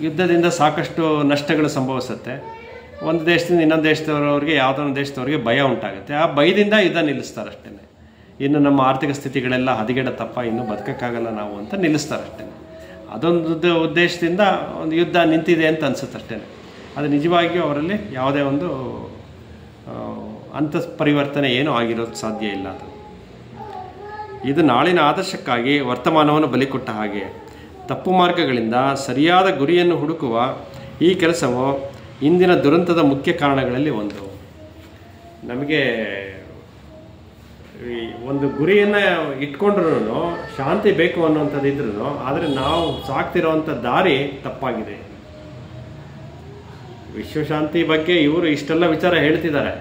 ಯುದ್ಧದಿಂದ ಸಾಕಷ್ಟು ನಷ್ಟಗಳು ಸಂಭವಿಸುತ್ತೆ. ಒಂದು ದೇಶದಿಂದ ಇನ್ನೊಂದು ದೇಶದವರವ್ರಿಗೆ, ಯಾವುದೋ ಒಂದು ದೇಶದವ್ರಿಗೆ ಭಯ ಉಂಟಾಗುತ್ತೆ. ಆ ಭಯದಿಂದ ಯುದ್ಧ ನಿಲ್ಲಿಸ್ತಾರೆ ಅಷ್ಟೇ. ಇನ್ನು ನಮ್ಮ ಆರ್ಥಿಕ ಸ್ಥಿತಿಗಳೆಲ್ಲ ಹದಗೆಡತ್ತಪ್ಪ, ಇನ್ನೂ ಬದುಕೋಕ್ಕಾಗಲ್ಲ ನಾವು ಅಂತ ನಿಲ್ಲಿಸ್ತಾರೆ ಅಷ್ಟೇ. ಅದೊಂದು ಉದ್ದೇಶದಿಂದ ಒಂದು ಯುದ್ಧ ನಿಂತಿದೆ ಅಂತ ಅನಿಸುತ್ತೆ ಅಷ್ಟೇ. ಅದು ನಿಜವಾಗಿಯೂ ಅವರಲ್ಲಿ ಯಾವುದೇ ಒಂದು ಅಂಥ ಪರಿವರ್ತನೆ ಏನೂ ಆಗಿರೋದು ಸಾಧ್ಯ ಇಲ್ಲ. ಇದು ನಾಳಿನ ಆದರ್ಶಕ್ಕಾಗಿ ವರ್ತಮಾನವನ್ನು ಬಲಿಕೊಟ್ಟ ಹಾಗೆ. ತಪ್ಪು ಮಾರ್ಗಗಳಿಂದ ಸರಿಯಾದ ಗುರಿಯನ್ನು ಹುಡುಕುವ ಈ ಕೆಲಸವು ಇಂದಿನ ದುರಂತದ ಮುಖ್ಯ ಕಾರಣಗಳಲ್ಲಿ ಒಂದು. ನಮಗೆ ಒಂದು ಗುರಿಯನ್ನು ಇಟ್ಕೊಂಡ್ರೂ ಶಾಂತಿ ಬೇಕು ಅನ್ನುವಂಥದ್ದು ಇದ್ರೂ, ಆದರೆ ನಾವು ಸಾಕ್ತಿರೋವಂಥ ದಾರಿ ತಪ್ಪಾಗಿದೆ. ವಿಶ್ವಶಾಂತಿ ಬಗ್ಗೆ ಇವರು ಇಷ್ಟೆಲ್ಲ ವಿಚಾರ ಹೇಳ್ತಿದ್ದಾರೆ,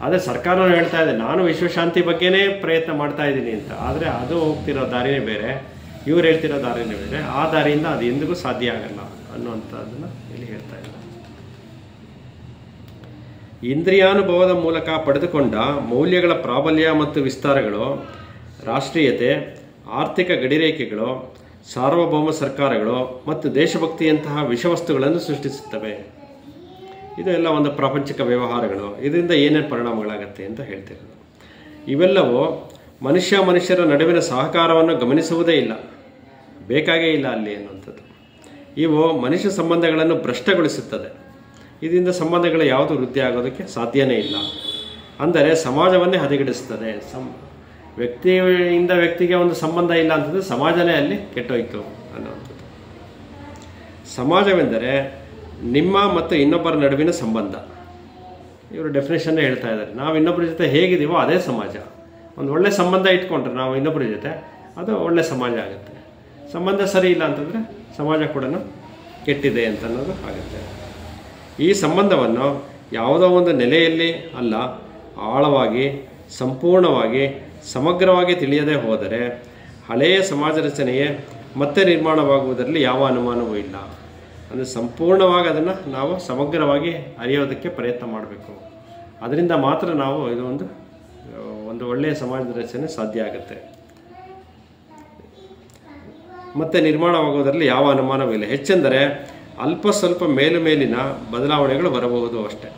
ಆದರೆ ಸರ್ಕಾರನೂ ಹೇಳ್ತಾ ಇದೆ ನಾನು ವಿಶ್ವಶಾಂತಿ ಬಗ್ಗೆನೇ ಪ್ರಯತ್ನ ಮಾಡ್ತಾ ಇದ್ದೀನಿ ಅಂತ. ಆದರೆ ಅದು ಹೋಗ್ತಿರೋ ದಾರಿನೇ ಬೇರೆ, ಇವ್ರು ಹೇಳ್ತಿರೋ ದಾರಿನೇ ಬೇರೆ. ಆ ದಾರಿಯಿಂದ ಅದು ಎಂದಿಗೂ ಸಾಧ್ಯ ಆಗಲ್ಲ ಅನ್ನುವಂಥದ್ದನ್ನು ಇಲ್ಲಿ ಹೇಳ್ತಾ ಇದ್ದಾರೆ. ಇಂದ್ರಿಯಾನುಭವದ ಮೂಲಕ ಪಡೆದುಕೊಂಡ ಮೌಲ್ಯಗಳ ಪ್ರಾಬಲ್ಯ ಮತ್ತು ವಿಸ್ತಾರಗಳು, ರಾಷ್ಟ್ರೀಯತೆ, ಆರ್ಥಿಕ ಗಡಿರೇಖೆಗಳು, ಸಾರ್ವಭೌಮ ಸರ್ಕಾರಗಳು ಮತ್ತು ದೇಶಭಕ್ತಿಯಂತಹ ವಿಷವಸ್ತುಗಳನ್ನು ಸೃಷ್ಟಿಸುತ್ತವೆ. ಇದು ಎಲ್ಲ ಒಂದು ಪ್ರಾಪಂಚಿಕ ವ್ಯವಹಾರಗಳು. ಇದರಿಂದ ಏನೇನು ಪರಿಣಾಮಗಳಾಗತ್ತೆ ಅಂತ ಹೇಳ್ತಿರೋದು. ಇವೆಲ್ಲವೂ ಮನುಷ್ಯರ ನಡುವಿನ ಸಹಕಾರವನ್ನು ಗಮನಿಸುವುದೇ ಇಲ್ಲ, ಬೇಕಾಗೇ ಇಲ್ಲ ಅಲ್ಲಿ ಅನ್ನುವಂಥದ್ದು. ಇವು ಮನುಷ್ಯ ಸಂಬಂಧಗಳನ್ನು ಭ್ರಷ್ಟಗೊಳಿಸುತ್ತದೆ. ಇದರಿಂದ ಸಂಬಂಧಗಳು ಯಾವುದು ವೃದ್ಧಿ ಆಗೋದಕ್ಕೆ ಸಾಧ್ಯನೇ ಇಲ್ಲ. ಅಂದರೆ ಸಮಾಜವನ್ನೇ ಹದಗೆಡಿಸ್ತದೆ. ವ್ಯಕ್ತಿಯಿಂದ ವ್ಯಕ್ತಿಗೆ ಒಂದು ಸಂಬಂಧ ಇಲ್ಲ ಅಂತಂದರೆ ಸಮಾಜನೇ ಅಲ್ಲಿ ಕೆಟ್ಟೋಯ್ತು ಅನ್ನುವಂಥದ್ದು. ಸಮಾಜವೆಂದರೆ ನಿಮ್ಮ ಮತ್ತು ಇನ್ನೊಬ್ಬರ ನಡುವಿನ ಸಂಬಂಧ. ಇವರು ಡೆಫಿನೇಷನ್ನೇ ಹೇಳ್ತಾ ಇದ್ದಾರೆ. ನಾವು ಇನ್ನೊಬ್ಬರ ಜೊತೆ ಹೇಗಿದ್ದೀವೋ ಅದೇ ಸಮಾಜ. ಒಂದು ಒಳ್ಳೆ ಸಂಬಂಧ ಇಟ್ಕೊಂಡ್ರೆ ನಾವು ಇನ್ನೊಬ್ಬರ ಜೊತೆ, ಅದು ಒಳ್ಳೆ ಸಮಾಜ ಆಗುತ್ತೆ. ಸಂಬಂಧ ಸರಿ ಇಲ್ಲ ಅಂತಂದರೆ ಸಮಾಜ ಕೂಡ ಕೆಟ್ಟಿದೆ ಅಂತ ಅನ್ನೋದು ಆಗುತ್ತೆ. ಈ ಸಂಬಂಧವನ್ನು ಯಾವುದೋ ಒಂದು ನೆಲೆಯಲ್ಲಿ ಅಲ್ಲ, ಆಳವಾಗಿ, ಸಂಪೂರ್ಣವಾಗಿ, ಸಮಗ್ರವಾಗಿ ತಿಳಿಯದೇ ಹೋದರೆ ಹಳೆಯ ಸಮಾಜ ರಚನೆಯೇ ಮತ್ತೆ ನಿರ್ಮಾಣವಾಗುವುದರಲ್ಲಿ ಯಾವ ಅನುಮಾನವೂ ಇಲ್ಲ. ಅಂದರೆ ಸಂಪೂರ್ಣವಾಗಿ ಅದನ್ನು ನಾವು ಸಮಗ್ರವಾಗಿ ಅರಿಯೋದಕ್ಕೆ ಪ್ರಯತ್ನ ಮಾಡಬೇಕು. ಅದರಿಂದ ಮಾತ್ರ ನಾವು ಇದು ಒಂದು ಒಳ್ಳೆಯ ಸಮಾಜದ ರಚನೆ ಸಾಧ್ಯ ಆಗುತ್ತೆ. ಮತ್ತೆ ನಿರ್ಮಾಣವಾಗುವುದರಲ್ಲಿ ಯಾವ ಅನುಮಾನವಿಲ್ಲ. ಹೆಚ್ಚೆಂದರೆ ಅಲ್ಪ ಸ್ವಲ್ಪ ಮೇಲಿನ ಬದಲಾವಣೆಗಳು ಬರಬಹುದು ಅಷ್ಟೆ.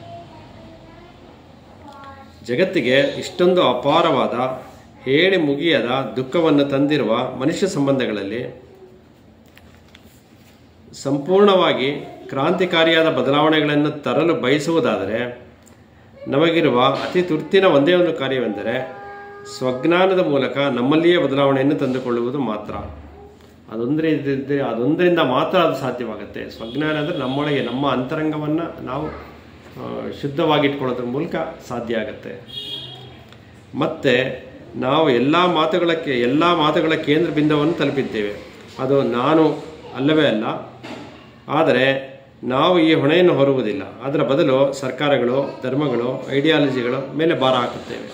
ಜಗತ್ತಿಗೆ ಇಷ್ಟೊಂದು ಅಪಾರವಾದ, ಹೇಳಿ ಮುಗಿಯದ ದುಃಖವನ್ನು ತಂದಿರುವ ಮನುಷ್ಯ ಸಂಬಂಧಗಳಲ್ಲಿ ಸಂಪೂರ್ಣವಾಗಿ ಕ್ರಾಂತಿಕಾರಿಯಾದ ಬದಲಾವಣೆಗಳನ್ನು ತರಲು ಬಯಸುವುದಾದರೆ ನಮಗಿರುವ ಅತಿ ತುರ್ತಿನ ಒಂದೇ ಒಂದು ಕಾರ್ಯವೆಂದರೆ ಸ್ವಜ್ಞಾನದ ಮೂಲಕ ನಮ್ಮಲ್ಲಿಯೇ ಬದಲಾವಣೆಯನ್ನು ತಂದುಕೊಳ್ಳುವುದು ಮಾತ್ರ. ಅದೊಂದರಿಂದ ಮಾತ್ರ ಅದು ಸಾಧ್ಯವಾಗುತ್ತೆ. ಸ್ವಜ್ಞಾನ ಅಂದರೆ ನಮ್ಮೊಳಗೆ ನಮ್ಮ ಅಂತರಂಗವನ್ನು ನಾವು ಶುದ್ಧವಾಗಿಟ್ಕೊಳ್ಳೋದ್ರ ಮೂಲಕ ಸಾಧ್ಯ ಆಗುತ್ತೆ. ಮತ್ತು ನಾವು ಎಲ್ಲ ಮಾತುಗಳ ಕೇಂದ್ರ ಬಿಂದುವನ್ನು ತಲುಪಿದ್ದೇವೆ. ಅದು ನಾನು ಅಲ್ಲವೇ ಅಲ್ಲ. ಆದರೆ ನಾವು ಈ ಹೊಣೆಯನ್ನು ಹೊರುವುದಿಲ್ಲ. ಅದರ ಬದಲು ಸರ್ಕಾರಗಳು, ಧರ್ಮಗಳು, ಐಡಿಯಾಲಜಿಗಳ ಮೇಲೆ ಭಾರ ಹಾಕುತ್ತೇವೆ.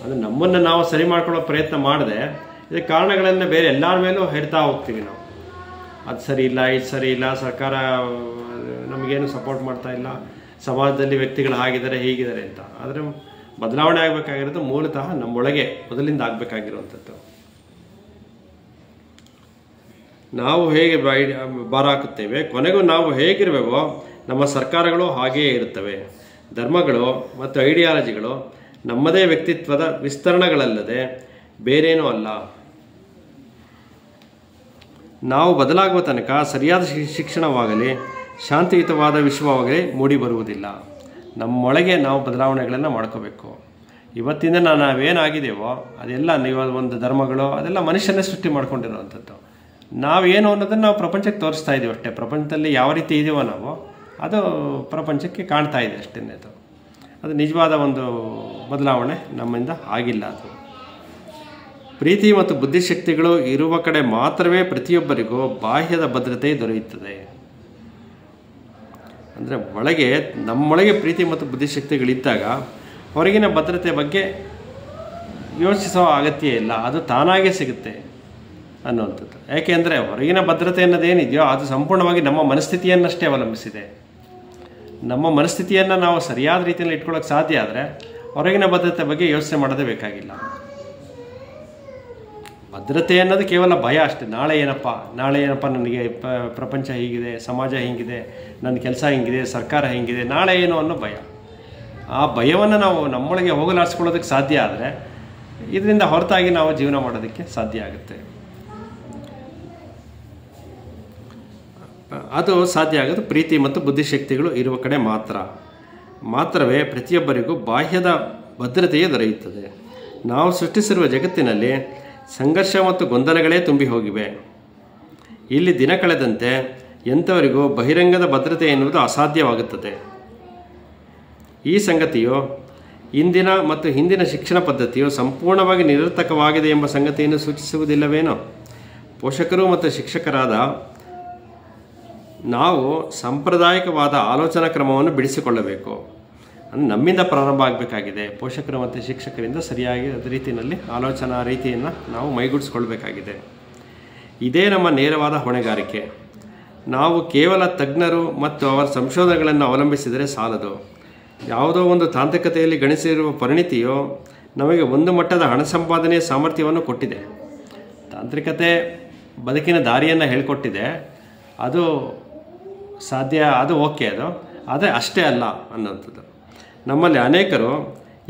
ಅಂದರೆ ನಮ್ಮನ್ನು ನಾವು ಸರಿ ಮಾಡ್ಕೊಳ್ಳೋ ಪ್ರಯತ್ನ ಮಾಡದೆ ಇದಕ್ಕೆ ಕಾರಣಗಳನ್ನು ಬೇರೆ ಎಲ್ಲರ ಮೇಲೂ ಹೇಳ್ತಾ ಹೋಗ್ತೀವಿ ನಾವು. ಅದು ಸರಿ ಇಲ್ಲ, ಇದು ಸರಿ ಇಲ್ಲ, ಸರ್ಕಾರ ನಮಗೇನು ಸಪೋರ್ಟ್ ಮಾಡ್ತಾ ಇಲ್ಲ, ಸಮಾಜದಲ್ಲಿ ವ್ಯಕ್ತಿಗಳು ಹಾಗಿದ್ದಾರೆ ಹೀಗಿದ್ದಾರೆ ಅಂತ. ಆದರೆ ಬದಲಾವಣೆ ಆಗಬೇಕಾಗಿರೋದು ಮೂಲತಃ ನಮ್ಮೊಳಗೆ ಮೊದಲಿಂದ ಆಗಬೇಕಾಗಿರುವಂಥದ್ದು. ನಾವು ಹೇಗೆ ಭಾರ ಹಾಕುತ್ತೇವೆ, ಕೊನೆಗೂ ನಾವು ಹೇಗಿರಬೇಕೋ ನಮ್ಮ ಸರ್ಕಾರಗಳು ಹಾಗೆಯೇ ಇರುತ್ತವೆ. ಧರ್ಮಗಳು ಮತ್ತು ಐಡಿಯಾಲಜಿಗಳು ನಮ್ಮದೇ ವ್ಯಕ್ತಿತ್ವದ ವಿಸ್ತರಣೆಗಳಲ್ಲದೆ ಬೇರೇನೂ ಅಲ್ಲ. ನಾವು ಬದಲಾಗುವ ತನಕ ಸರಿಯಾದ ಶಿಕ್ಷಣವಾಗಲಿ, ಶಾಂತಿಯುತವಾದ ವಿಶ್ವವಾಗಲಿ ಮೂಡಿ ಬರುವುದಿಲ್ಲ. ನಮ್ಮೊಳಗೆ ನಾವು ಬದಲಾವಣೆಗಳನ್ನು ಮಾಡ್ಕೋಬೇಕು. ಇವತ್ತಿಂದ ನಾವೇನಾಗಿದ್ದೇವೋ ಅದೆಲ್ಲ ಒಂದು ಧರ್ಮಗಳು ಅದೆಲ್ಲ ಮನುಷ್ಯನೇ ಸೃಷ್ಟಿ ಮಾಡ್ಕೊಂಡಿರುವಂಥದ್ದು. ನಾವೇನು ಅನ್ನೋದನ್ನು ನಾವು ಪ್ರಪಂಚಕ್ಕೆ ತೋರಿಸ್ತಾ ಇದ್ದೀವಿ ಅಷ್ಟೇ. ಪ್ರಪಂಚದಲ್ಲಿ ಯಾವ ರೀತಿ ಇದೀವೋ ನಾವು ಅದು ಪ್ರಪಂಚಕ್ಕೆ ಕಾಣ್ತಾ ಇದೆ ಅಷ್ಟೇ. ಅದು ನಿಜವಾದ ಒಂದು ಬದಲಾವಣೆ ನಮ್ಮಿಂದ ಆಗಿಲ್ಲ. ಅದು ಪ್ರೀತಿ ಮತ್ತು ಬುದ್ಧಿಶಕ್ತಿಗಳು ಇರುವ ಕಡೆ ಮಾತ್ರವೇ ಪ್ರತಿಯೊಬ್ಬರಿಗೂ ಬಾಹ್ಯದ ಭದ್ರತೆ ದೊರೆಯುತ್ತದೆ. ಅಂದರೆ ನಮ್ಮೊಳಗೆ ಪ್ರೀತಿ ಮತ್ತು ಬುದ್ಧಿಶಕ್ತಿಗಳಿದ್ದಾಗ ಹೊರಗಿನ ಭದ್ರತೆ ಬಗ್ಗೆ ಯೋಚಿಸೋ ಅಗತ್ಯ ಇಲ್ಲ, ಅದು ತಾನಾಗೇ ಸಿಗುತ್ತೆ ಅನ್ನುವಂಥದ್ದು. ಯಾಕೆಂದರೆ ಹೊರಗಿನ ಭದ್ರತೆ ಅನ್ನೋದೇನಿದೆಯೋ ಅದು ಸಂಪೂರ್ಣವಾಗಿ ನಮ್ಮ ಮನಸ್ಥಿತಿಯನ್ನಷ್ಟೇ ಅವಲಂಬಿಸಿದೆ. ನಮ್ಮ ಮನಸ್ಥಿತಿಯನ್ನು ನಾವು ಸರಿಯಾದ ರೀತಿಯಲ್ಲಿ ಇಟ್ಕೊಳ್ಳೋಕೆ ಸಾಧ್ಯ ಆದರೆ ಹೊರಗಿನ ಭದ್ರತೆ ಬಗ್ಗೆ ಯೋಚನೆ ಮಾಡೋದೇ ಬೇಕಾಗಿಲ್ಲ. ಭದ್ರತೆ ಅನ್ನೋದು ಕೇವಲ ಭಯ ಅಷ್ಟೇ. ನಾಳೆ ಏನಪ್ಪ ನನಗೆ ಪ್ರಪಂಚ ಹೀಗಿದೆ, ಸಮಾಜ ಹೀಗಿದೆ, ನನ್ನ ಕೆಲಸ ಹಿಂಗಿದೆ, ಸರ್ಕಾರ ಹೀಗಿದೆ, ನಾಳೆ ಏನು ಅನ್ನೋ ಭಯ. ಆ ಭಯವನ್ನು ನಾವು ನಮ್ಮೊಳಗೆ ಹೋಗಲಾಡಿಸ್ಕೊಳ್ಳೋದಕ್ಕೆ ಸಾಧ್ಯ ಆದರೆ ಇದರಿಂದ ಹೊರತಾಗಿ ನಾವು ಜೀವನ ಮಾಡೋದಕ್ಕೆ ಸಾಧ್ಯ ಆಗುತ್ತೆ. ಅದು ಸಾಧ್ಯ ಆಗೋದು ಪ್ರೀತಿ ಮತ್ತು ಬುದ್ಧಿಶಕ್ತಿಗಳು ಇರುವ ಕಡೆ ಮಾತ್ರವೇ ಪ್ರತಿಯೊಬ್ಬರಿಗೂ ಬಾಹ್ಯದ ಭದ್ರತೆಯೇ ದೊರೆಯುತ್ತದೆ. ನಾವು ಸೃಷ್ಟಿಸಿರುವ ಜಗತ್ತಿನಲ್ಲಿ ಸಂಘರ್ಷ ಮತ್ತು ಗೊಂದಲಗಳೇ ತುಂಬಿ ಹೋಗಿವೆ. ಇಲ್ಲಿ ದಿನ ಕಳೆದಂತೆ ಎಂಥವರಿಗೂ ಬಹಿರಂಗದ ಭದ್ರತೆ ಎನ್ನುವುದು ಅಸಾಧ್ಯವಾಗುತ್ತದೆ. ಈ ಸಂಗತಿಯು ಇಂದಿನ ಮತ್ತು ಹಿಂದಿನ ಶಿಕ್ಷಣ ಪದ್ಧತಿಯು ಸಂಪೂರ್ಣವಾಗಿ ನಿರರ್ಥಕವಾಗಿದೆ ಎಂಬ ಸಂಗತಿಯನ್ನು ಸೂಚಿಸುವುದಿಲ್ಲವೇನೋ? ಪೋಷಕರು ಮತ್ತು ಶಿಕ್ಷಕರಾದ ನಾವು ಸಾಂಪ್ರದಾಯಿಕವಾದ ಆಲೋಚನಾ ಕ್ರಮವನ್ನು ಬಿಡಿಸಿಕೊಳ್ಳಬೇಕು. ಅಂದರೆ ನಮ್ಮಿಂದ ಪ್ರಾರಂಭ ಆಗಬೇಕಾಗಿದೆ. ಪೋಷಕರು ಮತ್ತು ಶಿಕ್ಷಕರಿಂದ ಸರಿಯಾಗಿ ಅದೇ ರೀತಿಯಲ್ಲಿ ಆಲೋಚನಾ ರೀತಿಯನ್ನು ನಾವು ಮೈಗೂಡಿಸ್ಕೊಳ್ಬೇಕಾಗಿದೆ. ಇದೇ ನಮ್ಮ ನೇರವಾದ ಹೊಣೆಗಾರಿಕೆ. ನಾವು ಕೇವಲ ತಜ್ಞರು ಮತ್ತು ಅವರ ಸಂಶೋಧನೆಗಳನ್ನು ಅವಲಂಬಿಸಿದರೆ ಸಾಲದು. ಯಾವುದೋ ಒಂದು ತಾಂತ್ರಿಕತೆಯಲ್ಲಿ ಗಣಿಸಿರುವ ಪರಿಣಿತಿಯು ನಮಗೆ ಒಂದು ಮಟ್ಟದ ಹಣ ಸಂಪಾದನೆಯ ಸಾಮರ್ಥ್ಯವನ್ನು ಕೊಟ್ಟಿದೆ. ತಾಂತ್ರಿಕತೆ ಬದುಕಿನ ದಾರಿಯನ್ನು ಹೇಳ್ಕೊಟ್ಟಿದೆ, ಅದು ಸಾಧ್ಯ, ಅದು ಓಕೆ, ಅದು ಆದರೆ ಅಷ್ಟೇ ಅಲ್ಲ ಅನ್ನೋಂಥದ್ದು. ನಮ್ಮಲ್ಲಿ ಅನೇಕರು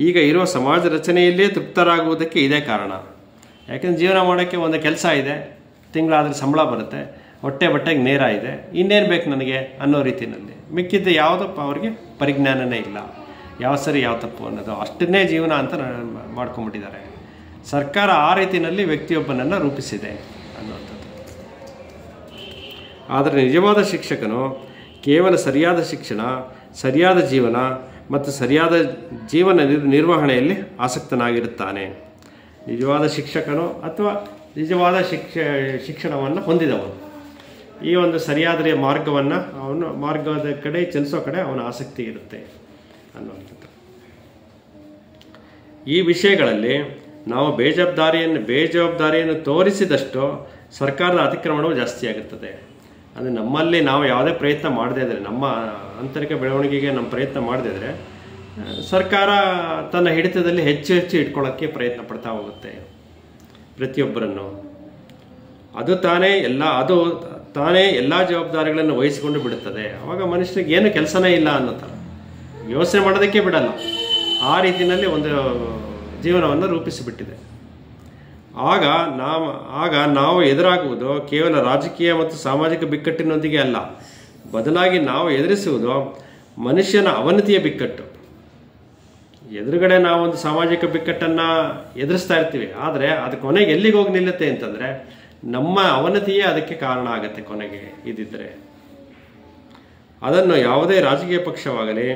ಈಗ ಇರುವ ಸಮಾಜ ರಚನೆಯಲ್ಲೇ ತೃಪ್ತರಾಗುವುದಕ್ಕೆ ಇದೇ ಕಾರಣ. ಯಾಕೆಂದರೆ ಜೀವನ ಮಾಡೋಕ್ಕೆ ಒಂದು ಕೆಲಸ ಇದೆ, ತಿಂಗಳಾದರೆ ಸಂಬಳ ಬರುತ್ತೆ, ಹೊಟ್ಟೆ ಬಟ್ಟೆಗೆ ನೇರ ಇದೆ, ಇನ್ನೇನು ಬೇಕು ನನಗೆ ಅನ್ನೋ ರೀತಿಯಲ್ಲಿ. ಮಿಕ್ಕಿದ್ದು ಯಾವುದಪ್ಪ ಅವ್ರಿಗೆ ಪರಿಜ್ಞಾನನೇ ಇಲ್ಲ, ಯಾವ ಸರಿ ಯಾವ ತಪ್ಪು ಅನ್ನೋದು, ಅಷ್ಟನ್ನೇ ಜೀವನ ಅಂತ ಮಾಡ್ಕೊಂಬಿಟ್ಟಿದ್ದಾರೆ. ಸರ್ಕಾರ ಆ ರೀತಿಯಲ್ಲಿ ವ್ಯಕ್ತಿಯೊಬ್ಬನನ್ನು ರೂಪಿಸಿದೆ ಅನ್ನುವಂಥದ್ದು. ಆದರೆ ನಿಜವಾದ ಶಿಕ್ಷಕನು ಕೇವಲ ಸರಿಯಾದ ಶಿಕ್ಷಣ, ಸರಿಯಾದ ಜೀವನ ಮತ್ತು ಸರಿಯಾದ ಜೀವನ ನಿರ್ವಹಣೆಯಲ್ಲಿ ಆಸಕ್ತನಾಗಿರುತ್ತಾನೆ. ನಿಜವಾದ ಶಿಕ್ಷಕನು ಅಥವಾ ನಿಜವಾದ ಶಿಕ್ಷಣವನ್ನು ಹೊಂದಿದವನು ಈ ಒಂದು ಸರಿಯಾದ ಮಾರ್ಗವನ್ನು ಮಾರ್ಗದ ಕಡೆ ಚಲಿಸೋ ಕಡೆ ಅವನ ಆಸಕ್ತಿ ಇರುತ್ತೆ ಅನ್ನುವಂಥದ್ದು. ಈ ವಿಷಯಗಳಲ್ಲಿ ನಾವು ಬೇಜವಾಬ್ದಾರಿಯನ್ನು ತೋರಿಸಿದಷ್ಟು ಸರ್ಕಾರದ ಅತಿಕ್ರಮಣವು ಜಾಸ್ತಿ ಆಗುತ್ತದೆ. ಅಂದರೆ ನಮ್ಮಲ್ಲಿ ನಾವು ಯಾವುದೇ ಪ್ರಯತ್ನ ಮಾಡದೇ ಇದ್ದರೆ, ನಮ್ಮ ಆಂತರಿಕ ಬೆಳವಣಿಗೆಗೆ ನಮ್ಮ ಪ್ರಯತ್ನ ಮಾಡದೇ ಇದ್ದರೆ, ಸರ್ಕಾರ ತನ್ನ ಹಿಡಿತದಲ್ಲಿ ಹೆಚ್ಚು ಹೆಚ್ಚು ಇಟ್ಕೊಳ್ಳೋಕ್ಕೆ ಪ್ರಯತ್ನ ಪಡ್ತಾ ಹೋಗುತ್ತೆ ಪ್ರತಿಯೊಬ್ಬರನ್ನು. ಅದು ತಾನೇ ಎಲ್ಲ ಜವಾಬ್ದಾರಿಗಳನ್ನು ವಹಿಸಿಕೊಂಡು ಬಿಡುತ್ತದೆ. ಆವಾಗ ಮನುಷ್ಯನಿಗೆ ಏನು ಕೆಲಸನೇ ಇಲ್ಲ ಅನ್ನೋ ಥರ ಯೋಚನೆ ಮಾಡೋದಕ್ಕೆ ಬಿಡಲ್ಲ. ಆ ರೀತಿಯಲ್ಲಿ ಒಂದು ಜೀವನವನ್ನು ರೂಪಿಸಿಬಿಟ್ಟಿದೆ. ಆಗ ನಾವು ಎದುರಾಗುವುದು ಕೇವಲ ರಾಜಕೀಯ ಮತ್ತು ಸಾಮಾಜಿಕ ಬಿಕ್ಕಟ್ಟಿನೊಂದಿಗೆ ಅಲ್ಲ, ಬದಲಾಗಿ ನಾವು ಎದುರಿಸುವುದು ಮನುಷ್ಯನ ಅವನತಿಯ ಬಿಕ್ಕಟ್ಟು. ಎದುರುಗಡೆ ನಾವು ಒಂದು ಸಾಮಾಜಿಕ ಬಿಕ್ಕಟ್ಟನ್ನು ಎದುರಿಸ್ತಾ ಇರ್ತೀವಿ, ಆದರೆ ಅದು ಕೊನೆಗೆ ಎಲ್ಲಿಗೆ ಹೋಗಿ ನಿಲ್ಲುತ್ತೆ ಅಂತಂದರೆ ನಮ್ಮ ಅವನತಿಯೇ ಅದಕ್ಕೆ ಕಾರಣ ಆಗುತ್ತೆ ಕೊನೆಗೆ. ಇದ್ದಿದ್ದರೆ ಅದನ್ನು ಯಾವುದೇ ರಾಜಕೀಯ ಪಕ್ಷವಾಗಲಿ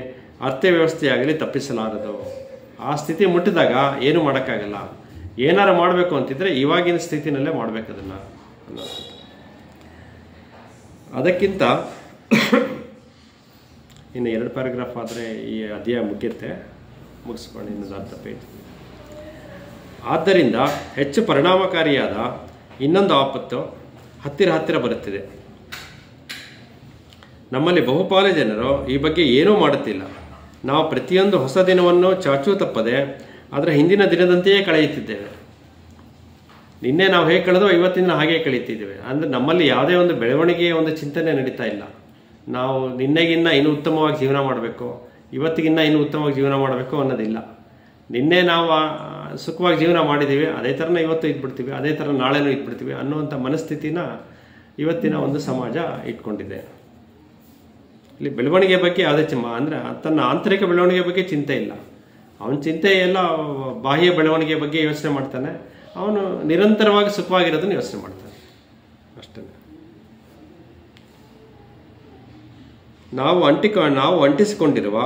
ಅರ್ಥವ್ಯವಸ್ಥೆಯಾಗಲಿ ತಪ್ಪಿಸಲಾರದು. ಆ ಸ್ಥಿತಿ ಮುಟ್ಟಿದಾಗ ಏನು ಮಾಡೋಕ್ಕಾಗಲ್ಲ. ಏನಾರು ಮಾಡಬೇಕು ಅಂತಿದ್ರೆ ಇವಾಗಿನ ಸ್ಥಿತಿನಲ್ಲೇ ಮಾಡಬೇಕು ಅದನ್ನು. ಅದಕ್ಕಿಂತ ಇನ್ನು 2 ಪ್ಯಾರಾಗ್ರಾಫ್ ಆದರೆ ಈ ಅಧ್ಯಾಯ ಮುಗಿಸ್ಕೊಂಡು ಇನ್ನೊಂದು 10 ಪೇಜ್. ಆದ್ದರಿಂದ ಹೆಚ್ಚು ಪರಿಣಾಮಕಾರಿಯಾದ ಇನ್ನೊಂದು ಆಪತ್ತು ಹತ್ತಿರ ಬರುತ್ತಿದೆ. ನಮ್ಮಲ್ಲಿ ಬಹುಪಾಲು ಜನರು ಈ ಬಗ್ಗೆ ಏನೂ ಮಾಡುತ್ತಿಲ್ಲ. ನಾವು ಪ್ರತಿಯೊಂದು ಹೊಸ ದಿನವನ್ನು ಚಾಚೂ ತಪ್ಪದೆ ಅದರ ಹಿಂದಿನ ದಿನದಂತೆಯೇ ಕಳೆಯುತ್ತಿದ್ದೇವೆ. ನಿನ್ನೆ ನಾವು ಹೇಗೆ ಕಳೆದೋ ಇವತ್ತಿನ ಹಾಗೆ ಕಳೀತಿದ್ದೇವೆ. ಅಂದರೆ ನಮ್ಮಲ್ಲಿ ಯಾವುದೇ ಒಂದು ಬೆಳವಣಿಗೆಯ ಒಂದು ಚಿಂತನೆ ನಡೀತಾ ಇಲ್ಲ. ನಾವು ನಿನ್ನೆಗಿನ್ನ ಇನ್ನೂ ಉತ್ತಮವಾಗಿ ಜೀವನ ಮಾಡಬೇಕು, ಇವತ್ತಿಗಿನ್ನ ಇನ್ನೂ ಉತ್ತಮವಾಗಿ ಜೀವನ ಮಾಡಬೇಕು ಅನ್ನೋದಿಲ್ಲ. ನಿನ್ನೆ ನಾವು ಸುಖವಾಗಿ ಜೀವನ ಮಾಡಿದ್ದೀವಿ, ಅದೇ ಥರನೇ ಇವತ್ತು ಇದ್ಬಿಡ್ತೀವಿ, ಅದೇ ಥರ ನಾಳೆನೂ ಇದ್ಬಿಡ್ತೀವಿ ಅನ್ನುವಂಥ ಮನಸ್ಥಿತಿನ ಇವತ್ತಿನ ಒಂದು ಸಮಾಜ ಇಟ್ಕೊಂಡಿದೆ. ಇಲ್ಲಿ ಬೆಳವಣಿಗೆ ಬಗ್ಗೆ ಯಾವುದೇ ಅಂದರೆ ತನ್ನ ಆಂತರಿಕ ಬೆಳವಣಿಗೆ ಬಗ್ಗೆ ಚಿಂತೆ ಇಲ್ಲ. ಅವನ ಚಿಂತೆ ಎಲ್ಲ ಬಾಹ್ಯ ಬೆಳವಣಿಗೆ ಬಗ್ಗೆ ಯೋಚನೆ ಮಾಡ್ತಾನೆ. ಅವನು ನಿರಂತರವಾಗಿ ಸುಖವಾಗಿರೋದನ್ನು ಯೋಚನೆ ಮಾಡ್ತಾನೆ ಅಷ್ಟೇ. ನಾವು ಅಂಟಿಸಿಕೊಂಡಿರುವ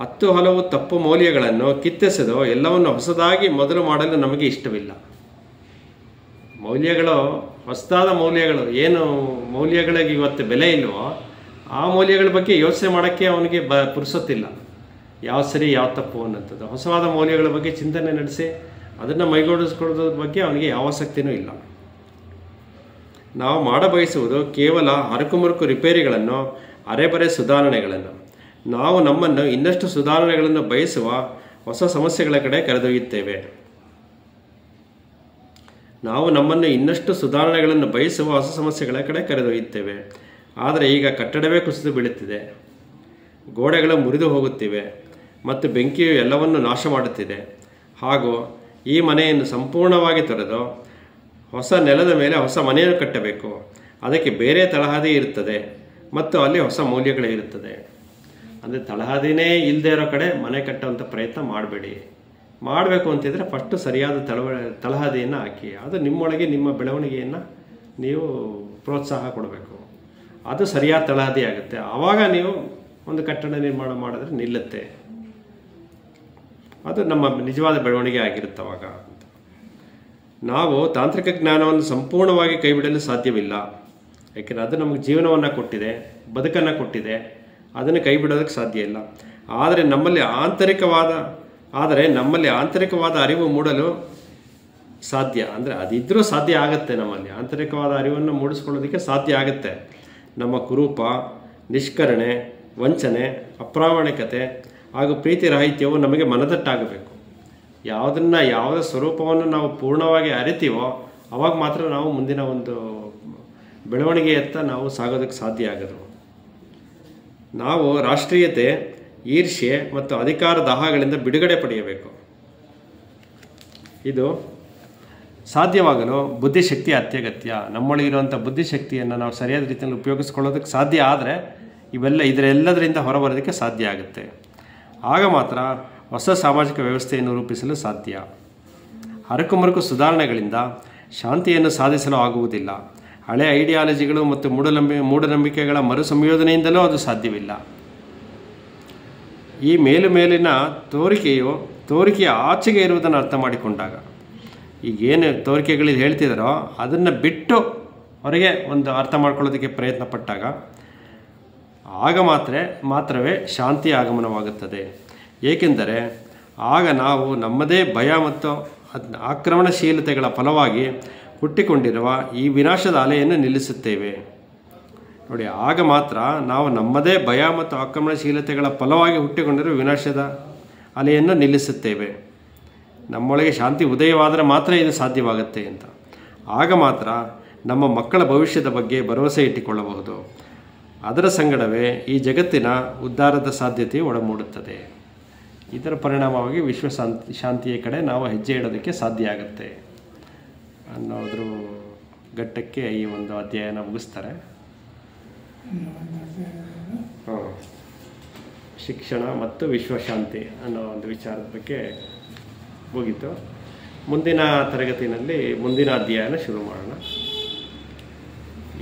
10 ಹಲವು ತಪ್ಪು ಮೌಲ್ಯಗಳನ್ನು ಕಿತ್ತೆಸೆದು ಎಲ್ಲವನ್ನು ಹೊಸದಾಗಿ ಮೊದಲು ಮಾಡಲು ನಮಗೆ ಇಷ್ಟವಿಲ್ಲ. ಹೊಸದಾದ ಮೌಲ್ಯಗಳು ಏನು ಮೌಲ್ಯಗಳಿಗೆ ಇವತ್ತು ಬೆಲೆ ಇಲ್ವೋ ಆ ಮೌಲ್ಯಗಳ ಬಗ್ಗೆ ಯೋಚನೆ ಮಾಡೋಕ್ಕೆ ಅವನಿಗೆ ಪುರ್ಸೊತ್ತಿಲ್ಲ. ಯಾವ ಸರಿ ಯಾವ ತಪ್ಪು ಅನ್ನೋಂಥದ್ದು ಹೊಸವಾದ ಮೌಲ್ಯಗಳ ಬಗ್ಗೆ ಚಿಂತನೆ ನಡೆಸಿ ಅದನ್ನು ಮೈಗೂಡಿಸ್ಕೊಳ್ಳೋದ್ರ ಬಗ್ಗೆ ಅವನಿಗೆ ಯಾವ ಆಸಕ್ತಿನೂ ಇಲ್ಲ. ನಾವು ಮಾಡಬಯಸುವುದು ಕೇವಲ ಹರಕುಮುರುಕು ರಿಪೇರಿಗಳನ್ನು, ಅರೆಬರೆ ಸುಧಾರಣೆಗಳನ್ನು. ನಾವು ನಮ್ಮನ್ನು ಇನ್ನಷ್ಟು ಸುಧಾರಣೆಗಳನ್ನು ಬಯಸುವ ಹೊಸ ಸಮಸ್ಯೆಗಳ ಕಡೆ ಕರೆದೊಯ್ಯುತ್ತೇವೆ. ಆದರೆ ಈಗ ಕಟ್ಟಡವೇ ಕುಸಿದು ಬೀಳುತ್ತಿದೆ, ಗೋಡೆಗಳು ಮುರಿದು ಹೋಗುತ್ತಿವೆ ಮತ್ತು ಬೆಂಕಿಯು ಎಲ್ಲವನ್ನು ನಾಶ ಮಾಡುತ್ತಿದೆ. ಹಾಗೂ ಈ ಮನೆಯನ್ನು ಸಂಪೂರ್ಣವಾಗಿ ತೊರೆದು ಹೊಸ ನೆಲದ ಮೇಲೆ ಹೊಸ ಮನೆಯನ್ನು ಕಟ್ಟಬೇಕು. ಅದಕ್ಕೆ ಬೇರೆ ತಳಹದಿ ಇರುತ್ತದೆ ಮತ್ತು ಅಲ್ಲಿ ಹೊಸ ಮೌಲ್ಯಗಳೇ ಇರುತ್ತದೆ. ಅಂದರೆ ತಳಹದಿನೇ ಇಲ್ಲದೆ ಇರೋ ಕಡೆ ಮನೆ ಕಟ್ಟುವಂಥ ಪ್ರಯತ್ನ ಮಾಡಬೇಡಿ. ಮಾಡಬೇಕು ಅಂತಿದ್ರೆ ಫಸ್ಟು ಸರಿಯಾದ ತಳಹದಿಯನ್ನು ಹಾಕಿ, ಅದು ನಿಮ್ಮೊಳಗೆ ನಿಮ್ಮ ಬೆಳವಣಿಗೆಯನ್ನು ನೀವು ಪ್ರೋತ್ಸಾಹ ಕೊಡಬೇಕು. ಅದು ಸರಿಯಾದ ತಳಹದಿ ಆಗುತ್ತೆ. ಆವಾಗ ನೀವು ಒಂದು ಕಟ್ಟಡ ನಿರ್ಮಾಣ ಮಾಡಿದ್ರೆ ನಿಲ್ಲುತ್ತೆ. ಅದು ನಮ್ಮ ನಿಜವಾದ ಬೆಳವಣಿಗೆ ಆಗಿರುತ್ತೆ ಅವಾಗ. ನಾವು ತಾಂತ್ರಿಕ ಜ್ಞಾನವನ್ನು ಸಂಪೂರ್ಣವಾಗಿ ಕೈಬಿಡಲು ಸಾಧ್ಯವಿಲ್ಲ. ಯಾಕೆಂದರೆ ಅದು ನಮಗೆ ಜೀವನವನ್ನು ಕೊಟ್ಟಿದೆ, ಬದುಕನ್ನು ಕೊಟ್ಟಿದೆ. ಅದನ್ನು ಕೈ ಬಿಡೋದಕ್ಕೆ ಸಾಧ್ಯ ಇಲ್ಲ. ಆದರೆ ನಮ್ಮಲ್ಲಿ ಆಂತರಿಕವಾದ ಅರಿವು ಮೂಡಲು ಸಾಧ್ಯ. ಅಂದರೆ ಅದಿದ್ರೂ ಸಾಧ್ಯ ಆಗುತ್ತೆ. ನಮ್ಮಲ್ಲಿ ಆಂತರಿಕವಾದ ಅರಿವನ್ನು ಮೂಡಿಸ್ಕೊಳ್ಳೋದಕ್ಕೆ ಸಾಧ್ಯ ಆಗುತ್ತೆ. ನಮ್ಮ ಕುರೂಪ, ನಿಷ್ಕರಣೆ, ವಂಚನೆ, ಅಪ್ರಾಮಾಣಿಕತೆ ಹಾಗೂ ಪ್ರೀತಿ ರಾಹಿತ್ಯವು ನಮಗೆ ಮನದಟ್ಟಾಗಬೇಕು. ಯಾವುದೇ ಸ್ವರೂಪವನ್ನು ನಾವು ಪೂರ್ಣವಾಗಿ ಅರಿತೀವೋ ಅವಾಗ ಮಾತ್ರ ನಾವು ಮುಂದಿನ ಒಂದು ಬೆಳವಣಿಗೆಯತ್ತ ನಾವು ಸಾಗೋದಕ್ಕೆ ಸಾಧ್ಯ ಆಗೋದು. ನಾವು ರಾಷ್ಟ್ರೀಯತೆ, ಈರ್ಷ್ಯೆ ಮತ್ತು ಅಧಿಕಾರ ದಾಹಗಳಿಂದ ಬಿಡುಗಡೆ ಪಡೆಯಬೇಕು. ಇದು ಸಾಧ್ಯವಾಗಲು ಬುದ್ಧಿಶಕ್ತಿ ಅತ್ಯಗತ್ಯ. ನಮ್ಮೊಳಗಿರುವಂಥ ಬುದ್ಧಿಶಕ್ತಿಯನ್ನು ನಾವು ಸರಿಯಾದ ರೀತಿಯಲ್ಲಿ ಉಪಯೋಗಿಸ್ಕೊಳ್ಳೋದಕ್ಕೆ ಸಾಧ್ಯ ಆದರೆ ಇದರೆಲ್ಲದರಿಂದ ಹೊರಬರೋದಕ್ಕೆ ಸಾಧ್ಯ ಆಗುತ್ತೆ. ಆಗ ಮಾತ್ರ ಹೊಸ ಸಾಮಾಜಿಕ ವ್ಯವಸ್ಥೆಯನ್ನು ರೂಪಿಸಲು ಸಾಧ್ಯ. ಹರಕುಮರಕು ಸುಧಾರಣೆಗಳಿಂದ ಶಾಂತಿಯನ್ನು ಸಾಧಿಸಲು ಆಗುವುದಿಲ್ಲ. ಹಳೆಯ ಐಡಿಯಾಲಜಿಗಳು ಮತ್ತು ಮೂಢನಂಬಿಕೆಗಳ ಮರು ಸಂಯೋಜನೆಯಿಂದಲೂ ಅದು ಸಾಧ್ಯವಿಲ್ಲ. ಈ ಮೇಲಿನ ತೋರಿಕೆಯ ಆಚೆಗೆ ಇರುವುದನ್ನು ಅರ್ಥ ಮಾಡಿಕೊಂಡಾಗ, ಈಗೇನು ತೋರಿಕೆಗಳಿಗೆ ಹೇಳ್ತಿದ್ದಾರೋ ಅದನ್ನು ಬಿಟ್ಟು ಹೊರಗೆ ಒಂದು ಅರ್ಥ ಮಾಡ್ಕೊಳ್ಳೋದಕ್ಕೆ ಪ್ರಯತ್ನ ಪಟ್ಟಾಗ ಆಗ ಮಾತ್ರವೇ ಶಾಂತಿಯ ಆಗಮನವಾಗುತ್ತದೆ. ಏಕೆಂದರೆ ಆಗ ನಾವು ನಮ್ಮದೇ ಭಯ ಮತ್ತು ಆಕ್ರಮಣಶೀಲತೆಗಳ ಫಲವಾಗಿ ಹುಟ್ಟಿಕೊಂಡಿರುವ ಈ ವಿನಾಶದ ಅಲೆಯನ್ನು ನಿಲ್ಲಿಸುತ್ತೇವೆ. ನೋಡಿ, ಆಗ ಮಾತ್ರ ನಾವು ನಮ್ಮದೇ ಭಯ ಮತ್ತು ಆಕ್ರಮಣಶೀಲತೆಗಳ ಫಲವಾಗಿ ಹುಟ್ಟಿಕೊಂಡಿರುವ ವಿನಾಶದ ಅಲೆಯನ್ನು ನಿಲ್ಲಿಸುತ್ತೇವೆ. ನಮ್ಮೊಳಗೆ ಶಾಂತಿ ಉದಯವಾದರೆ ಮಾತ್ರ ಇದು ಸಾಧ್ಯವಾಗುತ್ತೆ ಅಂತ. ಆಗ ಮಾತ್ರ ನಮ್ಮ ಮಕ್ಕಳ ಭವಿಷ್ಯದ ಬಗ್ಗೆ ಭರವಸೆ ಇಟ್ಟುಕೊಳ್ಳಬಹುದು. ಅದರ ಸಂಗಡವೇ ಈ ಜಗತ್ತಿನ ಉದ್ಧಾರದ ಸಾಧ್ಯತೆಯು ಒಳಮೂಡುತ್ತದೆ. ಇದರ ಪರಿಣಾಮವಾಗಿ ವಿಶ್ವ ಶಾಂತಿಯ ಕಡೆ ನಾವು ಹೆಜ್ಜೆ ಇಡೋದಕ್ಕೆ ಸಾಧ್ಯ ಆಗುತ್ತೆ ಅನ್ನೋದ್ರ ಘಟ್ಟಕ್ಕೆ ಈ ಒಂದು ಅಧ್ಯಾಯನ ಮುಗಿಸ್ತಾರೆ. ಶಿಕ್ಷಣ ಮತ್ತು ವಿಶ್ವಶಾಂತಿ ಅನ್ನೋ ಒಂದು ವಿಚಾರದ ಬಗ್ಗೆ ಮುಗೀತು. ಮುಂದಿನ ತರಗತಿಯಲ್ಲಿ ಮುಂದಿನ ಅಧ್ಯಾಯನ ಶುರು ಮಾಡೋಣ.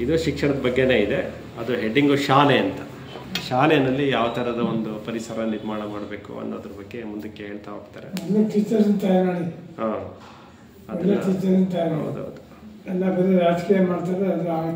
ಇದು ಶಿಕ್ಷಣದ ಬಗ್ಗೆನೇ ಇದೆ. ಅದು ಹೆಡ್ಡಿಂಗು ಶಾಲೆ ಅಂತ. ಶಾಲೆಯಲ್ಲಿ ಯಾವ ಥರದ ಒಂದು ಪರಿಸರ ನಿರ್ಮಾಣ ಮಾಡಬೇಕು ಅನ್ನೋದ್ರ ಬಗ್ಗೆ ಮುಂದಕ್ಕೆ ಹೇಳ್ತಾ ಹೋಗ್ತಾರೆ. ಹಾಂ, ಹೌದೌದು. ಎಲ್ಲ ಬರೀ ರಾಜಕೀಯ ಮಾಡ್ತಾರೆ.